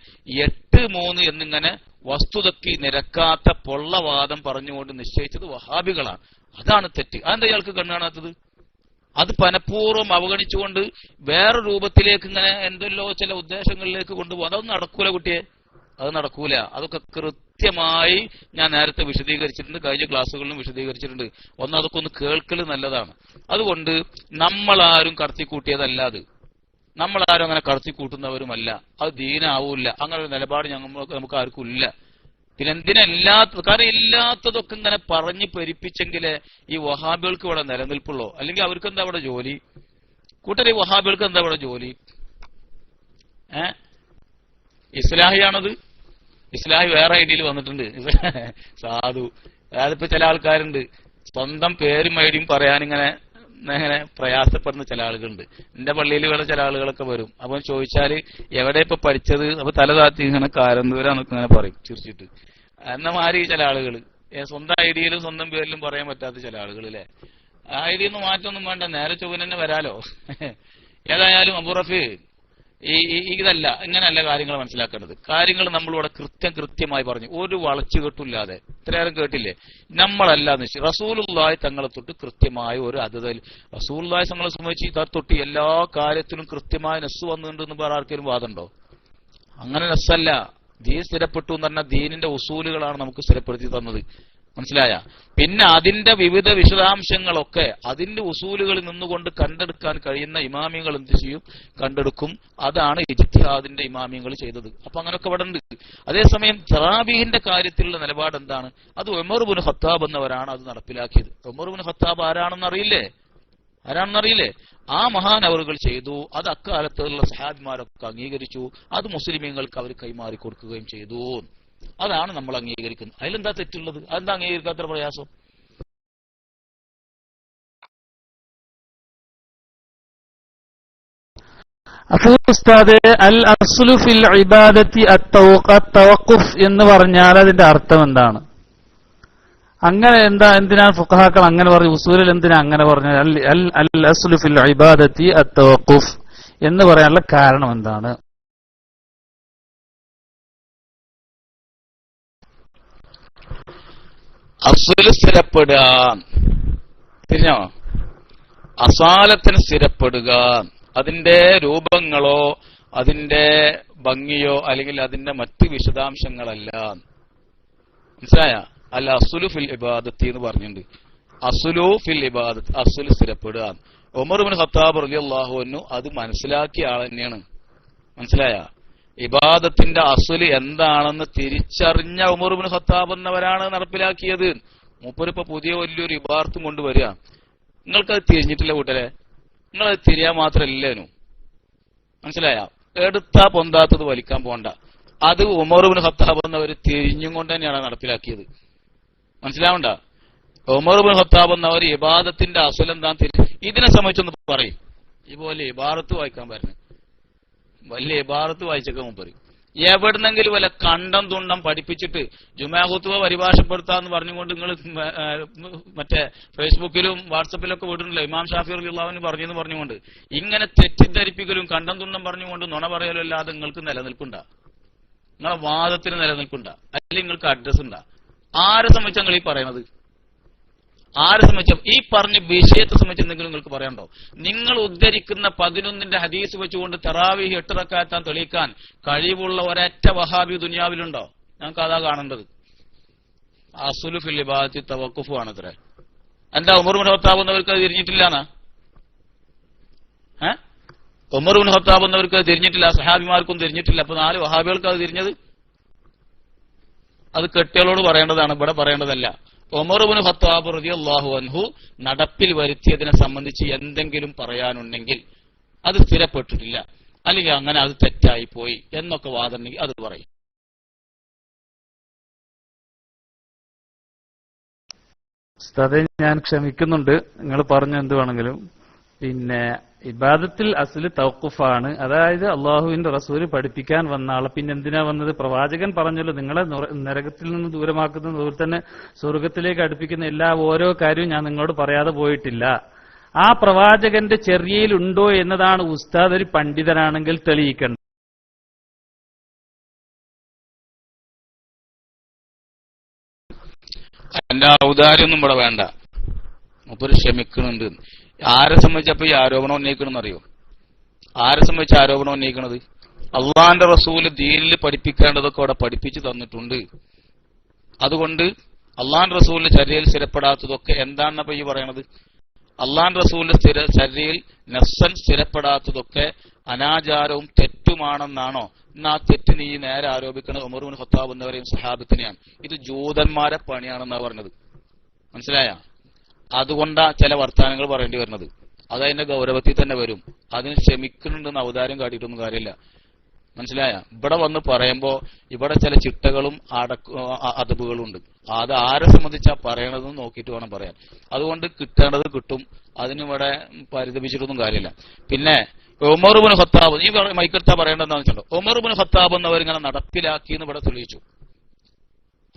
8-3 എന്നിങ്ങനെ വസ്തുതയ്ക്ക് നിരക്കാത്ത പൊള്ളവാദം പറഞ്ഞുകൊണ്ട് നിശ്ചയിച്ചത് വഹാബികളാണ്. അതാണ് തെറ്റ്. അതെന്താ ഇയാൾക്ക് കണ്ണു കാണാത്തത്? അത് മനഃപൂർവ്വം അവഗണിച്ചുകൊണ്ട് വേറെ രൂപത്തിലേക്ക് ഇങ്ങനെ എന്തെല്ലോ ചില ഉദ്ദേശങ്ങളിലേക്ക് കൊണ്ടുപോകും. അതൊന്നും നടക്കൂല കുട്ടിയെ, അത് നടക്കൂല. അതൊക്കെ കൃത്യമായി ഞാൻ നേരത്തെ വിശദീകരിച്ചിട്ടുണ്ട്, കഴിഞ്ഞ ക്ലാസ്സുകളിലും വിശദീകരിച്ചിട്ടുണ്ട്. അതൊക്കെ ഒന്ന് കേൾക്കൽ നല്ലതാണ്. അതുകൊണ്ട് നമ്മളാരും കടത്തിക്കൂട്ടിയതല്ല. അത് നമ്മളാരും അങ്ങനെ കടത്തിക്കൂട്ടുന്നവരുമല്ല. അത് ദീനാവൂല്ല. അങ്ങനെ ഒരു നിലപാട് നമുക്ക് ആർക്കും ഇല്ല. പിന്നെ കാരണം ഇല്ലാത്തതൊക്കെ ഇങ്ങനെ പറഞ്ഞ് പെരിപ്പിച്ചെങ്കിലേ ഈ വഹാബികൾക്ക് ഇവിടെ നിലനിൽപ്പുള്ളൂ. അല്ലെങ്കിൽ അവർക്ക് എന്താ ഇവിടെ ജോലി? കൂട്ടരെ വഹാബികൾക്ക് എന്താ ഇവിടെ ജോലി? ഇസ്ലാഹിയാണത്. ഇസ്ലാഹി വേറെ ഐഡിയയിൽ വന്നിട്ടുണ്ട്. സാധു. അതായത് ഇപ്പൊ ചില ആൾക്കാരുണ്ട് സ്വന്തം പേരും ഐഡിയും പറയാനിങ്ങനെ പ്രയാസപ്പെടുന്ന ചില ആളുകളുണ്ട്. എന്റെ പള്ളിയിൽ വേറെ ചില ആളുകളൊക്കെ വരും. അപ്പൊ ചോദിച്ചാല് എവിടെ ഇപ്പൊ പഠിച്ചത്? അപ്പൊ തല താത്തി ഇങ്ങനെ കാരന്തൂരാന്നൊക്കെ ഇങ്ങനെ പറയും ചിരിച്ചിട്ട്. എന്ന മാതിരി ചില ആളുകൾ സ്വന്തം ഐഡിയയിലും സ്വന്തം പേരിലും പറയാൻ പറ്റാത്ത ചില ആളുകൾ അല്ലേ. ആ ഐഡിയ ഒന്നും മാറ്റൊന്നും വേണ്ട, നേരെ ചൊവ്വൻ തന്നെ വരാലോ. ഏതായാലും അബൂ റഫി ഇതല്ല, ഇങ്ങനെയല്ല കാര്യങ്ങൾ മനസ്സിലാക്കേണ്ടത്. കാര്യങ്ങൾ നമ്മളിവിടെ കൃത്യമായി പറഞ്ഞു, ഒരു വളച്ചുകെട്ടില്ലാതെ. ഇത്രയേറെ കേട്ടില്ലേ? നമ്മളല്ല റസൂലുള്ളാഹി തങ്ങളെ തൊട്ട് കൃത്യമായ ഒരു അതിഥി. റസൂലുള്ളാഹി തങ്ങളെ സംബന്ധിച്ച് തൊട്ട് എല്ലാ കാര്യത്തിലും കൃത്യമായ നെസ് വന്നിട്ടുണ്ടെന്ന് വേറെ ആർക്കെങ്കിലും വാദമുണ്ടോ? അങ്ങനെ നെസ്സല്ല. ദീൻ സ്ഥിരപ്പെട്ടു എന്ന് പറഞ്ഞാൽ ദീനിന്റെ ഉസൂലുകളാണ് നമുക്ക് സ്ഥിരപ്പെടുത്തി തന്നത്. മനസ്സിലായ? പിന്നെ അതിന്റെ വിവിധ വിശദാംശങ്ങളൊക്കെ അതിന്റെ ഉസൂലുകളിൽ നിന്നുകൊണ്ട് കണ്ടെടുക്കാൻ കഴിയുന്ന ഇമാമിയങ്ങൾ എന്ത് ചെയ്യും? കണ്ടെടുക്കും. അതാണ് ഇജ്തിഹാദിന്റെ ഇമാമിയങ്ങൾ ചെയ്തത്. അപ്പൊ അങ്ങനെയൊക്കെ ഇവിടെ ഉണ്ട്. അതേസമയം തറാബീഹിന്റെ കാര്യത്തിലുള്ള നിലപാട് എന്താണ്? അത് ഉമർ ഇബ്നു ഖത്താബ് എന്നവരാണ് അത് നടപ്പിലാക്കിയത്. ഉമർ ഇബ്നു ഖത്താബ് ആരാണെന്നറിയില്ലേ? ആ മഹാനവറുകൾ ചെയ്തു. അത് അക്കാലത്തുള്ള സഹാബിമാരൊക്കെ അംഗീകരിച്ചു. അത് മുസ്ലിമീങ്ങൾക്ക് അവർ കൈമാറി കൊടുക്കുകയും ചെയ്തു. അതാണ് നമ്മൾ അംഗീകരിക്കുന്നത്. അതിലെന്താ തെറ്റുള്ളത്? അതെന്താ അംഗീകരിക്കാത്ത പ്രയാസം? അപ്പോൾ ഉസ്താദേ, അൽ അസ്ലു ഫിൽ ഇബാദത്തി അത്തവഖുഫ് എന്ന് പറഞ്ഞാൽ അതിന്റെ അർത്ഥം എന്താണ്? അങ്ങനെ എന്തിനാണ് ഫുഖഹാക്കൾ അങ്ങനെ പറഞ്ഞു? ഉസൂലിൽ എന്തിനാ അങ്ങനെ പറഞ്ഞത്? അൽ അസ്ലു ഫിൽ ഇബാദത്തി അത്തവഖുഫ് എന്ന് പറയാനുള്ള കാരണം എന്താണ്? അസ്ല് സ്ഥിരപ്പെടുക, തിരിഞ്ഞോ? അസാലത്തിന് സ്ഥിരപ്പെടുക, അതിന്റെ രൂപങ്ങളോ അതിന്റെ ഭംഗിയോ അല്ലെങ്കിൽ അതിന്റെ മറ്റ് വിശദാംശങ്ങളല്ല. മനസ്സിലായ? അല്ല അസ്ലു ഫിൽ ഇബാദത്തി എന്ന് പറഞ്ഞിട്ടുണ്ട്. അസ്ലു ഫിൽ ഇബാദത്ത്, അസ്ല് സ്ഥിരപ്പെടുക. ഉമർ ഇബ്നു ഖത്താബ് റളിയല്ലാഹു അൻഹു അത് മനസ്സിലാക്കിയ ആൾ തന്നെയാണ്. മനസ്സിലായ? ഇബാദത്തിന്റെ അസ്ല് എന്താണെന്ന് തിരിച്ചറിഞ്ഞ ഉമർ ഇബ്നു ഖത്താബ് എന്നവരാണ് നടപ്പിലാക്കിയത്. മൂപ്പരിപ്പോ പുതിയ വലിയൊരു ഇബാർത്തും കൊണ്ടുവരിക. നിങ്ങൾക്കത് തിരിഞ്ഞിട്ടില്ല കൂട്ടരെ. നിങ്ങളത് തിരിയാൻ മാത്രമല്ലേനു. മനസ്സിലായ? എടുത്താ പൊന്താത്തത് വലിക്കാൻ പോണ്ട. അത് ഉമർ ഇബ്നു ഖത്താബ് എന്നവർ തിരിഞ്ഞും കൊണ്ട് തന്നെയാണ് നടപ്പിലാക്കിയത്. മനസ്സിലാവണ്ട? ഉമർ ഇബ്നു ഖത്താബ് എന്നവർ ഇബാദത്തിന്റെ അസ്ൽ എന്താന്ന് ഇതിനെ സംബന്ധിച്ചൊന്ന് പറയും. ഇതുപോലെ ഇബാറത്ത് വായിക്കാൻ പറഞ്ഞു, വലിയ ഇബാറത്ത് വായിച്ചൊക്കെ പറയും. എവിടുന്നെങ്കിലും വല്ല കണ്ടം തുണ്ടം പഠിപ്പിച്ചിട്ട് ജുമാ ഖുത്ബ പരിഭാഷപ്പെടുത്താന്ന് പറഞ്ഞുകൊണ്ട് നിങ്ങൾ മറ്റേ ഫേസ്ബുക്കിലും വാട്സപ്പിലൊക്കെ വിടുന്നില്ല ഇമാം ഷാഫി റളിയല്ലാഹു അൻഹു പറഞ്ഞെന്ന് പറഞ്ഞുകൊണ്ട് ഇങ്ങനെ തെറ്റിദ്ധരിപ്പിക്കലും കണ്ടം തുണ്ടം പറഞ്ഞുകൊണ്ട് നുണ പറയലും അല്ലാതെ നിങ്ങൾക്ക് നിലനിൽപ്പുണ്ടാ? നിങ്ങളെ വാദത്തിന് നിലനിൽപ്പുണ്ടാ? അല്ലെങ്കിൽ നിങ്ങൾക്ക് അഡ്രസ് ഉണ്ടാ? ആരെ സംബന്ധിച്ച നിങ്ങൾ ഈ പറയണത്? ആരെ സംബന്ധിച്ച ഈ പറഞ്ഞ വിഷയത്തെ സംബന്ധിച്ച് എന്തെങ്കിലും നിങ്ങൾക്ക് പറയാനുണ്ടോ? നിങ്ങൾ ഉദ്ധരിക്കുന്ന 11ന്റെ ഹദീസ് വെച്ചുകൊണ്ട് തറാവീഹ് 8 റക്അത്താൻ തെളിയിക്കാൻ കഴിവുള്ള ഒരൊറ്റ വഹാബി ദുനിയാവിലുണ്ടോ? ഞങ്ങൾക്ക് അതാ കാണേണ്ടത്. അസ്ലു ഫിൽ ഇബാദത്തി തവഖുഫ് ആണത്രേ. എന്താ ഉമർ ഇബ്നു ഖത്താബ് എന്നവർക്ക് അത് തിരിഞ്ഞിട്ടില്ലാന്നാ? ഉമർ ഇബ്നു ഖത്താബ് എന്നവർക്ക് അത് തിരിഞ്ഞിട്ടില്ല, സഹാബിമാർക്കും തിരിഞ്ഞിട്ടില്ല. അപ്പൊ 4 വഹാബികൾക്ക് അത് തിരിഞ്ഞത്? അത് കെട്ടികളോട് പറയേണ്ടതാണ്, ഇവിടെ പറയേണ്ടതല്ല. ഉമർ ഇബ്നു ഖത്താബ് റളിയല്ലാഹു അൻഹു നടപ്പിൽ വരുത്തിയതിനെ സംബന്ധിച്ച് എന്തെങ്കിലും പറയാനുണ്ടെങ്കിൽ അത് സ്ഥിരപ്പെട്ടിട്ടില്ല, അല്ലെങ്കിൽ അങ്ങനെ അത് തെറ്റായി പോയി എന്നൊക്കെ വാദമുണ്ടെങ്കിൽ അത് പറയും. ഉസ്താദേ, ഞാൻ ക്ഷമിക്കുന്നുണ്ട്, നിങ്ങൾ പറഞ്ഞു എന്ത് വേണമെങ്കിലും. പിന്നെ ഇബാദത്തിൽ അസ്ല് തൗഖുഫാണ്. അതായത് അള്ളാഹുവിന്റെ റസൂല് പഠിപ്പിക്കാൻ വന്ന ആളെ പിന്നെ എന്തിനാ വന്നത്? പ്രവാചകൻ പറഞ്ഞല്ലോ, നിങ്ങളെ നരകത്തിൽ നിന്ന് ദൂരമാക്കുന്ന ദൂരെ തന്നെ സ്വർഗത്തിലേക്ക് അടുപ്പിക്കുന്ന എല്ലാ ഓരോ കാര്യവും ഞാൻ നിങ്ങളോട് പറയാതെ പോയിട്ടില്ല. ആ പ്രവാചകന്റെ ചെറിയയിലുണ്ടോ എന്നതാണ് ഉസ്താദ് ഒരു പണ്ഡിതനാണെങ്കിൽ തെളിയിക്കേണ്ടത്. എന്റെ ഔദാര്യൊന്നും ഇവിടെ വേണ്ട, മൂപ്പര് ക്ഷമിക്കുന്നുണ്ട്. ആരെ സംബന്ധിച്ചപ്പോ ഈ ആരോപണം ഉന്നയിക്കണമെന്ന് അറിയോ? ആരെ സംബന്ധിച്ച് ആരോപണം ഉന്നയിക്കണത്? അള്ളാന്റെ റസൂല് ദീനിൽ പഠിപ്പിക്കേണ്ടതൊക്കെ അവിടെ പഠിപ്പിച്ചു തന്നിട്ടുണ്ട്. അതുകൊണ്ട് അള്ളാന്റെ റസൂലിന്റെ ചര്യയിൽ സ്ഥിരപ്പെടാത്തതൊക്കെ എന്താണെന്നപ്പോ ഈ പറയണത്? അള്ളാന്റെ റസൂലിന്റെ ചര്യയിൽ നഫ്സൻ സ്ഥിരപ്പെടാത്തതൊക്കെ അനാചാരവും തെറ്റുമാണെന്നാണോ? എന്നാ തെറ്റ് നീ നേരെ ആരോപിക്കുന്നത് ഉമർ ഇബ്നു ഖത്താബ് എന്നവരെയും സഹാബത്തിനെയാണ്. ഇത് ജൂതന്മാരെ പണിയാണെന്നാ പറഞ്ഞത്. മനസ്സിലായ? അതുകൊണ്ടാ ചില വർത്താനങ്ങൾ പറയേണ്ടി വരുന്നത്. അതതിന്റെ ഗൗരവത്തിൽ തന്നെ വരും. അതിന് ക്ഷമിക്കുന്നുണ്ടെന്ന് ഔദാര്യം കാട്ടിയിട്ടൊന്നും കാര്യമില്ല. മനസ്സിലായ? ഇവിടെ വന്ന് പറയുമ്പോ ഇവിടെ ചില ചിട്ടകളും അതബുകളും ഉണ്ട്. അത് ആരെ സംബന്ധിച്ചാ പറയണതെന്ന് നോക്കിയിട്ട് വേണം പറയാൻ. അതുകൊണ്ട് കിട്ടേണ്ടത് കിട്ടും, അതിനിവിടെ പരിതപിച്ചിട്ടൊന്നും കാര്യമില്ല. പിന്നെ ഉമർ ഇബ്നു ഖത്താബ്, ഈ മൈക്കെടുത്താ പറയേണ്ടതെന്ന് വെച്ചിട്ടുണ്ടോ? ഉമർ ഇബ്നു ഖത്താബ് എന്നവരിങ്ങനെ നടപ്പിലാക്കി എന്ന് ഇവിടെ തെളിയിച്ചു.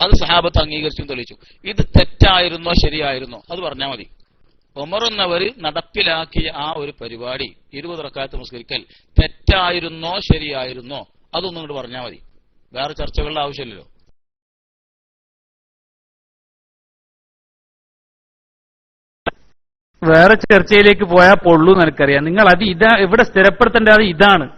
അത് സഹാബത്ത് അംഗീകരിച്ചും തെളിയിച്ചു. ഇത് തെറ്റായിരുന്നോ ശരിയായിരുന്നോ അത് പറഞ്ഞാൽ മതി. ഉമർ എന്നവര് നടപ്പിലാക്കിയ ആ ഒരു പരിപാടി 20 റക്അത്ത് നിസ്കരിക്കൽ തെറ്റായിരുന്നോ ശരിയായിരുന്നോ അതൊന്നും ഇങ്ങോട്ട് പറഞ്ഞാൽ മതി. വേറെ ചർച്ചകളുടെ ആവശ്യമില്ലല്ലോ. വേറെ ചർച്ചയിലേക്ക് പോയാൽ പൊള്ളൂ എനിക്കറിയാം. നിങ്ങൾ അത് ഇവിടെ സ്ഥിരപ്പെടുത്തേണ്ടത് ഇതാണ്.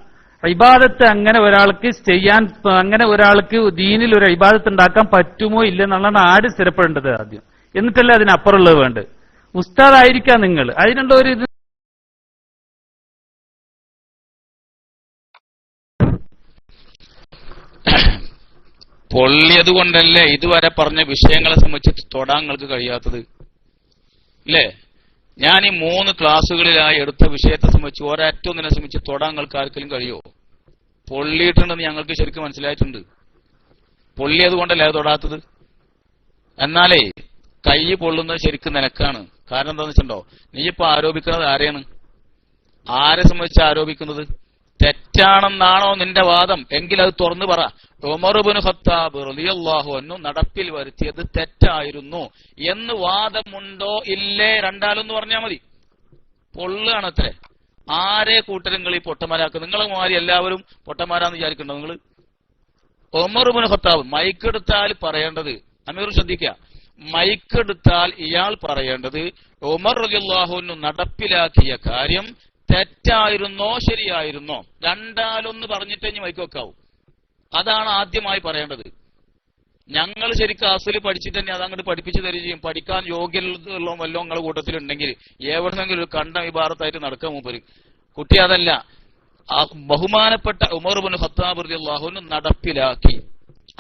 ഇബാദത്ത് അങ്ങനെ ഒരാൾക്ക് ചെയ്യാൻ, അങ്ങനെ ഒരാൾക്ക് ദീനിൽ ഒരു ഇബാദത്ത് ഉണ്ടാക്കാൻ പറ്റുമോ ഇല്ലെന്നുള്ളതാണ് ആര് സ്ഥിരപ്പെടേണ്ടത് ആദ്യം. എന്നിട്ടല്ലേ അതിനപ്പുറമുള്ളത് വേണ്ടത്. ഉസ്താദായിരിക്കാം നിങ്ങൾ, അതിനുള്ള ഒരു ഇത്. പൊള്ളിയത് കൊണ്ടല്ലേ ഇതുവരെ പറഞ്ഞ വിഷയങ്ങളെ സംബന്ധിച്ച് തൊടാൻ നിങ്ങൾക്ക് കഴിയാത്തത് അല്ലേ? ഞാൻ ഈ 3 ക്ലാസ്സുകളിലായി എടുത്ത വിഷയത്തെ സംബന്ധിച്ച് ഒരൊറ്റൊന്നിനെ സംബന്ധിച്ച് തൊടാൻ നിങ്ങൾക്ക് ആർക്കെങ്കിലും കഴിയുമോ? പൊള്ളിയിട്ടുണ്ടെന്ന് ഞങ്ങൾക്ക് ശരിക്കും മനസ്സിലായിട്ടുണ്ട്. പൊള്ളിയത് കൊണ്ടല്ലേ അത് തൊടാത്തത്. എന്നാലേ കൈ പൊള്ളുന്നത് ശരിക്കും നിനക്കാണ്. കാരണം എന്താണെന്ന് വെച്ചിട്ടുണ്ടോ? നീ ഇപ്പൊ ആരോപിക്കുന്നത് ആരെയാണ്? ആരെ സംബന്ധിച്ച് ആരോപിക്കുന്നത്? തെറ്റാണെന്നാണോ നിന്റെ വാദം? എങ്കിൽ അത് തുറന്നു പറ. ഉമർ ഇബ്നു ഖത്താബ് റളിയല്ലാഹു അൻഹു നടപ്പിൽ വരുത്തിയത് തെറ്റായിരുന്നു എന്ന് വാദമുണ്ടോ ഇല്ലേ? രണ്ടാലൊന്ന് പറഞ്ഞാൽ മതി. പൊള്ളുകയാണ് അത്രേ. ആരെ കൂട്ടരങ്ങൾ ഈ പൊട്ടന്മാരാക്കുക? നിങ്ങളെ മാറി എല്ലാവരും പൊട്ടന്മാരാന്ന് വിചാരിക്കണ്ടോ നിങ്ങൾ? ഉമർ ഇബ്നു ഖത്താബ് മൈക്കെടുത്താൽ പറയേണ്ടത്, അമീർ ശ്രദ്ധിക്കുക, മൈക്കെടുത്താൽ ഇയാൾ പറയേണ്ടത് ഉമർ റളിയല്ലാഹു അൻഹു നടപ്പിലാക്കിയ കാര്യം തെറ്റായിരുന്നോ ശരിയായിരുന്നോ? രണ്ടാലൊന്ന് പറഞ്ഞിട്ടേ ഇനി മൈക്ക് വെക്കാവൂ. അതാണ് ആദ്യമായി പറയേണ്ടത്. ഞങ്ങൾ ശരിക്കും അസല് പഠിച്ചിട്ട് തന്നെ അതങ്ങോട്ട് പഠിപ്പിച്ചു തരികയും ചെയ്യും. പഠിക്കാൻ യോഗ്യതയുള്ള വല്ലതും നിങ്ങളുടെ കൂട്ടത്തിലുണ്ടെങ്കിൽ എവിടെന്നെങ്കിലും ഒരു കണ്ട വിഭാഗത്തായിട്ട് നടക്കാൻ മൂപ്പര്. കുട്ടി അതല്ല, ബഹുമാനപ്പെട്ട ഉമർ ഇബ്നു ഖത്താബ് റളിയല്ലാഹു അൻഹു നടപ്പിലാക്കി.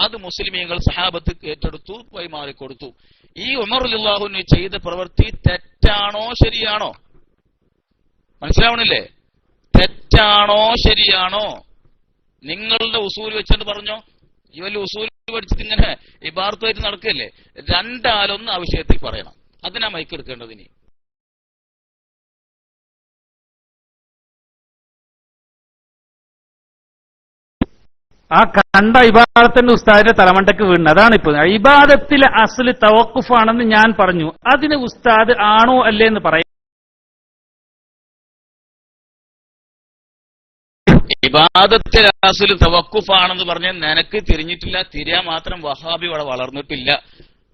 അത് മുസ്ലിമീങ്ങൾ സഹാബത്ത് ഏറ്റെടുത്തു, കൈമാറിക്കൊടുത്തു. ഈ ഉമർ റളിയല്ലാഹു അൻഹു ചെയ്ത പ്രവൃത്തി തെറ്റാണോ ശരിയാണോ? മനസ്സിലാവണില്ലേ? തെറ്റാണോ ശരിയാണോ? നിങ്ങളുടെ ഉസൂൽ വെച്ചെന്ന് പറഞ്ഞോ? ഈ വലിയ ഉസൂൽ പഠിച്ചിട്ട് ഇങ്ങനെ ഇബാറത്തായിട്ട് നടക്കല്ലേ? രണ്ടാലൊന്ന് ആ വിഷയത്തിൽ പറയണം. അതിനാ മൈക്കെടുക്കേണ്ടത്. ഇനി ആ കണ്ട ഇബാദത്തിന്റെ ഉസ്താദിന്റെ തലമണ്ടക്ക് വീണ്. അതാണ് ഇപ്പൊ ഇബാദത്തിലെ അസ്ല് തവക്കുഫാണെന്ന് ഞാൻ പറഞ്ഞു. അതിന് ഉസ്താദ് ആണോ അല്ലേ എന്ന് പറയാം. ഇബാദത്തിലെ അസ്ല് തവക്കുഫാണെന്ന് പറഞ്ഞാൽ നിനക്ക് തിരിഞ്ഞിട്ടില്ല, തിരിയാൻ മാത്രം വഹാബി ഇവിടെ വളർന്നിട്ടില്ല.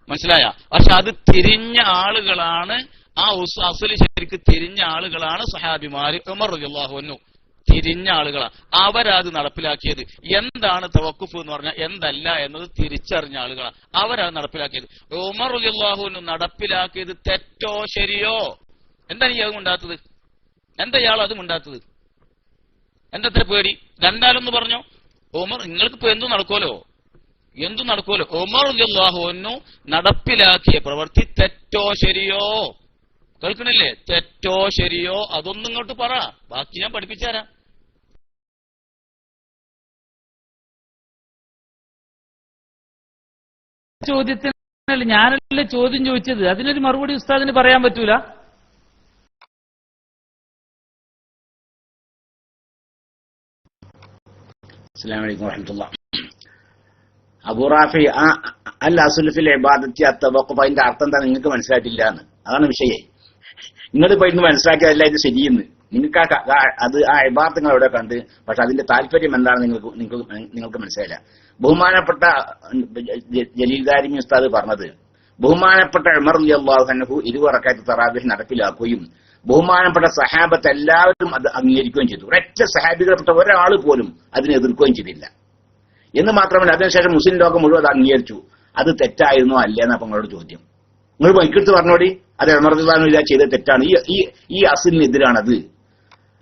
മനസ്സിലായ? പക്ഷെ അത് തിരിഞ്ഞ ആളുകളാണ്, ആ അസ്ല് ശരിക്ക് തിരിഞ്ഞ ആളുകളാണ് സഹാബിമാര്. ഉമർ റളിയല്ലാഹു അൻഹു തിരിഞ്ഞ ആളുകളാണ്. അവരത് നടപ്പിലാക്കിയത്. എന്താണ് തവക്കുഫ് എന്ന് പറഞ്ഞാൽ എന്തല്ല എന്നത് തിരിച്ചറിഞ്ഞ ആളുകളാണ്. അവരത് നടപ്പിലാക്കിയത്. ഉമർ റളിയല്ലാഹു അൻഹു നടപ്പിലാക്കിയത് തെറ്റോ ശരിയോ? എന്താ നീ അത് ഉണ്ടാത്തത്? എന്താ ഇയാൾ അതും ഉണ്ടാത്തത്? എന്തത്ര പേടി? രണ്ടാലൊന്ന് പറഞ്ഞോ. ഉമർ, നിങ്ങൾക്കിപ്പോ എന്തും നടക്കുമല്ലോ, എന്തും നടക്കുമല്ലോ. ഉമർ റളിയല്ലാഹു അൻഹു നടപ്പിലാക്കിയ പ്രവൃത്തി തെറ്റോ ശരിയോ? കേൾക്കണില്ലേ? തെറ്റോ ശരിയോ? അതൊന്നും ഇങ്ങോട്ട് പറ, ബാക്കി ഞാൻ പഠിപ്പിച്ചുതരാം. ചോദ്യത്തിന് ഞാനല്ലേ ചോദ്യം ചോദിച്ചത്, അതിനൊരു മറുപടി ഉസ്താദിന് പറയാൻ പറ്റൂല? അസ്സലാമു അലൈക്കും വറഹ്മത്തുള്ളാഹി. അബൂ റാഫി, അൽ അസ്ലു ഫിൽ ഇബാദത്തി അത്തവഖുഫ്, അതിന്റെ അർത്ഥം എന്താ നിങ്ങൾക്ക് മനസ്സിലായിട്ടില്ല എന്ന്. അതാണ് വിഷയം. നിങ്ങളിപ്പോ ഇന്ന് മനസ്സിലാക്കിയതല്ല ഇത് ശരിയെന്ന്. നിങ്ങൾക്ക് അത് ആ ഇബാദത്ത് നിങ്ങൾ അവിടെ കണ്ട്, പക്ഷെ അതിന്റെ താല്പര്യം എന്താണെന്ന് നിങ്ങൾക്ക് മനസ്സിലായില്ല. ബഹുമാനപ്പെട്ട ജലീൽദാരിമി ഉസ്താദ് പറഞ്ഞത്, ബഹുമാനപ്പെട്ട ഉമർ റളിയല്ലാഹു അൻഹു 20 റക്അത്ത് തറാവീഹ് നടപ്പിലാക്കുകയും ബഹുമാനപ്പെട്ട സഹാബത്ത് എല്ലാവരും അത് അംഗീകരിക്കുകയും ചെയ്തു. ഒരൊറ്റ സഹാബികളപ്പെട്ട ഒരാൾ പോലും അതിനെ എതിർക്കുകയും ചെയ്തില്ല. എന്ന് മാത്രമല്ല, അതിനുശേഷം മുസ്ലിം ലോകം മുഴുവൻ അത് അംഗീകരിച്ചു. അത് തെറ്റായിരുന്നോ അല്ലേന്നാ അപ്പൊ നിങ്ങളോട് ചോദ്യം. നിങ്ങൾ മൈക്കെടുത്ത് പറഞ്ഞോടി, അത് ഉമർ റളിയല്ലാഹു അൻഹു ചെയ്തത് തെറ്റാണ്, ഈ അസ്ലിനെതിരാണത്.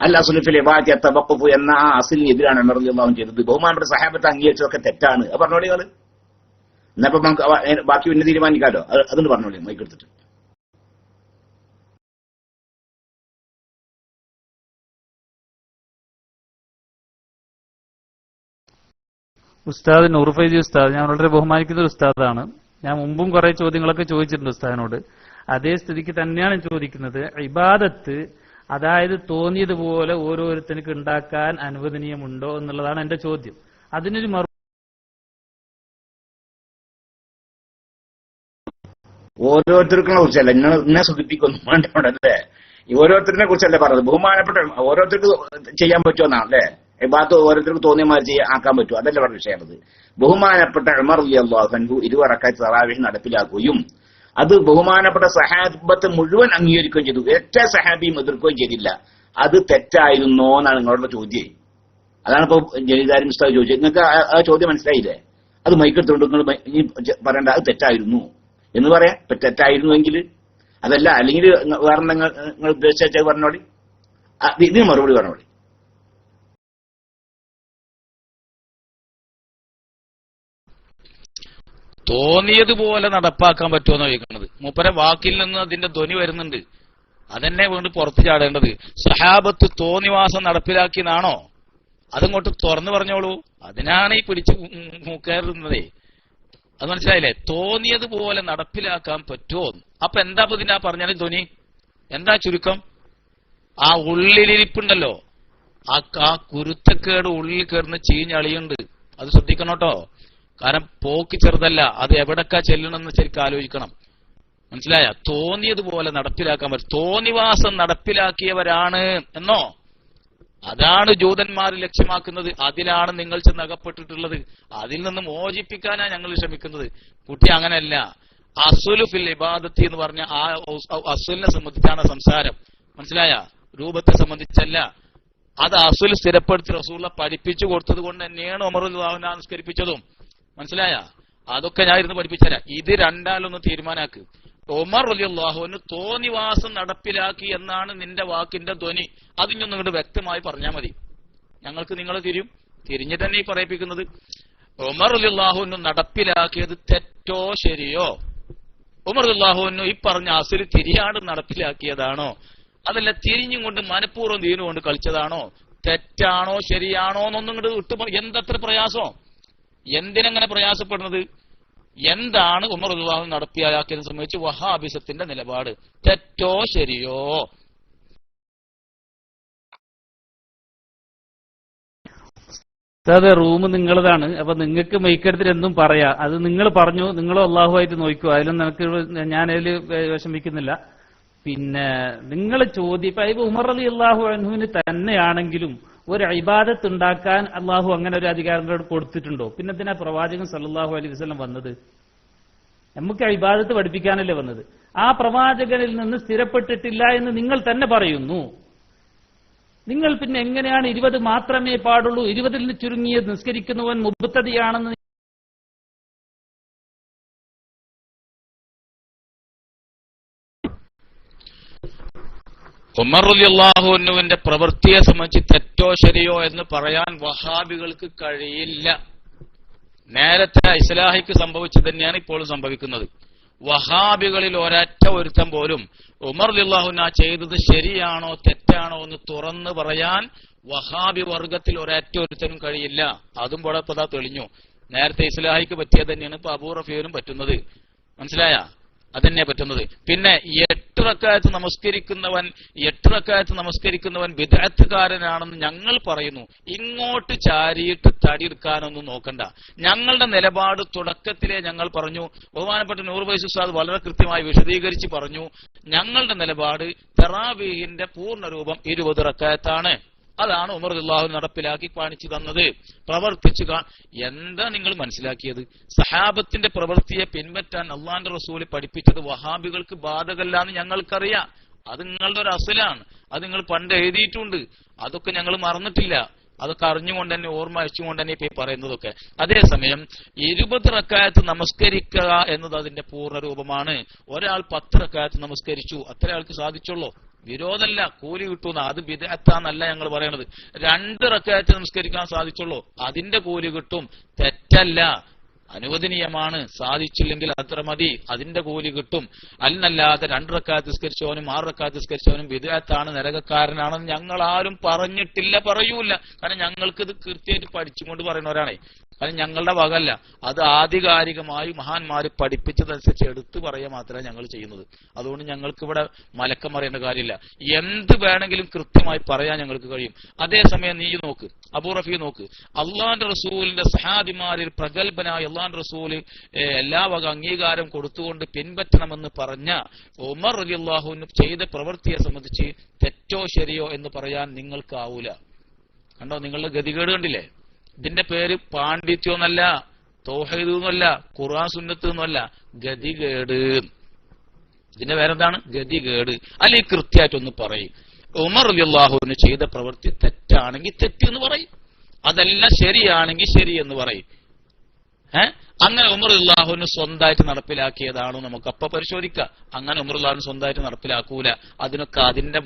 അൽ അസ്ലു ഫിൽ ഇബാദത്തി അത്തവഖുഫ് എന്ന ആ അസ്ലിനെതിരാണ് ഉമർ റളിയല്ലാഹു അൻഹു ചെയ്തത്. ബഹുമാനപ്പെട്ട സഹാബത്ത് അംഗീകരിച്ചതൊക്കെ തെറ്റാണ്. അത് പറഞ്ഞോളി നിങ്ങൾ. എന്നപ്പോ ബാക്കി പിന്നെ തീരുമാനിക്കാമല്ലോ. അതുകൊണ്ട് പറഞ്ഞോളി മൈക്കെടുത്തിട്ട്. ഉസ്താദ് നൂർ ഫൈസി ഉസ്താദ്, ഞാൻ വളരെ ബഹുമാനിക്കുന്ന ഒരു ഉസ്താദാണ്. ഞാൻ മുമ്പും കുറെ ചോദ്യങ്ങളൊക്കെ ചോദിച്ചിട്ടുണ്ട് ഉസ്താദിനോട്. അതേ സ്ഥിതിക്ക് തന്നെയാണ് ചോദിക്കുന്നത്. ഇബാദത്ത് അതായത് തോന്നിയതുപോലെ ഓരോരുത്തർക്ക് ഉണ്ടാക്കാൻ അനുവദനീയമുണ്ടോ എന്നുള്ളതാണ് എന്റെ ചോദ്യം. അതിനൊരു ഓരോരുത്തർക്കിനെ കുറിച്ചല്ല, എന്നെ സൂചിപ്പിക്കൊന്നും വേണ്ടല്ലേ. ഓരോരുത്തരിനെ കുറിച്ചല്ലേ പറഞ്ഞത്. ബഹുമാനപ്പെട്ട ഓരോരുത്തർക്ക് ചെയ്യാൻ പറ്റുമെന്നാണ് അല്ലേ? ഇബാദത്ത് ഓരോരുത്തർക്ക് തോന്നിയ മാതിരി ആക്കാൻ പറ്റുമോ? അതല്ലേ പറഞ്ഞ വിഷയമുള്ളത്. ബഹുമാനപ്പെട്ട ഉമർ റളിയല്ലാഹു അൻഹു 20 റക്അത്ത് തറാവീഹ് നടപ്പിലാക്കുകയും അത് ബഹുമാനപ്പെട്ട സഹാബത്ത് മുഴുവൻ അംഗീകരിക്കുകയും ചെയ്തു. ഒറ്റ സഹാബിയും എതിർക്കുകയും ചെയ്തില്ല. അത് തെറ്റായിരുന്നോ എന്നാണ് നിങ്ങളുടെ ചോദ്യം. അതാണ് ഇപ്പൊ ജലീൽദാരി ഉസ്താദ് ചോദിച്ചത്. നിങ്ങൾക്ക് ആ ചോദ്യം മനസ്സിലായില്ലേ? അത് മൈക്കെടുത്തുകൊണ്ട് നിങ്ങൾ പറയേണ്ട അത് തെറ്റായിരുന്നു എന്ന് പറയാം. ഇപ്പൊ തെറ്റായിരുന്നുവെങ്കിൽ അതല്ല, അല്ലെങ്കിൽ വേറെ നിങ്ങൾ ഉദ്ദേശിച്ച പറഞ്ഞോളി. ഇതിന് മറുപടി പറഞ്ഞോളി. തോന്നിയതുപോലെ നടപ്പാക്കാൻ പറ്റുമെന്ന് ചോദിക്കുന്നത്. മൂപ്പരെ വാക്കിൽ നിന്ന് അതിന്റെ ധ്വനി വരുന്നുണ്ട്. അതെന്നെ വീണ്ടും പുറത്തു ചാടേണ്ടത്. സഹാബത്ത് തോന്നിവാസം നടപ്പിലാക്കിയതാണോ? അതങ്ങോട്ട് തുറന്നു പറഞ്ഞോളൂ. അതിനാണ് ഈ പിടിച്ച് മൂക്കേറുന്നതേ. അത് മനസ്സിലായില്ലേ? തോന്നിയതുപോലെ നടപ്പിലാക്കാൻ പറ്റുമോ? അപ്പൊ എന്താ ഇതിനാ പറഞ്ഞാലും ധ്വനി എന്താ ചുരുക്കം? ആ ഉള്ളിലിരിപ്പുണ്ടല്ലോ, ആ കുരുത്തക്കേട് ഉള്ളിൽ കയറുന്ന ചീഞ്ഞളിയുണ്ട്. അത് ശ്രദ്ധിക്കണം കേട്ടോ. കാരണം പോക്ക് ചെറുതല്ല, അത് എവിടൊക്കെ ചെല്ലണമെന്ന് ശരിക്കും ആലോചിക്കണം. മനസ്സിലായ? തോന്നിയതുപോലെ നടപ്പിലാക്കാൻ പറ്റും. തോന്നിവാസം നടപ്പിലാക്കിയവരാണ് എന്നോ? അതാണ് ജൂതന്മാർ ലക്ഷ്യമാക്കുന്നത്. അതിലാണ് നിങ്ങൾ ചെന്ന് അകപ്പെട്ടിട്ടുള്ളത്. അതിൽ നിന്ന് മോചിപ്പിക്കാനാണ് ഞങ്ങൾ ശ്രമിക്കുന്നത്. കുട്ടി അങ്ങനെയല്ല. അസ്ലു ഫിൽ ഇബാദത്തി എന്ന് പറഞ്ഞ ആ അസ്ലിനെ സംബന്ധിച്ചാണ് സംസാരം. മനസ്സിലായ? രൂപത്തെ സംബന്ധിച്ചല്ല. അത് അസ്ൽ സ്ഥിരപ്പെടുത്തി റസൂലുള്ള പഠിപ്പിച്ചു കൊടുത്തത് കൊണ്ട് തന്നെയാണ് ഉമർ റളിയല്ലാഹു അൻഹു നിസ്കരിപ്പിച്ചതും. മനസ്സിലായ? അതൊക്കെ ഞാൻ ഇരുന്ന് പഠിപ്പിച്ചുതരാം. ഇത് രണ്ടാലൊന്ന് തീരുമാനാക്ക്. ഉമർ റളിയല്ലാഹു അൻഹു തോന്നിവാസം നടപ്പിലാക്കി എന്നാണ് നിന്റെ വാക്കിന്റെ ധ്വനി. അതിനൊന്നും ഇങ്ങോട്ട് വ്യക്തമായി പറഞ്ഞാൽ മതി. ഞങ്ങൾക്ക് നിങ്ങൾ തിരിഞ്ഞിട്ട് തന്നെ ഈ പറയിപ്പിക്കുന്നത്. ഉമർ റളിയല്ലാഹു അൻഹു നടപ്പിലാക്കിയത് തെറ്റോ ശരിയോ? ഉമർ റളിയല്ലാഹു അൻഹു ഈ പറഞ്ഞ അസ്ൽ തിരിയാട് നടപ്പിലാക്കിയതാണോ? അതല്ല തിരിഞ്ഞും കൊണ്ട് മനഃപൂർവ്വം ദീനുകൊണ്ട് കളിച്ചതാണോ? തെറ്റാണോ ശരിയാണോ എന്നൊന്നും ഇങ്ങോട്ട് വിട്ടു. എന്തത്ര പ്രയാസോ? എന്തിനെങ്ങനെ പ്രയാസപ്പെടുന്നത്? എന്താണ് ഉമർ റളിയല്ലാഹു അൻഹു നടപ്പിലാക്കിയതിനെ സംബന്ധിച്ച് വഹാബിസത്തിന്റെ നിലപാട്? തെറ്റോ ശരിയോ? ഉസ്താദെ റൂം നിങ്ങളതാണ്, അപ്പൊ നിങ്ങൾക്ക് മൈക്കെടുത്തിട്ട് എന്തും പറയാ. അത് നിങ്ങൾ പറഞ്ഞു, നിങ്ങളും അള്ളാഹുമായിട്ട് നോക്കൂ, അതിലും നിനക്ക് ഞാനതിൽ വിഷമിക്കുന്നില്ല. പിന്നെ നിങ്ങൾ ഇപ്പൊ ഉമർ റളിയല്ലാഹു അൻഹുവിന് തന്നെയാണെങ്കിലും ഒരു ഇബാദത്ത് ഉണ്ടാക്കാൻ അള്ളാഹു അങ്ങനെ ഒരു അധികാരങ്ങളോട് കൊടുത്തിട്ടുണ്ടോ? പിന്നെ എന്തിനാ പ്രവാചകൻ സല്ലല്ലാഹു അലൈഹി വസല്ലം വന്നത്? നമുക്ക് ഇബാദത്ത് പഠിപ്പിക്കാനല്ലേ വന്നത്. ആ പ്രവാചകനിൽ നിന്ന് സ്ഥിരപ്പെട്ടിട്ടില്ല എന്ന് നിങ്ങൾ തന്നെ പറയുന്നു. നിങ്ങൾ പിന്നെ എങ്ങനെയാണ് 20 മാത്രമേ പാടുള്ളൂ, 20-ൽ ചുരുങ്ങിയ നിസ്കരിക്കുന്നവൻ മുബ്തദിയാണെന്ന് ഉമർ റളിയല്ലാഹു അൻഹുവിന്റെ പ്രവൃത്തിയെ സംബന്ധിച്ച് തെറ്റോ ശരിയോ എന്ന് പറയാൻ വഹാബികൾക്ക് കഴിയില്ല. നേരത്തെ ഇസ്ലാഹിക്ക് സംഭവിച്ചത് തന്നെയാണ് ഇപ്പോഴും സംഭവിക്കുന്നത്. വഹാബികളിൽ ഒരൊറ്റ ഒരുത്തം പോലും ഉമർ റളിയല്ലാഹു അൻഹു ചെയ്തത് ശരിയാണോ തെറ്റാണോ എന്ന് തുറന്നു പറയാൻ വഹാബി വർഗത്തിൽ ഒരൊറ്റ ഒരുത്തനും കഴിയില്ല. അതും ഇവിടെ ഇപ്പതാ തെളിഞ്ഞു. നേരത്തെ ഇസ്ലാഹിക്ക് പറ്റിയത് തന്നെയാണ് ഇപ്പൊ അബൂ റഫീനും പറ്റുന്നത്. മനസ്സിലായ? അതന്നെ പറ്റുന്നത്. പിന്നെ 8 റക്അത്ത് നമസ്കരിക്കുന്നവൻ ബിദ്അത്തുകാരനാണെന്ന് ഞങ്ങൾ പറയുന്നു. ഇങ്ങോട്ട് ചാരിയിട്ട് തടിയെടുക്കാനൊന്നും നോക്കണ്ട. ഞങ്ങളുടെ നിലപാട് തുടക്കത്തിലെ ഞങ്ങൾ പറഞ്ഞു. ബഹുമാനപ്പെട്ട നൂർ വൈസ് ഉസ്താദ് വളരെ കൃത്യമായി വിശദീകരിച്ച് പറഞ്ഞു. ഞങ്ങളുടെ നിലപാട് തറാവീഹിന്റെ പൂർണ്ണരൂപം 20 റക്അത്താണ്. അതാണ് ഉമർ റളിയല്ലാഹു അൻഹു നടപ്പിലാക്കി കാണിച്ചു തന്നത്, പ്രവർത്തിച്ചു. എന്താ നിങ്ങൾ മനസ്സിലാക്കിയത്? സഹാബത്തിന്റെ പ്രവൃത്തിയെ പിൻപറ്റാൻ അള്ളാന്റെ റസൂല് പഠിപ്പിച്ചത് വഹാബികൾക്ക് ബാധകല്ല എന്ന് ഞങ്ങൾക്കറിയാം. അത് നിങ്ങളുടെ ഒരു അസലാണ്. അത് നിങ്ങൾ പണ്ട് എഴുതിയിട്ടുണ്ട്. അതൊക്കെ ഞങ്ങൾ മറന്നിട്ടില്ല. അതൊക്കെ അറിഞ്ഞുകൊണ്ട് തന്നെ ഓർമ്മ വെച്ചുകൊണ്ട് തന്നെ ഇപ്പൊ പറയുന്നതൊക്കെ. അതേസമയം 20 റക്അത്ത് നമസ്കരിക്കുക എന്നത് അതിന്റെ പൂർണ്ണരൂപമാണ്. ഒരാൾ 10 റക്അത്ത് നമസ്കരിച്ചു, അത്ര ആൾക്ക് സാധിച്ചുള്ളൂ. വിരോധമല്ല, കൂലി കിട്ടുന്ന. അത് ബിദ്അത്താന്നല്ല ഞങ്ങൾ പറയണത്. 2 റക്അത്ത് നമസ്കരിക്കാൻ സാധിച്ചുള്ളൂ, അതിന്റെ കൂലി കിട്ടും. തെറ്റല്ല, അനുവദനീയമാണ്. സാധിച്ചില്ലെങ്കിൽ അത്ര മതി, അതിന്റെ കൂലി കിട്ടും. അല്ലല്ലാതെ 2 റക്അത്ത് നിസ്കരിച്ചവനും 6 റക്അത്ത് നിസ്കരിച്ചവനും ബിദ്അത്താണ്, നരകക്കാരനാണെന്ന് ഞങ്ങൾ ആരും പറഞ്ഞിട്ടില്ല, പറയൂല. കാരണം ഞങ്ങൾക്ക് ഇത് കൃത്യമായിട്ട് പഠിച്ചുകൊണ്ട് പറയുന്നവരാണേ. കാരണം ഞങ്ങളുടെ വകല്ല, അത് ആധികാരികമായി മഹാന്മാര് പഠിപ്പിച്ചതനുസരിച്ച് എടുത്തു പറയുക മാത്രമേ ഞങ്ങൾ ചെയ്യുന്നത്. അതുകൊണ്ട് ഞങ്ങൾക്ക് ഇവിടെ മലക്കം അറിയേണ്ട കാര്യമില്ല. എന്ത് വേണമെങ്കിലും കൃത്യമായി പറയാൻ ഞങ്ങൾക്ക് കഴിയും. അതേസമയം നീ നോക്ക്, അബൂ റഫീ നോക്ക്, അള്ളാന്റെ റസൂലിന്റെ സഹാബിമാരിൽ പ്രഗത്ഭനായ അള്ളാന്റെ റസൂല് എല്ലാ വക അംഗീകാരം കൊടുത്തുകൊണ്ട് പിൻപറ്റണമെന്ന് പറഞ്ഞ ഉമർ റളിയല്ലാഹു അൻഹു ചെയ്ത പ്രവൃത്തിയെ സംബന്ധിച്ച് തെറ്റോ ശരിയോ എന്ന് പറയാൻ നിങ്ങൾക്കാവൂല. കണ്ടോ, നിങ്ങളുടെ ഗതികേട് കണ്ടില്ലേ? ഇതിന്റെ പേര് പാണ്ഡിത്യമൊന്നല്ല, തൗഹീദ് എന്നല്ല, ഖുർആൻ സുന്നത്ത് എന്നല്ല, ഗതികേട്. ഇതിന്റെ പേരെന്താണ്? ഗതികേട്. അല്ലെങ്കിൽ കൃത്യമായിട്ടൊന്ന് പറയും. ഉമർ റളിയല്ലാഹു അൻഹു ചെയ്ത പ്രവൃത്തി തെറ്റാണെങ്കിൽ തെറ്റ് എന്ന് പറയും, അതല്ല ശരിയാണെങ്കിൽ ശരി എന്ന് പറയും. അങ്ങനെ ഉമർ റളിയല്ലാഹു അൻഹു സ്വന്തമായിട്ട് നടപ്പിലാക്കിയതാണോ നമുക്കപ്പ പരിശോധിക്കാം. അങ്ങനെ ഉമർ റളിയല്ലാഹു അൻഹു സ്വന്തമായിട്ട് നടപ്പിലാക്കൂല. അതിനൊക്കെ അതിന്റെ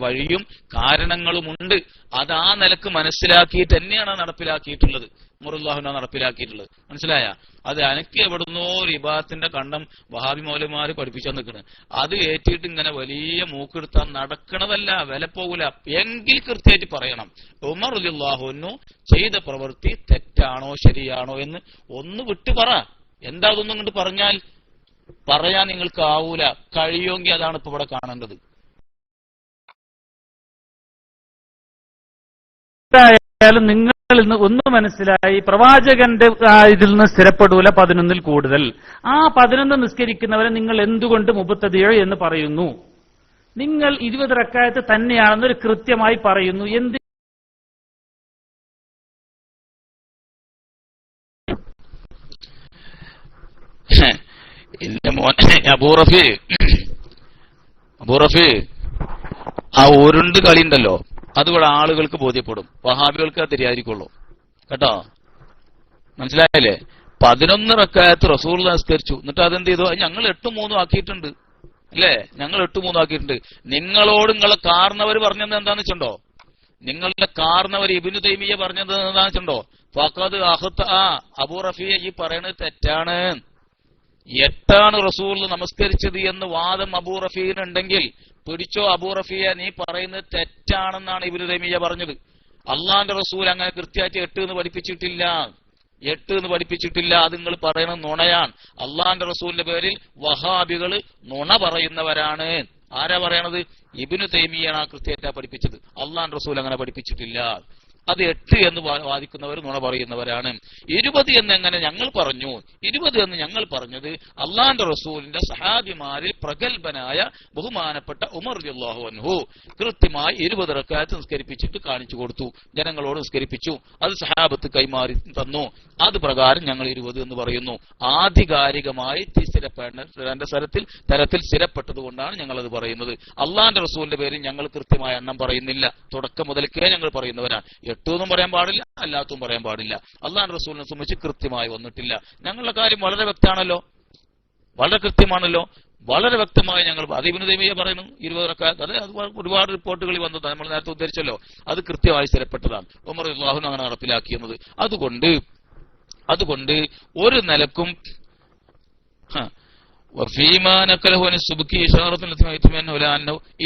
വഴിയും കാരണങ്ങളുമുണ്ട്. അത് ആ നിലക്ക് മനസ്സിലാക്കിയിട്ട് തന്നെയാണ് നടപ്പിലാക്കിയിട്ടുള്ളത്. ഉമർ റളിയല്ലാഹു അൻഹു നടപ്പിലാക്കിയിട്ടുള്ളത്. മനസ്സിലായ? അത് അനക്ക് എവിടുന്നോ ഒരു ഇബാദത്തിന്റെ കണ്ടം വഹാബി മൗലവിമാര് പഠിപ്പിച്ചാൽ നിൽക്കുന്നത്. അത് ഏറ്റിട്ട് ഇങ്ങനെ വലിയ മൂക്കെടുത്താൽ നടക്കണതല്ല, വില പോകൂല. എങ്കിൽ കൃത്യമായിട്ട് പറയണം, ഉമർ റളിയല്ലാഹു അൻഹു ചെയ്ത പ്രവൃത്തി തെറ്റാണോ ശരിയാണോ എന്ന് ഒന്ന് വിട്ടു പറ. എന്താ അതൊന്നും കൊണ്ട് പറഞ്ഞാൽ പറയാൻ നിങ്ങൾക്ക് ആവൂല. കഴിയുമെങ്കിൽ അതാണ് ഇപ്പൊ ഇവിടെ കാണേണ്ടത്. നിങ്ങളിൽ നിന്ന് ഒന്ന് മനസ്സിലായി, പ്രവാചകന്റെ ഇതിൽ നിന്ന് സ്ഥിരപ്പെടൂല 11-ൽ കൂടുതൽ. ആ 11 നിസ്കരിക്കുന്നവരെ നിങ്ങൾ എന്തുകൊണ്ട് മുബ്തദിഅ എന്ന് പറയുന്നു? നിങ്ങൾ 20 റക്അത്ത് തന്നെയാണെന്നൊരു കൃത്യമായി പറയുന്നു. എന്ത് എന്റെ മോൻ അബൂ റഫീ ആ ഉരുണ്ട് കളി ഉണ്ടല്ലോ, അതുകൂടെ ആളുകൾക്ക് ബോധ്യപ്പെടും. വഹാബികൾക്ക് അത് തിരിയായിരിക്കുള്ളൂ കേട്ടോ. മനസ്സിലായല്ലേ? 11 റക്അത്ത് റസൂൽ നിസ്കരിച്ചു, എന്നിട്ട് അതെന്ത് ചെയ്തു? ഞങ്ങൾ 8-3 ആക്കിയിട്ടുണ്ട് അല്ലേ? ഞങ്ങൾ 8-3 ആക്കിയിട്ടുണ്ട്. നിങ്ങളോട് നിങ്ങളെ കാർന്നവർ പറഞ്ഞത് എന്താന്ന് വെച്ചിട്ടുണ്ടോ? നിങ്ങളുടെ കാർന്നവർ ഇബ്നു തൈമിയ്യ പറഞ്ഞത് എന്താന്ന് വെച്ചിട്ടുണ്ടോ? ഫഖദ് അഖ്ത, അബൂ റഫീ ഈ പറയുന്നത് തെറ്റാണ്. 8 റസൂൽ നമസ്കരിച്ചത് എന്ന് വാദം അബൂ റഫീനുണ്ടെങ്കിൽ പിടിച്ചോ അബൂ റഫീയെ, നീ പറയുന്നത് തെറ്റാണെന്നാണ് ഇബ്നു തൈമിയ്യ പറഞ്ഞത്. അള്ളാന്റെ റസൂൽ അങ്ങനെ കൃത്യമായിട്ട് 8 എന്ന് പഠിപ്പിച്ചിട്ടില്ല. 8 എന്ന് പഠിപ്പിച്ചിട്ടില്ല. അത് നിങ്ങൾ പറയുന്നത് നുണയാണ്. അള്ളാന്റെ റസൂലിന്റെ പേരിൽ വഹാബികള് നുണ പറയുന്നവരാണ്. ആരാ പറയണത്? ഇബ്നു തൈമിയ്യാണ് ആ കൃത്യമായിട്ടാ പഠിപ്പിച്ചത്. അള്ളാന്റെ റസൂൽ അങ്ങനെ പഠിപ്പിച്ചിട്ടില്ല. അത് 8 എന്ന് വാദിക്കുന്നവർ നുണ പറയുന്നവരാണ്. 20 എന്ന് എങ്ങനെ ഞങ്ങൾ പറഞ്ഞു? 20 എന്ന് ഞങ്ങൾ പറഞ്ഞത് അള്ളാന്റെ റസൂലിന്റെ സഹാബിമാരിൽ പ്രഗത്ഭനായ ബഹുമാനപ്പെട്ട ഉമർ റളിയല്ലാഹു അൻഹു കൃത്യമായി 20 റക്അത്ത് നിസ്കരിപ്പിച്ചിട്ട് കാണിച്ചു കൊടുത്തു, ജനങ്ങളോട് നിസ്കരിപ്പിച്ചു, അത് സഹാബത്ത് കൈമാറി തന്നു. അത് പ്രകാരം ഞങ്ങൾ 20 എന്ന് പറയുന്നു. ആധികാരികമായി സ്ഥിരപ്പെടേണ്ട തരത്തിൽ സ്ഥിരപ്പെട്ടത് കൊണ്ടാണ് ഞങ്ങൾ അത് പറയുന്നത്. അള്ളാന്റെ റസൂലിന്റെ പേരിൽ ഞങ്ങൾ കൃത്യമായ എണ്ണം പറയുന്നില്ല. തുടക്കം മുതൽക്കേ ഞങ്ങൾ പറയുന്നവരാണ്. 8 എന്നും പറയാൻ പാടില്ല, അല്ലാത്തതും പറയാൻ പാടില്ല. അള്ളാന്റെ റസൂലിനെ സംബന്ധിച്ച് കൃത്യമായി വന്നിട്ടില്ല. ഞങ്ങളുടെ കാര്യം വളരെ വ്യക്തമാണല്ലോ, വളരെ കൃത്യമാണല്ലോ, വളരെ വ്യക്തമായി ഞങ്ങൾ അത് ഇബ്നു തൈമിയ്യ പറയുന്നു 20 റക്അത്ത്. അത് ഒരുപാട് റിപ്പോർട്ടുകളിൽ വന്നതാണ്, നമ്മൾ നേരത്തെ ഉദ്ധരിച്ചല്ലോ. അത് കൃത്യമായി സ്ഥിരപ്പെട്ടതാണ്. ഉമർ റളിയല്ലാഹു അൻഹു അങ്ങനെ നടപ്പിലാക്കിയത്. അതുകൊണ്ട് ഒരു നിലക്കും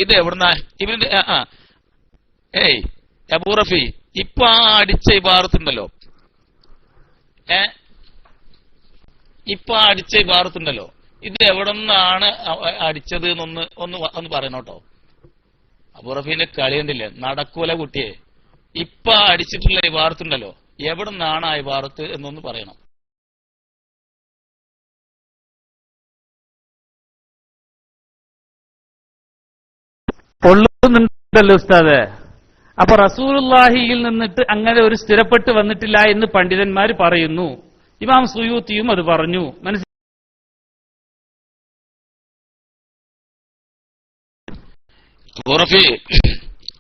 ഇത് എവിടുന്ന ഇവന്റെ അബൂ റഫി ഇപ്പൊ ആ അടിച്ച ഇബാറത്തുണ്ടല്ലോ, ഇത് എവിടെ നിന്നാണ് അടിച്ചത് എന്നൊന്ന് ഒന്ന് പറയണോട്ടോ. അബൂ റഫീന്റെ കളിയുണ്ടില്ലേ, നടക്കൂല കുട്ടിയെ. ഇപ്പൊ അടിച്ചിട്ടുള്ള ഇബാറത്തുണ്ടല്ലോ, എവിടെ നിന്നാണ് ആ ഇബാറത്ത് എന്നൊന്ന് പറയണം. പൊള്ളുന്നുണ്ടല്ലോ ഉസ്താദെ. അപ്പൊ റസൂലുള്ളാഹിയിൽ നിന്നിട്ട് അങ്ങനെ ഒരു സ്ഥിരപ്പെട്ട് വന്നിട്ടില്ല എന്ന് പണ്ഡിതന്മാർ പറയുന്നു. ഇമാം സുയൂത്തിയും അത് പറഞ്ഞു.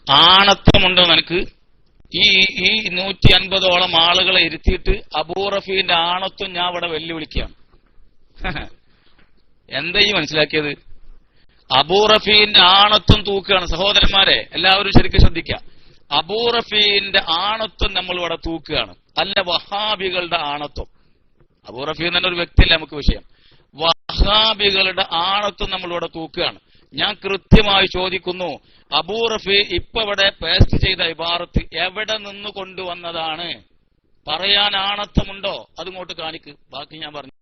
ആണത്തമുണ്ടോ നിനക്ക്? ഈ 150ഓളം ആളുകളെ ഇരുത്തിയിട്ട് അബൂ റഫീന്റെ ആണത്വം ഞാൻ ഇവിടെ വെല്ലുവിളിക്കുകയാണ്. എന്താ ഈ മനസ്സിലാക്കിയത്? അബൂ റഫീന്റെ ആണത്വം തൂക്കുകയാണ്. സഹോദരന്മാരെ എല്ലാവരും ശരിക്കും ശ്രദ്ധിക്കുക. അബൂ റഫീന്റെ ആണത്വം നമ്മൾ ഇവിടെ തൂക്കുകയാണ്, അല്ല വഹാബികളുടെ ആണത്വം. അബൂ റഫീ തന്നെ ഒരു വ്യക്തിയല്ല നമുക്ക് വിഷയം. വഹാബികളുടെ ആണത്വം നമ്മൾ ഇവിടെ തൂക്കുകയാണ്. ഞാൻ കൃത്യമായി ചോദിക്കുന്നു, അബൂ റഫീ ഇപ്പൊ ഇവിടെ പേസ്റ്റ് ചെയ്ത ഇബാറത്ത് എവിടെ നിന്ന് കൊണ്ടുവന്നതാണ്? പറയാൻ ആണത്വമുണ്ടോ? അതിങ്ങോട്ട് കാണിക്ക്. ബാക്കി ഞാൻ പറഞ്ഞു.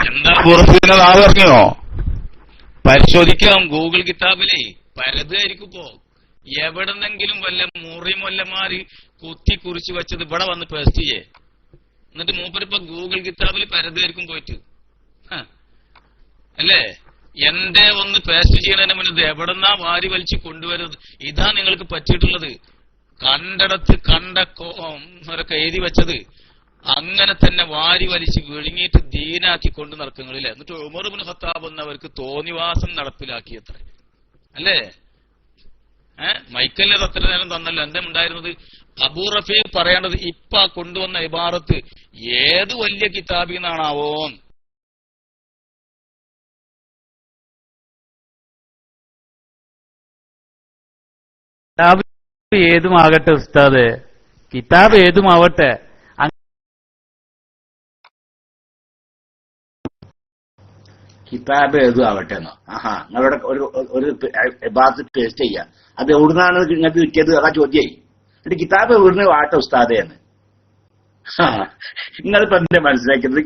എന്താ പുറത്തുന്നത് പറഞ്ഞോ? പരിശോധിക്കാം. ഗൂഗിൾ കിതാബിലേ പരതായിരിക്കും. ഇപ്പോ എവിടെന്നെങ്കിലും വല്ല മുറിമൊല്ലമാര് കുത്തി കുറിച്ച് വെച്ചത് ഇവിടെ വന്ന് പേസ്റ്റ് ചെയ്യേ. എന്നിട്ട് മൂപ്പരിപ്പോ ഗൂഗിൾ കിതാബിൽ പരതായിരിക്കും പോയിട്ട് അല്ലേ? എന്റെ ഒന്ന് പേസ്റ്റ് ചെയ്യണതിന് മുന്നേ എവിടെന്നാ വാരി വലിച്ച് കൊണ്ടുവരുന്നത്? ഇതാ നിങ്ങൾക്ക് പറ്റിയിട്ടുള്ളത്. കണ്ടടത്ത് കണ്ടൊക്കെ എഴുതി വെച്ചത് അങ്ങനെ തന്നെ വാരി വലിച്ച് വിഴുങ്ങിയിട്ട് ദീനാക്കി കൊണ്ട് നടക്കങ്ങളില്ലേ? എന്നിട്ട് ഉമർ ഇബ്നു ഖത്താബ് എന്നവർക്ക് തോന്നിവാസം നടപ്പിലാക്കിയത്ര അല്ലേ? മൈക്കലിന് അത്ര നേരം തന്നല്ലോ. എന്താ ഉണ്ടായിരുന്നത്? അബൂ റഫീ പറയേണ്ടത് ഇപ്പൊ കൊണ്ടുവന്ന ഇബാറത്ത് ഏത് വലിയ കിതാബിന്നാണാവോ? കിതാബ് ഏതുമാകട്ടെ ഉസ്താദ്, കിതാബ് ഏതുമാവട്ടെ, കിതാബ് ഏതും ആവട്ടെ എന്നോ? നിങ്ങളുടെ ഒരു ഭാഗത്ത് പേസ്റ്റ് ചെയ്യാം. അത് എവിടുന്നാണ് നിങ്ങൾക്ക് കിട്ടിയത്? അതാ ചോദ്യായി. എന്നിട്ട് കിതാബ് എവിടുന്ന് വാട്ട ഉസ്താദേന്ന് നിങ്ങളിപ്പോ എന്താ മനസ്സിലാക്കുന്നത്?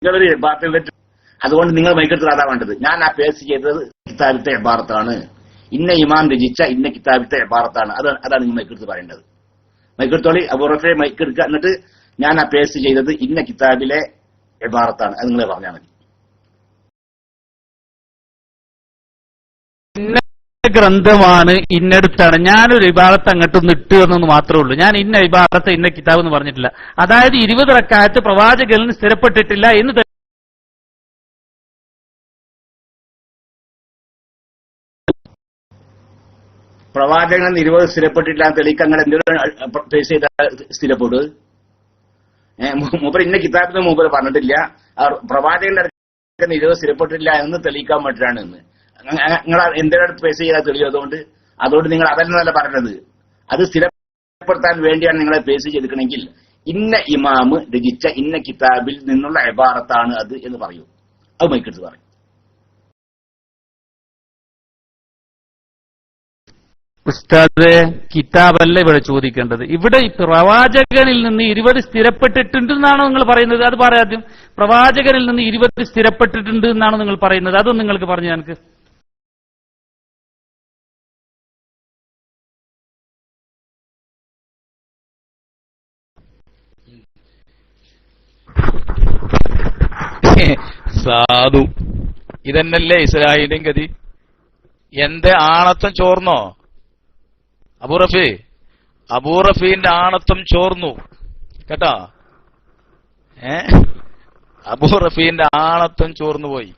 നിങ്ങളൊരു ഭാഗത്ത് അതുകൊണ്ട് നിങ്ങൾ മൈക്കെടുത്ത് അതാ വേണ്ടത്. ഞാൻ ആ പേസ്റ്റ് ചെയ്തത് കിതാബിത്തെ എബാറത്താണ്, ഇന്ന ഇമാം രചിച്ച ഇന്ന കിതാബിത്തെ എബാറത്താണ്. അതാണ് നിങ്ങൾ മൈക്കെടുത്ത് പറയേണ്ടത്. മൈക്കെടുത്തോളി, അബൂ റഫീ മൈക്കെടുക്കുക. എന്നിട്ട് ഞാൻ ആ പേസ്റ്റ് ചെയ്തത് ഇന്ന കിതാബിലെ ഇബാറത്താണ്, അത് നിങ്ങളെ പറഞ്ഞാൽ മതി. ഇന്ന ഗ്രന്ഥമാണ്, ഇന്നടുത്താണ്. ഞാനൊരു ഇബാറത്ത് അങ്ങോട്ടൊന്ന് ഇട്ടു എന്നൊന്ന് മാത്രമേ ഉള്ളൂ. ഞാൻ ഇന്ന ഇബാറത്ത് ഇന്ന കിതാബ് എന്ന് പറഞ്ഞിട്ടില്ല. അതായത് 20 റക്അത്ത് പ്രവാചകനിൽ സ്ഥിരപ്പെട്ടിട്ടില്ല എന്ന് പ്രവാചകൻ 20 സ്ഥിരപ്പെട്ടിട്ടില്ല തെളിയിക്കാൻ നിങ്ങൾ എന്തെങ്കിലും ഫേസ് ചെയ്താൽ സ്ഥിരപ്പെടും? മൂപ്പർ ഇന്ന കിതാബിന് മൂപ്പർ പറഞ്ഞിട്ടില്ല, പ്രവാചകന്റെ അടുത്ത് 20 സ്ഥിരപ്പെട്ടിട്ടില്ല എന്ന് തെളിയിക്കാൻ വേണ്ടിയിട്ടാണ് എന്ന്. നിങ്ങൾ എന്തിനാണ് ഫേസ് ചെയ്യാൻ തെളിയും? അതുകൊണ്ട് നിങ്ങൾ അതല്ലെന്നല്ല പറഞ്ഞത്, അത് സ്ഥിരപ്പെടുത്താൻ വേണ്ടിയാണ് നിങ്ങളെ ഫേസ് ചെയ്തിരിക്കണമെങ്കിൽ ഇന്ന ഇമാമ് രചിച്ച ഇന്ന കിതാബിൽ നിന്നുള്ള ഇബാറത്താണ് അത് എന്ന് പറയൂ. അത് മൈക്കെടുത്ത് പറയും. ഉസ്താദെ, കിതാബല്ല ഇവിടെ ചോദിക്കേണ്ടത്. ഇവിടെ പ്രവാചകനിൽ നിന്ന് 20 സ്ഥിരപ്പെട്ടിട്ടുണ്ട് എന്നാണോ നിങ്ങൾ പറയുന്നത്? അത് പറയാദ്യം. പ്രവാചകനിൽ നിന്ന് 20 സ്ഥിരപ്പെട്ടിട്ടുണ്ട് എന്നാണോ നിങ്ങൾ പറയുന്നത്? അതൊന്നും നിങ്ങൾക്ക് പറഞ്ഞു ഞങ്ങൾക്ക്. സാധു, ഇതന്നല്ലേ ഇസ്രായേലിന്റെയും ഗതി? എന്റെ ആണത്തം ചോർന്നോ? അബൂറഫീന്റെ ആണത്തം ചോർന്നു കേട്ടാ. അബൂറഫീന്റെ ആണത്തം ചോർന്നു പോയി.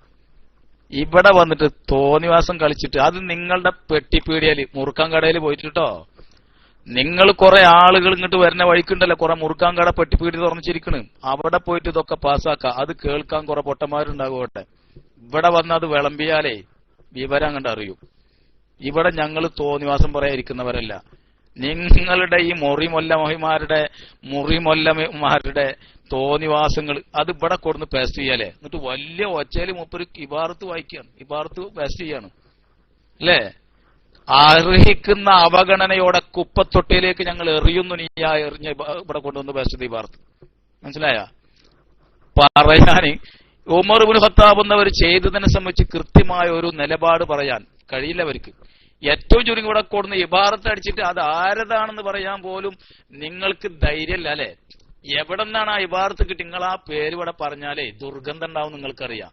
ഇവിടെ വന്നിട്ട് തോന്നിവാസം കളിച്ചിട്ട്, അത് നിങ്ങളുടെ പെട്ടിപ്പീടിയല് മുറുക്കാൻ കടയിൽ പോയിട്ട് കേട്ടോ. നിങ്ങൾ കുറെ ആളുകൾ ഇങ്ങോട്ട് വരുന്ന വഴിക്കുണ്ടല്ലോ, കുറെ മുറുക്കാൻ കട പെട്ടിപ്പീടി തുറന്നിച്ചിരിക്കണ്, അവിടെ പോയിട്ട് ഇതൊക്കെ പാസ്സാക്ക. അത് കേൾക്കാൻ കുറെ പൊട്ടന്മാരുണ്ടാകട്ടെ. ഇവിടെ വന്ന് അത് വിളമ്പിയാലേ വിവരം അങ്ങോട്ട് അറിയൂ. ഇവിടെ ഞങ്ങൾ തോന്നിവാസം പറയാതിരിക്കുന്നവരല്ല. നിങ്ങളുടെ ഈ മുറിമൊല്ലമാരുടെ തോന്നിവാസങ്ങൾ അത് ഇവിടെ കൊടുന്ന് പേസ്റ്റ് ചെയ്യാലേ. എന്നിട്ട് വലിയ ഒച്ചയില് മൂപ്പര് ഇബാറത്ത് വായിക്കുകയാണ്, ഇബാറത്ത് പേസ്റ്റ് ചെയ്യാണ് അല്ലേ? അർഹിക്കുന്ന അവഗണനയോടെ കുപ്പത്തൊട്ടിയിലേക്ക് ഞങ്ങൾ എറിയുന്നു. നീ എറിഞ്ഞ ഇവിടെ കൊണ്ടുവന്ന് പേസ്റ്റ് ഇബാറത്ത് മനസ്സിലായ? പറയാന് ഉമർ ഇബ്നു ഖത്താബ് എന്നവർ ചെയ്തതിനെ സംബന്ധിച്ച് കൃത്യമായ ഒരു നിലപാട് പറയാൻ കഴിയില്ല അവർക്ക്. ഏറ്റവും ചുരുങ്ങി ഇവിടെ കൊടുന്ന് ഇബാറത്ത് അടിച്ചിട്ട് അത് ആരതാണെന്ന് പറയാൻ പോലും നിങ്ങൾക്ക് ധൈര്യമില്ല അല്ലെ? എവിടെ നിന്നാണ് ആ ഇബാറത്ത് കിട്ടി? നിങ്ങൾ ആ പേര് ഇവിടെ പറഞ്ഞാലേ ദുർഗന്ധം ഉണ്ടാവും. നിങ്ങൾക്കറിയാം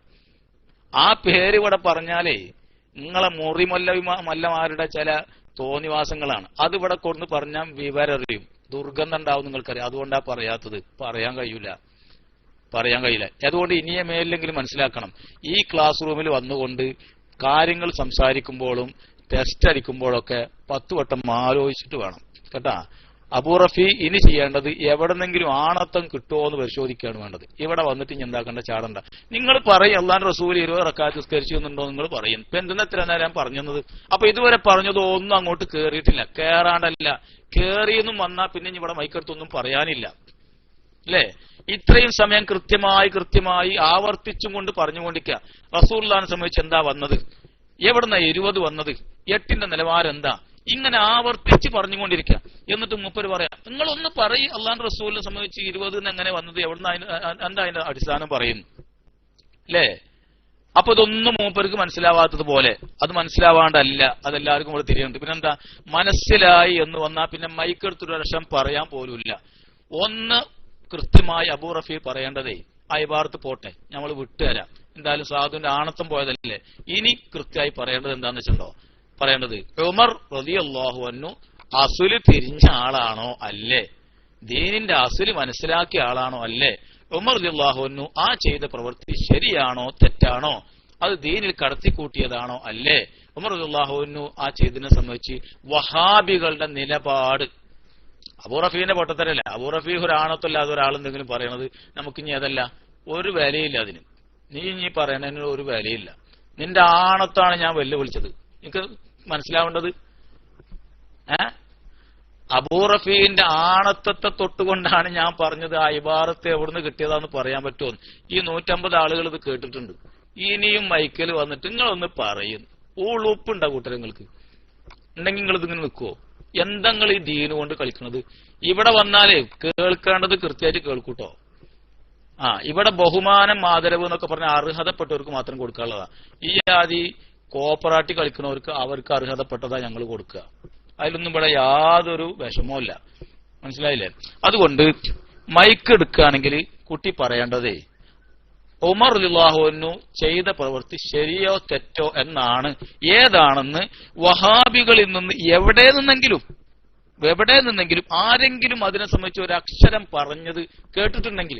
ആ പേര് ഇവിടെ പറഞ്ഞാലേ നിങ്ങളെ മല്ലമാരുടെ ചില തോന്നിവാസങ്ങളാണ്. അത് ഇവിടെ കൊടുന്ന് പറഞ്ഞാൽ വിവരറിയും, ദുർഗന്ധം ഉണ്ടാവും. നിങ്ങൾക്കറിയാം. അതുകൊണ്ടാ പറയാത്തത്. പറയാൻ കഴിയില്ല. അതുകൊണ്ട് ഇനിയെ മേലിലെങ്കിലും മനസ്സിലാക്കണം. ഈ ക്ലാസ് റൂമിൽ വന്നുകൊണ്ട് കാര്യങ്ങൾ സംസാരിക്കുമ്പോഴും ടെസ്റ്റ് അടിക്കുമ്പോഴൊക്കെ 10 വട്ടം ആലോചിച്ചിട്ട് വേണം കേട്ടാ. അബൂറഫി ഇനി ചെയ്യേണ്ടത് എവിടെന്നെങ്കിലും ആണത്തം കിട്ടുമോ എന്ന് പരിശോധിക്കുകയാണ് വേണ്ടത്. ഇവിടെ വന്നിട്ട് ഇനി എന്താക്കണ്ട, ചാടണ്ട. നിങ്ങൾ പറയും അല്ലാഹുവിന്റെ റസൂൽ 20 റക്അത്ത് നിസ്കരിച്ചുന്നുണ്ടോ നിങ്ങൾ പറയും. ഇപ്പൊ എന്തെന്ന് എത്ര നേരം പറഞ്ഞത്? അപ്പൊ ഇതുവരെ പറഞ്ഞതോ ഒന്നും അങ്ങോട്ട് കേറിയിട്ടില്ല. കേറാണ്ടല്ല, കേറിയെന്നും വന്നാ പിന്നെ ഇവിടെ മൈക്കടുത്തൊന്നും പറയാനില്ല അല്ലേ? ഇത്രയും സമയം കൃത്യമായി ആവർത്തിച്ചും കൊണ്ട് പറഞ്ഞുകൊണ്ടിരിക്കുക. റസൂലുള്ളാഹിനെ സംബന്ധിച്ച് എന്താ വന്നത്, എവിടുന്ന 20 വന്നത്, 8ന്റെ നിലവാരം എന്താ, ഇങ്ങനെ ആവർത്തിച്ച് പറഞ്ഞുകൊണ്ടിരിക്കുക. എന്നിട്ട് മൂപ്പര് പറയാം, നിങ്ങളൊന്ന് പറയും അള്ളാഹുവിന്റെ റസൂലിനെ സംബന്ധിച്ച് 20 എങ്ങനെ വന്നത്, എവിടുന്ന എന്താ അതിന്റെ അടിസ്ഥാനം പറയുന്നു അല്ലേ? അപ്പൊ ഇതൊന്നും മൂപ്പർക്ക് മനസ്സിലാവാത്തതുപോലെ. അത് മനസ്സിലാവാണ്ടല്ല, അതെല്ലാവർക്കും ഇവിടെ തിരിയുന്നുണ്ട്. പിന്നെന്താ, മനസ്സിലായി എന്ന് വന്നാൽ പിന്നെ മൈക്കെടുത്തൊരു വർഷം പറയാൻ പോലുമില്ല. ഒന്ന് കൃത്യമായി അബൂ റഫീ പറയേണ്ടതേ ആ ഇബാറത്ത് പോട്ടെ, നമ്മൾ വിട്ടുതരാം. എന്തായാലും സാധുവിന്റെ ആണത്തം പോയതല്ലേ. ഇനി കൃത്യമായി പറയേണ്ടത് എന്താന്ന് വെച്ചിട്ടുണ്ടോ? പറയേണ്ടത് ഉമർ റളിയല്ലാഹു അൻഹു അസുല് തിരിഞ്ഞ ആളാണോ അല്ലേ? ദീനിന്റെ അസുല് മനസ്സിലാക്കിയ ആളാണോ അല്ലേ? ഉമർ റളിയല്ലാഹു അൻഹു ആ ചെയ്ത പ്രവൃത്തി ശരിയാണോ തെറ്റാണോ, അത് ദീനിൽ കടത്തിക്കൂട്ടിയതാണോ അല്ലേ? ഉമർ റളിയല്ലാഹു അൻഹു ആ ചെയ്തതിനെ സംബന്ധിച്ച് വഹാബികളുടെ നിലപാട്. അബൂറഫീന്റെ പൊട്ടത്തരല്ല. അബൂറഫീ ഒരാണത്തല്ലാതെ ഒരാളെന്തെങ്കിലും പറയണത് നമുക്കിനി അതല്ല, ഒരു വിലയില്ല അതിന്. നീ ഇനി പറയണതിന് ഒരു വിലയില്ല. നിന്റെ ആണത്താണ് ഞാൻ വെല്ലുവിളിച്ചത്. എനിക്ക് മനസ്സിലാവേണ്ടത് അബൂറഫീന്റെ ആണത്തത്തെ തൊട്ടുകൊണ്ടാണ് ഞാൻ പറഞ്ഞത് ആ ഇബാറത്ത് എവിടുന്ന് കിട്ടിയതാന്ന് പറയാൻ പറ്റുമോ? ഈ 150 ആളുകൾ ഇത് കേട്ടിട്ടുണ്ട്. ഇനിയും മൈക്കൽ വന്നിട്ട് നിങ്ങളൊന്ന് പറയും. ഊളുപ്പുണ്ടാ കൂട്ടരങ്ങൾക്ക് ഉണ്ടെങ്കിൽ നിങ്ങൾ ഇതിങ്ങനെ നിൽക്കുവോ? എന്തെങ്കിലും ഈ ദീന് കൊണ്ട് കളിക്കുന്നത്? ഇവിടെ വന്നാലേ കേൾക്കേണ്ടത് കൃത്യമായിട്ട് കേൾക്കൂട്ടോ. ഇവിടെ ബഹുമാനം ആദരവ് എന്നൊക്കെ പറഞ്ഞാൽ അർഹതപ്പെട്ടവർക്ക് മാത്രം കൊടുക്കാനുള്ളതാ. ഈ ആദി കോപ്പറാട്ടി കളിക്കുന്നവർക്ക് അവർക്ക് അർഹതപ്പെട്ടതാ ഞങ്ങൾ കൊടുക്കുക. അതിലൊന്നും ഇവിടെ യാതൊരു വിഷമവുമില്ല. മനസ്സിലായില്ലേ? അതുകൊണ്ട് മൈക്ക് എടുക്കുകയാണെങ്കിൽ കുട്ടി പറയേണ്ടതേ ഉമർ റളിയല്ലാഹു അൻഹു ചെയ്ത പ്രവൃത്തി ശരിയോ തെറ്റോ എന്നാണ്. ഏതാണെന്ന് വഹാബികളിൽ നിന്ന് എവിടെ നിന്നെങ്കിലും ആരെങ്കിലും അതിനെ സംബന്ധിച്ച് ഒരു അക്ഷരം പറഞ്ഞത് കേട്ടിട്ടുണ്ടെങ്കിൽ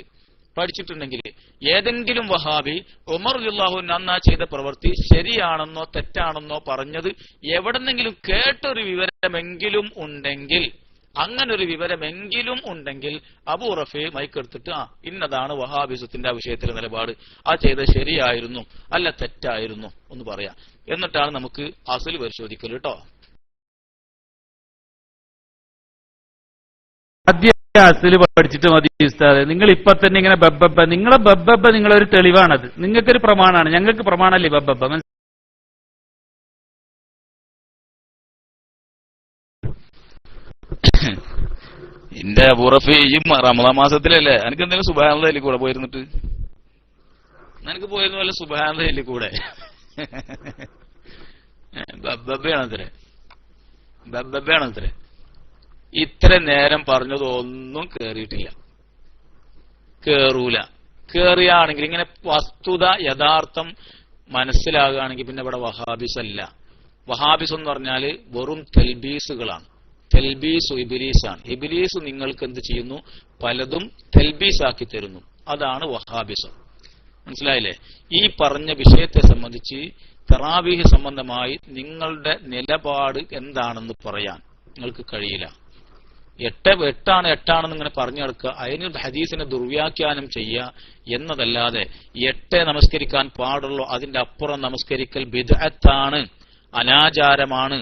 പഠിച്ചിട്ടുണ്ടെങ്കിൽ ഏതെങ്കിലും വഹാബി ഉമർ റളിയല്ലാഹു അൻഹു അന്ന് ചെയ്ത പ്രവൃത്തി ശരിയാണെന്നോ തെറ്റാണെന്നോ പറഞ്ഞത് എവിടെന്നെങ്കിലും കേട്ടൊരു വിവരമെങ്കിലും ഉണ്ടെങ്കിൽ, അങ്ങനെ ഒരു വിവരമെങ്കിലും ഉണ്ടെങ്കിൽ അബൂ റഫീ മൈക്കെടുത്തിട്ട് ഇന്നതാണ് വഹാബിസത്തിന്റെ വിഷയത്തിലെ നിലപാട്, ആ ചെയ്തത് ശരിയായിരുന്നു അല്ല തെറ്റായിരുന്നു ഒന്ന് പറയാം. എന്നിട്ടാണ് നമുക്ക് അസ്ൽ പരിശോധിക്കൽ കേട്ടോ. ആദ്യം അസ്ൽ പഠിച്ചിട്ട് മതി ഉസ്താദേ. നിങ്ങൾ ഇപ്പൊ തന്നെ ഇങ്ങനെ ബബ്ബബ്ബ, നിങ്ങളെ ബബ്ബബ്ബ നിങ്ങളൊരു തെളിവാണത്, നിങ്ങൾക്കൊരു പ്രമാണമാണ്, ഞങ്ങൾക്ക് പ്രമാണല്ലേ ബബ്ബബ്ബ. എന്റെ അബൂ റഫീ ഈ റമളാൻ മാസത്തിലല്ലേ എനിക്ക് എന്തെങ്കിലും സുബ്ഹാനല്ലാഹി കൂടെ പോയിരുന്നിട്ട് നിനക്ക് പോയിരുന്നു വല്ല സുബ്ഹാനല്ലാഹി കൂടെ? ബബ്ബബ്ബയാണത്രേ. ഇത്ര നേരം പറഞ്ഞതൊന്നും കേറിയിട്ടില്ല, കേറൂല. കേറിയാണെങ്കിൽ ഇങ്ങനെ വസ്തുത യഥാർത്ഥം മനസ്സിലാകുകയാണെങ്കിൽ പിന്നെ ഇവിടെ വഹാബിസ് അല്ല. വഹാബിസ് എന്ന് പറഞ്ഞാല് വെറും തെൽബീസുകളാണ്. തെൽബീസ് ഇബ്ലീസാണ്. ഇബ്ലീസ് നിങ്ങൾക്ക് എന്ത് ചെയ്യുന്നു? പലതും തെൽബീസാക്കി തരുന്നു. അതാണ് വഹാബിസം. മനസ്സിലായില്ലേ? ഈ പറഞ്ഞ വിഷയത്തെ സംബന്ധിച്ച് തറാവീഹ് സംബന്ധമായി നിങ്ങളുടെ നിലപാട് എന്താണെന്ന് പറയാൻ നിങ്ങൾക്ക് കഴിയില്ല. എട്ടാണെന്ന് ഇങ്ങനെ പറഞ്ഞു നടക്കുക, അതിന് ഹദീസിനെ ദുർവ്യാഖ്യാനം ചെയ്യുക എന്നതല്ലാതെ 8 നമസ്കരിക്കാൻ പാടുള്ളൂ, അതിന്റെ അപ്പുറം നമസ്കരിക്കൽ ബിദ്അത്താണ്, അനാചാരമാണ്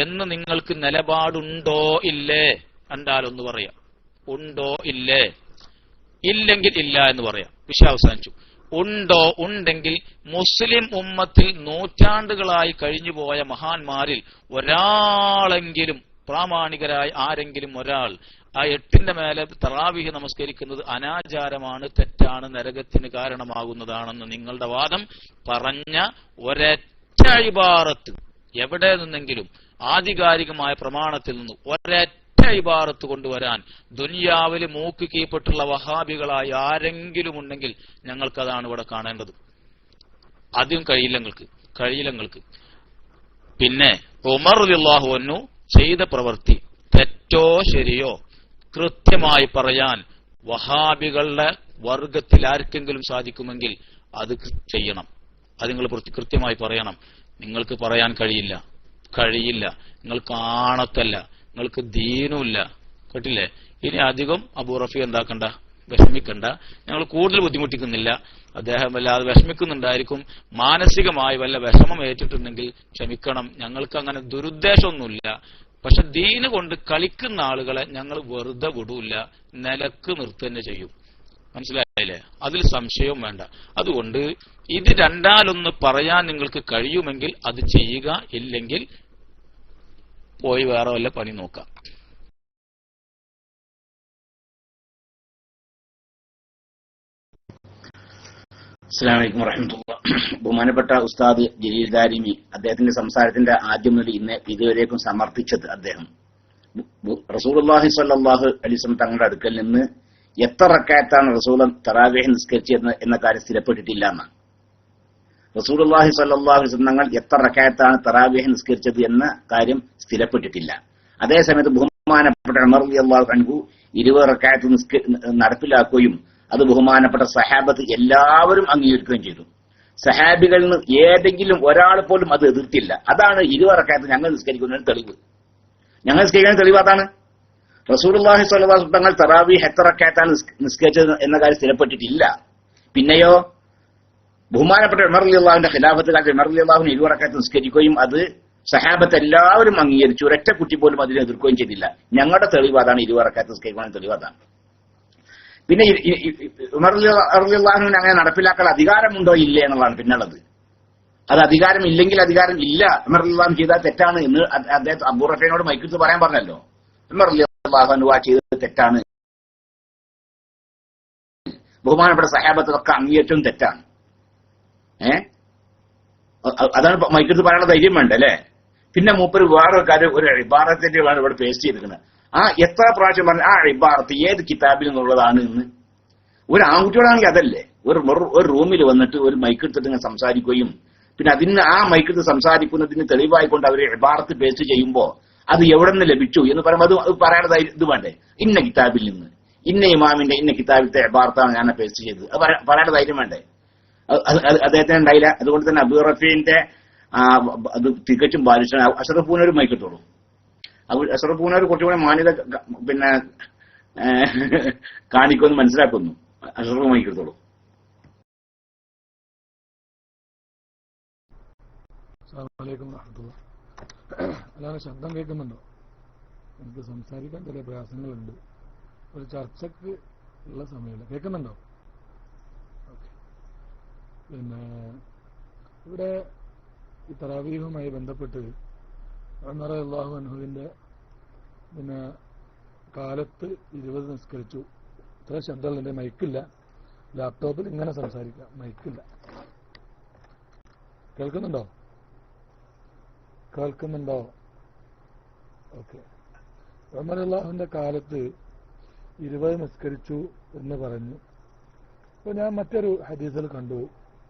എന്ന് നിങ്ങൾക്ക് നിലപാടുണ്ടോ ഇല്ലേ? കണ്ടാലൊന്ന് പറയാം. ഉണ്ടോ ഇല്ലേ? ഇല്ലെങ്കിൽ ഇല്ല എന്ന് പറയാം. വിഷയം അവസാനിച്ചു. ഉണ്ടോ? ഉണ്ടെങ്കിൽ മുസ്ലിം ഉമ്മത്തിൽ നൂറ്റാണ്ടുകളായി കഴിഞ്ഞുപോയ മഹാന്മാരിൽ ഒരാളെങ്കിലും, പ്രാമാണികരായ ആരെങ്കിലും ഒരാൾ ആ 8ന്റെ മേലെ തറാവീഹ് നമസ്കരിക്കുന്നത് അനാചാരമാണ്, തെറ്റാണ്, നരകത്തിന് കാരണമാകുന്നതാണെന്ന് നിങ്ങളുടെ വാദം പറഞ്ഞ ഒരൊറ്റ ഇബാറത്ത് എവിടെ നിന്നെങ്കിലും ആധികാരികമായ പ്രമാണത്തിൽ നിന്ന് ഒരൊറ്റ ഇബാറത്ത് കൊണ്ടുവരാൻ ദുനിയാവിൽ മൂക്ക് കീഴ്പ്പെട്ടുള്ള വഹാബികളായ ആരെങ്കിലും ഉണ്ടെങ്കിൽ ഞങ്ങൾക്കതാണ് ഇവിടെ കാണേണ്ടത്. ആദ്യം കഴിയില്ലങ്ങൾക്ക്. പിന്നെ ഉമർ റളിയല്ലാഹു അൻഹു ചെയ്ത പ്രവൃത്തി തെറ്റോ ശരിയോ കൃത്യമായി പറയാൻ വഹാബികളുടെ വർഗത്തിൽ ആർക്കെങ്കിലും സാധിക്കുമെങ്കിൽ അത് ചെയ്യണം. അത് നിങ്ങൾ കൃത്യമായി പറയണം. നിങ്ങൾക്ക് പറയാൻ കഴിയില്ല. നിങ്ങൾക്ക് ആണത്തല്ല, നിങ്ങൾക്ക് ദീനുമില്ല. കേട്ടില്ലേ? ഇനി അധികം അബൂ റഫീ എന്താക്കണ്ട, വിഷമിക്കണ്ട. ഞങ്ങൾ കൂടുതൽ ബുദ്ധിമുട്ടിക്കുന്നില്ല. അദ്ദേഹം വല്ലാതെ വിഷമിക്കുന്നുണ്ടായിരിക്കും. മാനസികമായി വല്ല വിഷമം ഏറ്റിട്ടുണ്ടെങ്കിൽ ക്ഷമിക്കണം. ഞങ്ങൾക്ക് അങ്ങനെ ദുരുദ്ദേശമൊന്നുമില്ല. പക്ഷെ ദീന് കൊണ്ട് കളിക്കുന്ന ആളുകളെ ഞങ്ങൾ വെറുതെ വിടൂല്ല, നിലക്ക് നിർത്തുക ചെയ്യും. മനസ്സിലായില്ലേ? അതിൽ സംശയവും വേണ്ട. അതുകൊണ്ട് ഇത് രണ്ടാലൊന്ന് പറയാൻ നിങ്ങൾക്ക് കഴിയുമെങ്കിൽ അത് ചെയ്യുക, ഇല്ലെങ്കിൽ പോയി വേറെ വല്ല പണി നോക്കാം. അസ്സലാമു അലൈക്കും വറഹ്മത്തുള്ളാഹി. ബഹുമാനപ്പെട്ട ഉസ്താദ് ജലീൽ ദാരിമി അദ്ദേഹത്തിന്റെ സംസാരത്തിന്റെ ആദ്യം മുതൽ ഇതുവരേക്കും സമർപ്പിച്ചത് അദ്ദേഹം റസൂലുള്ളാഹി സ്വല്ലല്ലാഹു അലൈഹി വസല്ലം തങ്ങളുടെ അടുക്കൽ നിന്ന് എത്ര റക്അത്താണ് റസൂൽ തറാവീഹ് നിസ്കരിച്ചത് എന്ന കാര്യം സ്ഥിരപ്പെട്ടിട്ടില്ല എന്നാണ്. റസൂലുള്ളാഹി സ്വല്ലല്ലാഹു അലൈഹി വസല്ലം തങ്ങൾ എത്ര റക്അത്താണ് തറാവീഹ് നിസ്കരിച്ചത് എന്ന കാര്യം സ്ഥിരപ്പെട്ടിട്ടില്ല. അതേസമയത്ത് ബഹുമാനപ്പെട്ട ഉമർ റളിയല്ലാഹു അൻഹു 20 റക്അത്ത് നടപ്പിലാക്കുകയും അത് ബഹുമാനപ്പെട്ട സഹാബത്ത് എല്ലാവരും അംഗീകരിക്കുകയും ചെയ്തു. സഹാബികളിൽ നിന്ന് ഏതെങ്കിലും ഒരാൾ പോലും അത് എതിർത്തില്ല. അതാണ് 20 റക്അത്ത് ഞങ്ങൾ നിസ്കരിക്കുന്നതിന് തെളിവ്. ഞങ്ങൾ നിസ്കരിക്കുന്ന തെളിവ് അതാണ്. റസൂലുള്ളാഹി സ്വല്ലല്ലാഹു അലൈഹി വസല്ലം തങ്ങൾ തറാവീഹ് എത്ര റക്അത്താണ് നിസ്കരിച്ചത് എന്ന കാര്യം സ്ഥിരപ്പെട്ടിട്ടില്ല. പിന്നെയോ ബഹുമാനപ്പെട്ട ഉമർ റളിയല്ലാഹുവിന്റെ ഖിലാഫത്ത് കാലത്ത് ഉമർ റളിയല്ലാഹു 20 റക്അത്ത് നിസ്കരിക്കുകയും അത് സഹാബത്ത് എല്ലാവരും അംഗീകരിച്ചു. ഒരൊറ്റ കുട്ടി പോലും അതിനെ എതിർക്കുകയും ചെയ്തില്ല. ഞങ്ങളുടെ തെളിവ് അതാണ്. 20 റക്അത്ത് നിസ്കരിക്കുന്ന തെളിവ് അതാണ്. പിന്നെ ഉമർ റളിയല്ലാഹുവിന് അങ്ങനെ നടപ്പിലാക്കാൻ അധികാരമുണ്ടോ ഇല്ലേ എന്നുള്ളതാണ് പിന്നുള്ളത്. അത് അധികാരം ഇല്ലെങ്കിൽ അധികാരം ഇല്ല, ഉമർ റളിയല്ലാഹു ചെയ്താൽ തെറ്റാണ് എന്ന് അദ്ദേഹം അബൂ റഫീനോട് മൈക്കിട്ട് പറയാൻ പറഞ്ഞല്ലോ. ഉമർ റളിയല്ലാഹു ആ ചെയ്തത് തെറ്റാണ്, ബഹുമാനപ്പെട്ട സഹാബത്തൊക്കെ അംഗീകരിച്ചും തെറ്റാണ്. അതാണ് മൈക്കിട്ട് പറയാനുള്ള ധൈര്യം വേണ്ട അല്ലേ? പിന്നെ മൂപ്പര് വേറൊരു കാര്യം, ഒരു ഇബാറത്തിന്റെ ഇവിടെ പേസ്റ്റ് ചെയ്തിരിക്കുന്നത്. എത്ര പ്രാവശ്യം പറഞ്ഞു ആ ഇബാറത്ത് ഏത് കിതാബിൽ നിന്നുള്ളതാണ് എന്ന്. ഒരു ആൺകുട്ടിയോടാണെങ്കിൽ അതല്ലേ, ഒരു റൂമിൽ വന്നിട്ട് ഒരു മൈക്കെടുത്തിട്ട് ഇങ്ങനെ സംസാരിക്കുകയും പിന്നെ അതിന് ആ മൈക്കെടുത്ത് സംസാരിക്കുന്നതിന് തെളിവായിക്കൊണ്ട് അവർ ഇബാറത്ത് പേസ്റ്റ് ചെയ്യുമ്പോൾ അത് എവിടെ നിന്ന് ലഭിച്ചു എന്ന് പറയുമ്പോൾ അത് പറയാനുള്ള ഇത് വേണ്ടേ? ഇന്ന കിതാബിൽ നിന്ന്. ഇന്ന ഇമാമിന്റെ ഇന്ന കിതാബിലത്തെ ഇബാറത്താണ് ഞാൻ പേസ്റ്റ് ചെയ്തത്. അത് പറയാനുള്ള ധൈര്യം വേണ്ടേ? അദ്ദേഹത്തിന് ഉണ്ടായില്ല. അതുകൊണ്ട് തന്നെ അബൂ റഫീന്റെ അത് തികച്ചും ബാധിച്ചു. അഷ്റഫ് പൂനൂർ മൈക്കിട്ടോളൂ. അഷ്റഫ് പൂനൂർ കുറച്ചുകൂടെ മാന്യത പിന്നെ കാണിക്കുമെന്ന് മനസ്സിലാക്കുന്നു. അഷ്റഫ് മൈക്കിട്ടോളൂ. അല്ലാതെ ശബ്ദം കേൾക്കുന്നുണ്ടോ? എനിക്ക് സംസാരിക്കാൻ ചില പ്രയാസങ്ങളുണ്ട്. ഒരു ചർച്ചക്ക് ഉള്ള സമയമില്ല. കേൾക്കുന്നുണ്ടോ? ഓക്കെ. പിന്നെ ഇവിടെ ഈ തറാവീഹുമായി ബന്ധപ്പെട്ട് ഉമർ റളിയല്ലാഹു അൻഹുവിന്റെ പിന്നെ കാലത്ത് 20 നിസ്കരിച്ചു. ഇത്ര ശബ്ദമുള്ള എൻ്റെ മൈക്കില്ല. ലാപ്ടോപ്പിൽ ഇങ്ങനെ സംസാരിക്കാം, മൈക്കില്ല. കേൾക്കുന്നുണ്ടോ? കേൾക്കുന്നുണ്ടോ? ഓക്കെ. ഉമർ റളിയല്ലാഹുവിന്റെ കാലത്ത് 20 നിസ്കരിച്ചു എന്ന് പറഞ്ഞു. അപ്പോൾ ഞാൻ മറ്റൊരു ഹദീസിൽ കണ്ടു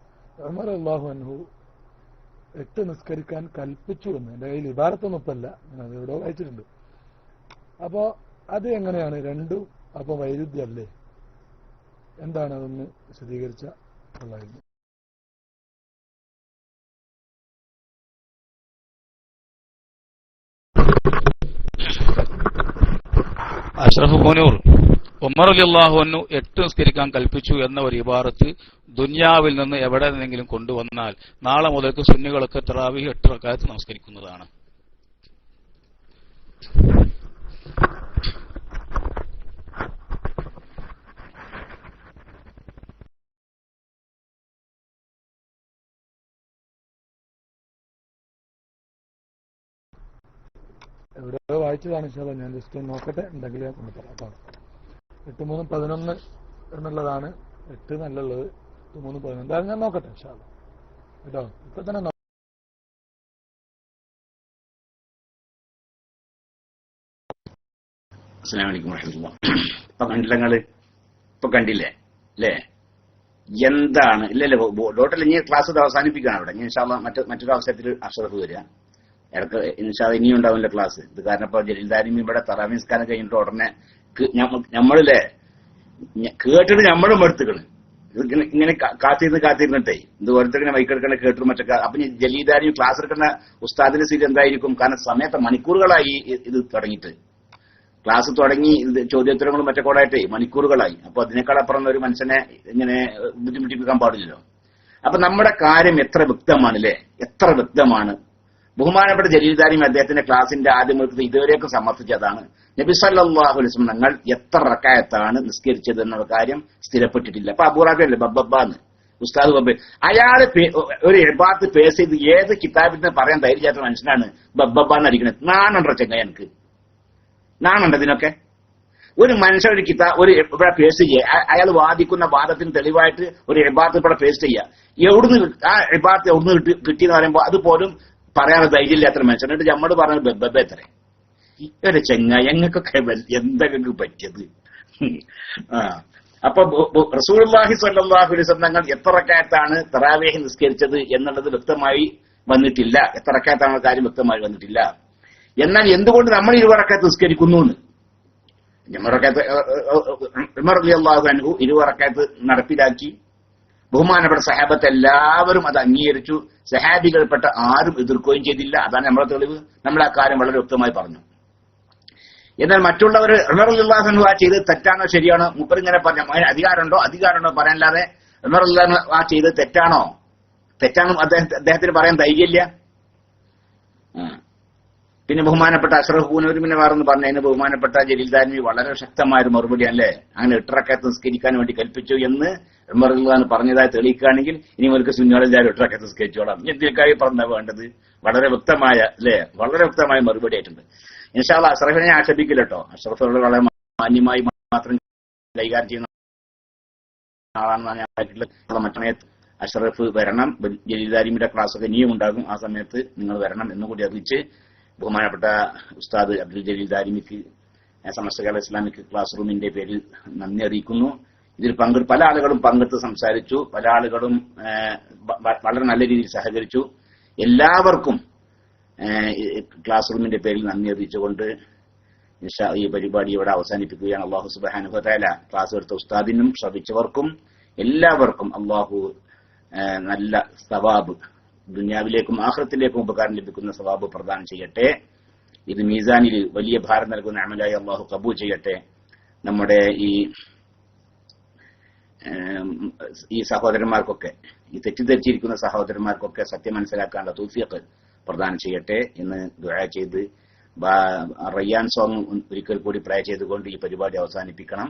ഉമർ റളിയല്ലാഹു അൻഹു 8 നിസ്കരിക്കാൻ കൽപ്പിച്ചു എന്ന്. എൻ്റെ കയ്യിൽ ഇബാറത്തൊന്നും ഒപ്പല്ല, ഞാൻ അത് എവിടെ വായിച്ചിട്ടുണ്ട്. അപ്പോൾ അത് എങ്ങനെയാണ്? രണ്ടും അപ്പോൾ വൈരുദ്ധ്യമല്ലേ? എന്താണ് അതൊന്ന് വിശദീകരിച്ച കൊള്ളായിരുന്നു. അഷ്റഫ് പൂനൂർ ഉമർ റളിയല്ലാഹു അൻഹു 8 നിസ്കരിക്കാൻ കൽപ്പിച്ചു എന്ന ഒരു ഇബാറത്ത് ദുനിയാവിൽ നിന്ന് എവിടെ നിന്നെങ്കിലും കൊണ്ടുവന്നാൽ നാളെ മുതൽക്ക് സുന്നികളൊക്കെ തറാവീഹ് 8 റക്അത്ത് നമസ്കരിക്കുന്നതാണ്. എവിടെയോ വായിച്ചതാണ്. ഇൻഷാ അല്ലാഹ് ഞാൻ ജസ്റ്റ് നോക്കട്ടെ, ഉണ്ടെങ്കിൽ ഞാൻ കൊണ്ടുതരാം. 8 3 11 എന്നുള്ളതാണ് 8 നല്ലുള്ളത്. 8 3 11 എന്തായാലും ഞാൻ നോക്കട്ടെ ഇൻഷാ അല്ലാഹ് കേട്ടോ. ഇപ്പൊ തന്നെ അസ്സലാമു അലൈക്കും വറഹ്മത്തുള്ളാഹി. ഇപ്പൊ കണ്ടില്ല നിങ്ങള്? ഇപ്പൊ കണ്ടില്ലേ അല്ലേ? എന്താണ് ഇല്ലല്ലേ ഡോട്ടൽ ഇനി ക്ലാസ് അവസാനിപ്പിക്കുകയാണ് അവിടെ. ഇനി ഇൻഷാ അല്ലാഹ് മറ്റൊരു അവസരത്തിൽ അഷ്റഫ് വരിക. ഇടക്ക് ഇൻഷാ അല്ലാഹ് ഇനിയും ഉണ്ടാവില്ല ക്ലാസ്. ഇത് കാരണം ഇപ്പൊ ജലീൽദാരിമി ഇവിടെ തറാവീഹ് നിസ്കാരം കഴിഞ്ഞിട്ട് ഉടനെ നമ്മളില്ലേ കേട്ടിട്ട് നമ്മളും എടുത്തുക്കണ്. ഇങ്ങനെ കാത്തിരുന്നിട്ടേ ഇത് ഓരോരുത്തരിങ്ങനെ മൈക്കെടുക്കണ കേട്ടു മറ്റൊക്കെ. അപ്പൊ ജലീൽദാരിമി ക്ലാസ് എടുക്കുന്ന ഉസ്താദിന്റെ സ്ഥിതി എന്തായിരിക്കും? കാരണം സമയത്ത് മണിക്കൂറുകളായി ഇത് തുടങ്ങിയിട്ട്. ക്ലാസ് തുടങ്ങി ചോദ്യോത്തരങ്ങളും മറ്റൊക്കെ കൂടായിട്ടേ മണിക്കൂറുകളായി. അപ്പൊ അതിനേക്കാളപ്പുറം ഒരു മനുഷ്യനെ ഇങ്ങനെ ബുദ്ധിമുട്ടിപ്പിക്കാൻ പാടില്ലല്ലോ. അപ്പൊ നമ്മുടെ കാര്യം എത്ര വ്യക്തമാണ് അല്ലേ? എത്ര വ്യക്തമാണ്. ബഹുമാനപ്പെട്ട ജലീൽദാരിമി അദ്ദേഹത്തിന്റെ ക്ലാസിന്റെ ആദ്യം ഇതുവരെയൊക്കെ സമർത്ഥിച്ചതാണ് നബി സല്ലല്ലാഹു അലൈഹി വസല്ലം തങ്ങൾ എത്ര റക്അത്താണ് നിസ്കരിച്ചത് എന്നുള്ള കാര്യം സ്ഥിരപ്പെട്ടിട്ടില്ല. അപ്പൊ അബൂ റാഫി അല്ലേ ബബ്ബാന്ന് ഉസ്താദ് ബബ്ബ, അയാള് ഒരു ഇബാദത്ത് പേസ് ചെയ്ത് ഏത് കിതാബിൽ പറയാൻ ധൈര്യമില്ലാത്ത മനുഷ്യനാണ് ബബ്ബാന്ന് അടിക്കുന്നത്. നാണുണ്ടോ ചെങ്ങ? എനിക്ക് നാണുണ്ട് ഇതിനൊക്കെ. ഒരു മനുഷ്യൻ ഒരു ഇവിടെ പേസ്റ്റ് ചെയ്യുക, അയാൾ വാദിക്കുന്ന വാദത്തിന് തെളിവായിട്ട് ഒരു ഇബാദത്ത് ഇവിടെ പേസ്റ്റ് ചെയ്യുക. എവിടുന്ന് ആ ഇബാദത്ത് എവിടുന്ന് കിട്ടിയെന്ന് പറയുമ്പോൾ അതുപോലും പറയാനുള്ള ധൈര്യമില്ലാത്ത മനുഷ്യൻ. എന്നിട്ട് നമ്മോട് പറഞ്ഞത് ബബ്ബ എത്രേ ഒരു ചെങ്ങ ഞങ്ങൾക്കൊക്കെ എന്തൊക്കെ പറ്റിയത്. അപ്പൊ റസൂലുള്ളാഹി സ്വല്ലല്ലാഹു അലൈഹി വസല്ലം തങ്ങൾ എത്ര റക്അത്താണ് തറാവീഹ് നിസ്കരിച്ചത് എന്നുള്ളത് വ്യക്തമായി വന്നിട്ടില്ല. എത്ര റക്അത്താണ് കാര്യം വ്യക്തമായി വന്നിട്ടില്ല. എന്നാൽ എന്തുകൊണ്ട് നമ്മൾ 20 റക്അത്ത് നിസ്കരിക്കുന്നു? ഉമർ റളിയല്ലാഹു അൻഹു 20 റക്അത്ത് നടപ്പിലാക്കി. ബഹുമാനപ്പെട്ട സഹാബത്ത് എല്ലാവരും അത് അംഗീകരിച്ചു. സഹാബികൾപ്പെട്ട ആരും എതിർക്കുകയും ചെയ്തില്ല. അതാണ് നമ്മുടെ തെളിവ്. നമ്മൾ ആ കാര്യം വളരെ വ്യക്തമായി പറഞ്ഞു. എന്നാൽ മറ്റുള്ളവർ ഉമർ റളിയല്ലാഹു അൻഹു ആ ചെയ്തത് തെറ്റാണോ ശരിയാണോ മൂപ്പർ ഇങ്ങനെ പറഞ്ഞു. അതിന് അധികാരമുണ്ടോ പറയാനല്ലാതെ ഉമർ റളിയല്ലാഹു അൻഹു ആ ചെയ്തത് തെറ്റാണോ അദ്ദേഹത്തിന് പറയാൻ ധൈര്യമില്ല. പിന്നെ ബഹുമാനപ്പെട്ട അഷ്റഫ് പൂനൂർ പിന്നെ വേറൊന്ന് പറഞ്ഞു. അതിന് ബഹുമാനപ്പെട്ട ജലീൽദാരിമി വളരെ ശക്തമായൊരു മറുപടി അല്ലേ, അങ്ങനെ 8 റക്അത്ത് നിസ്കരിക്കാൻ വേണ്ടി കൽപ്പിച്ചു എന്ന് ഉമർ റളിയല്ലാഹു പറഞ്ഞതായി തെളിയിക്കുകയാണെങ്കിൽ ഇനി അവർക്ക് സുന്നികളെല്ലാവരും 8 റക്അത്ത് നിസ്കരിച്ചോളാം. എന്തിനേക്കായി പറഞ്ഞ വേണ്ടത്? വളരെ വ്യക്തമായ അല്ലേ, വളരെ വ്യക്തമായ മറുപടി ആയിട്ടുണ്ട്. ഇൻഷാ അല്ലാഹ് അഷ്റഫിനെ ആക്ഷേപിക്കില്ല കേട്ടോ. അഷ്റഫ് വളരെ മാന്യമായി മാത്രം കൈകാര്യം ചെയ്യുന്ന ആളാണെന്നാണ് ഞാൻ ആയിട്ടുള്ളത്. മറ്റു അഷ്റഫ് വരണം. ജലീൽദാരിമിയുടെ ക്ലാസ്സൊക്കെ ഇനിയും ഉണ്ടാകും. ആ സമയത്ത് നിങ്ങൾ വരണം എന്നുകൂടി അറിയിച്ച് ബഹുമാനപ്പെട്ട ഉസ്താദ് അബ്ദുൽ ജലീൽ ദാരിമിക്ക് സമസ്ത കേരള ഇസ്ലാമിക് ക്ലാസ് റൂമിന്റെ പേരിൽ നന്ദി അറിയിക്കുന്നു. ഇതിൽ പല ആളുകളും പങ്കെടുത്ത് സംസാരിച്ചു. പല ആളുകളും വളരെ നല്ല രീതിയിൽ സഹകരിച്ചു. എല്ലാവർക്കും ക്ലാസ് റൂമിന്റെ പേരിൽ നന്ദി അറിയിച്ചുകൊണ്ട് ഈ പരിപാടി ഇവിടെ അവസാനിപ്പിക്കുകയാണ്. അള്ളാഹു സുബ്ഹാനഹു വ തആല ക്ലാസ് എടുത്ത ഉസ്താദിനും ശ്രവിച്ചവർക്കും എല്ലാവർക്കും അള്ളാഹു നല്ല സവാബ്, ദുനിയാവിലേക്കും ആഖിറത്തിലേക്കും ഉപകാരം ലഭിക്കുന്ന സവാബ് പ്രദാനം ചെയ്യട്ടെ. ഇത് മീസാനിൽ വലിയ ഭാരം നൽകുന്ന അമലായി അള്ളാഹു കബൂൽ ചെയ്യട്ടെ. നമ്മുടെ ഈ സഹോദരന്മാർക്കൊക്കെ, ഈ തെറ്റിദ്ധരിച്ചിരിക്കുന്ന സഹോദരന്മാർക്കൊക്കെ സത്യം മനസ്സിലാക്കാനുള്ള തൗഫീഖ് പ്രദാനം ചെയ്യട്ടെ എന്ന് ദുആ ചെയ്ത് റയ്യാൻ സോങ് ഒരിക്കൽ കൂടി പ്രേ ചെയ്തുകൊണ്ട് ഈ പരിപാടി അവസാനിപ്പിക്കണം.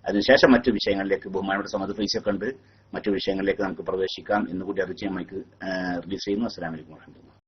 അതിനുശേഷം മറ്റു വിഷയങ്ങളിലേക്ക്, ബഹുമാനോട് സമദ് ഫൈസൊക്കെ ഉണ്ട്, മറ്റു വിഷയങ്ങളിലേക്ക് നമുക്ക് പ്രവേശിക്കാം എന്നുകൂടി അറിയിച്ച് മൈക്ക് റിലീസ് ചെയ്യുന്നു. അസ്സലാമു അലൈക്കും വറഹ്മത്തുള്ളാഹി.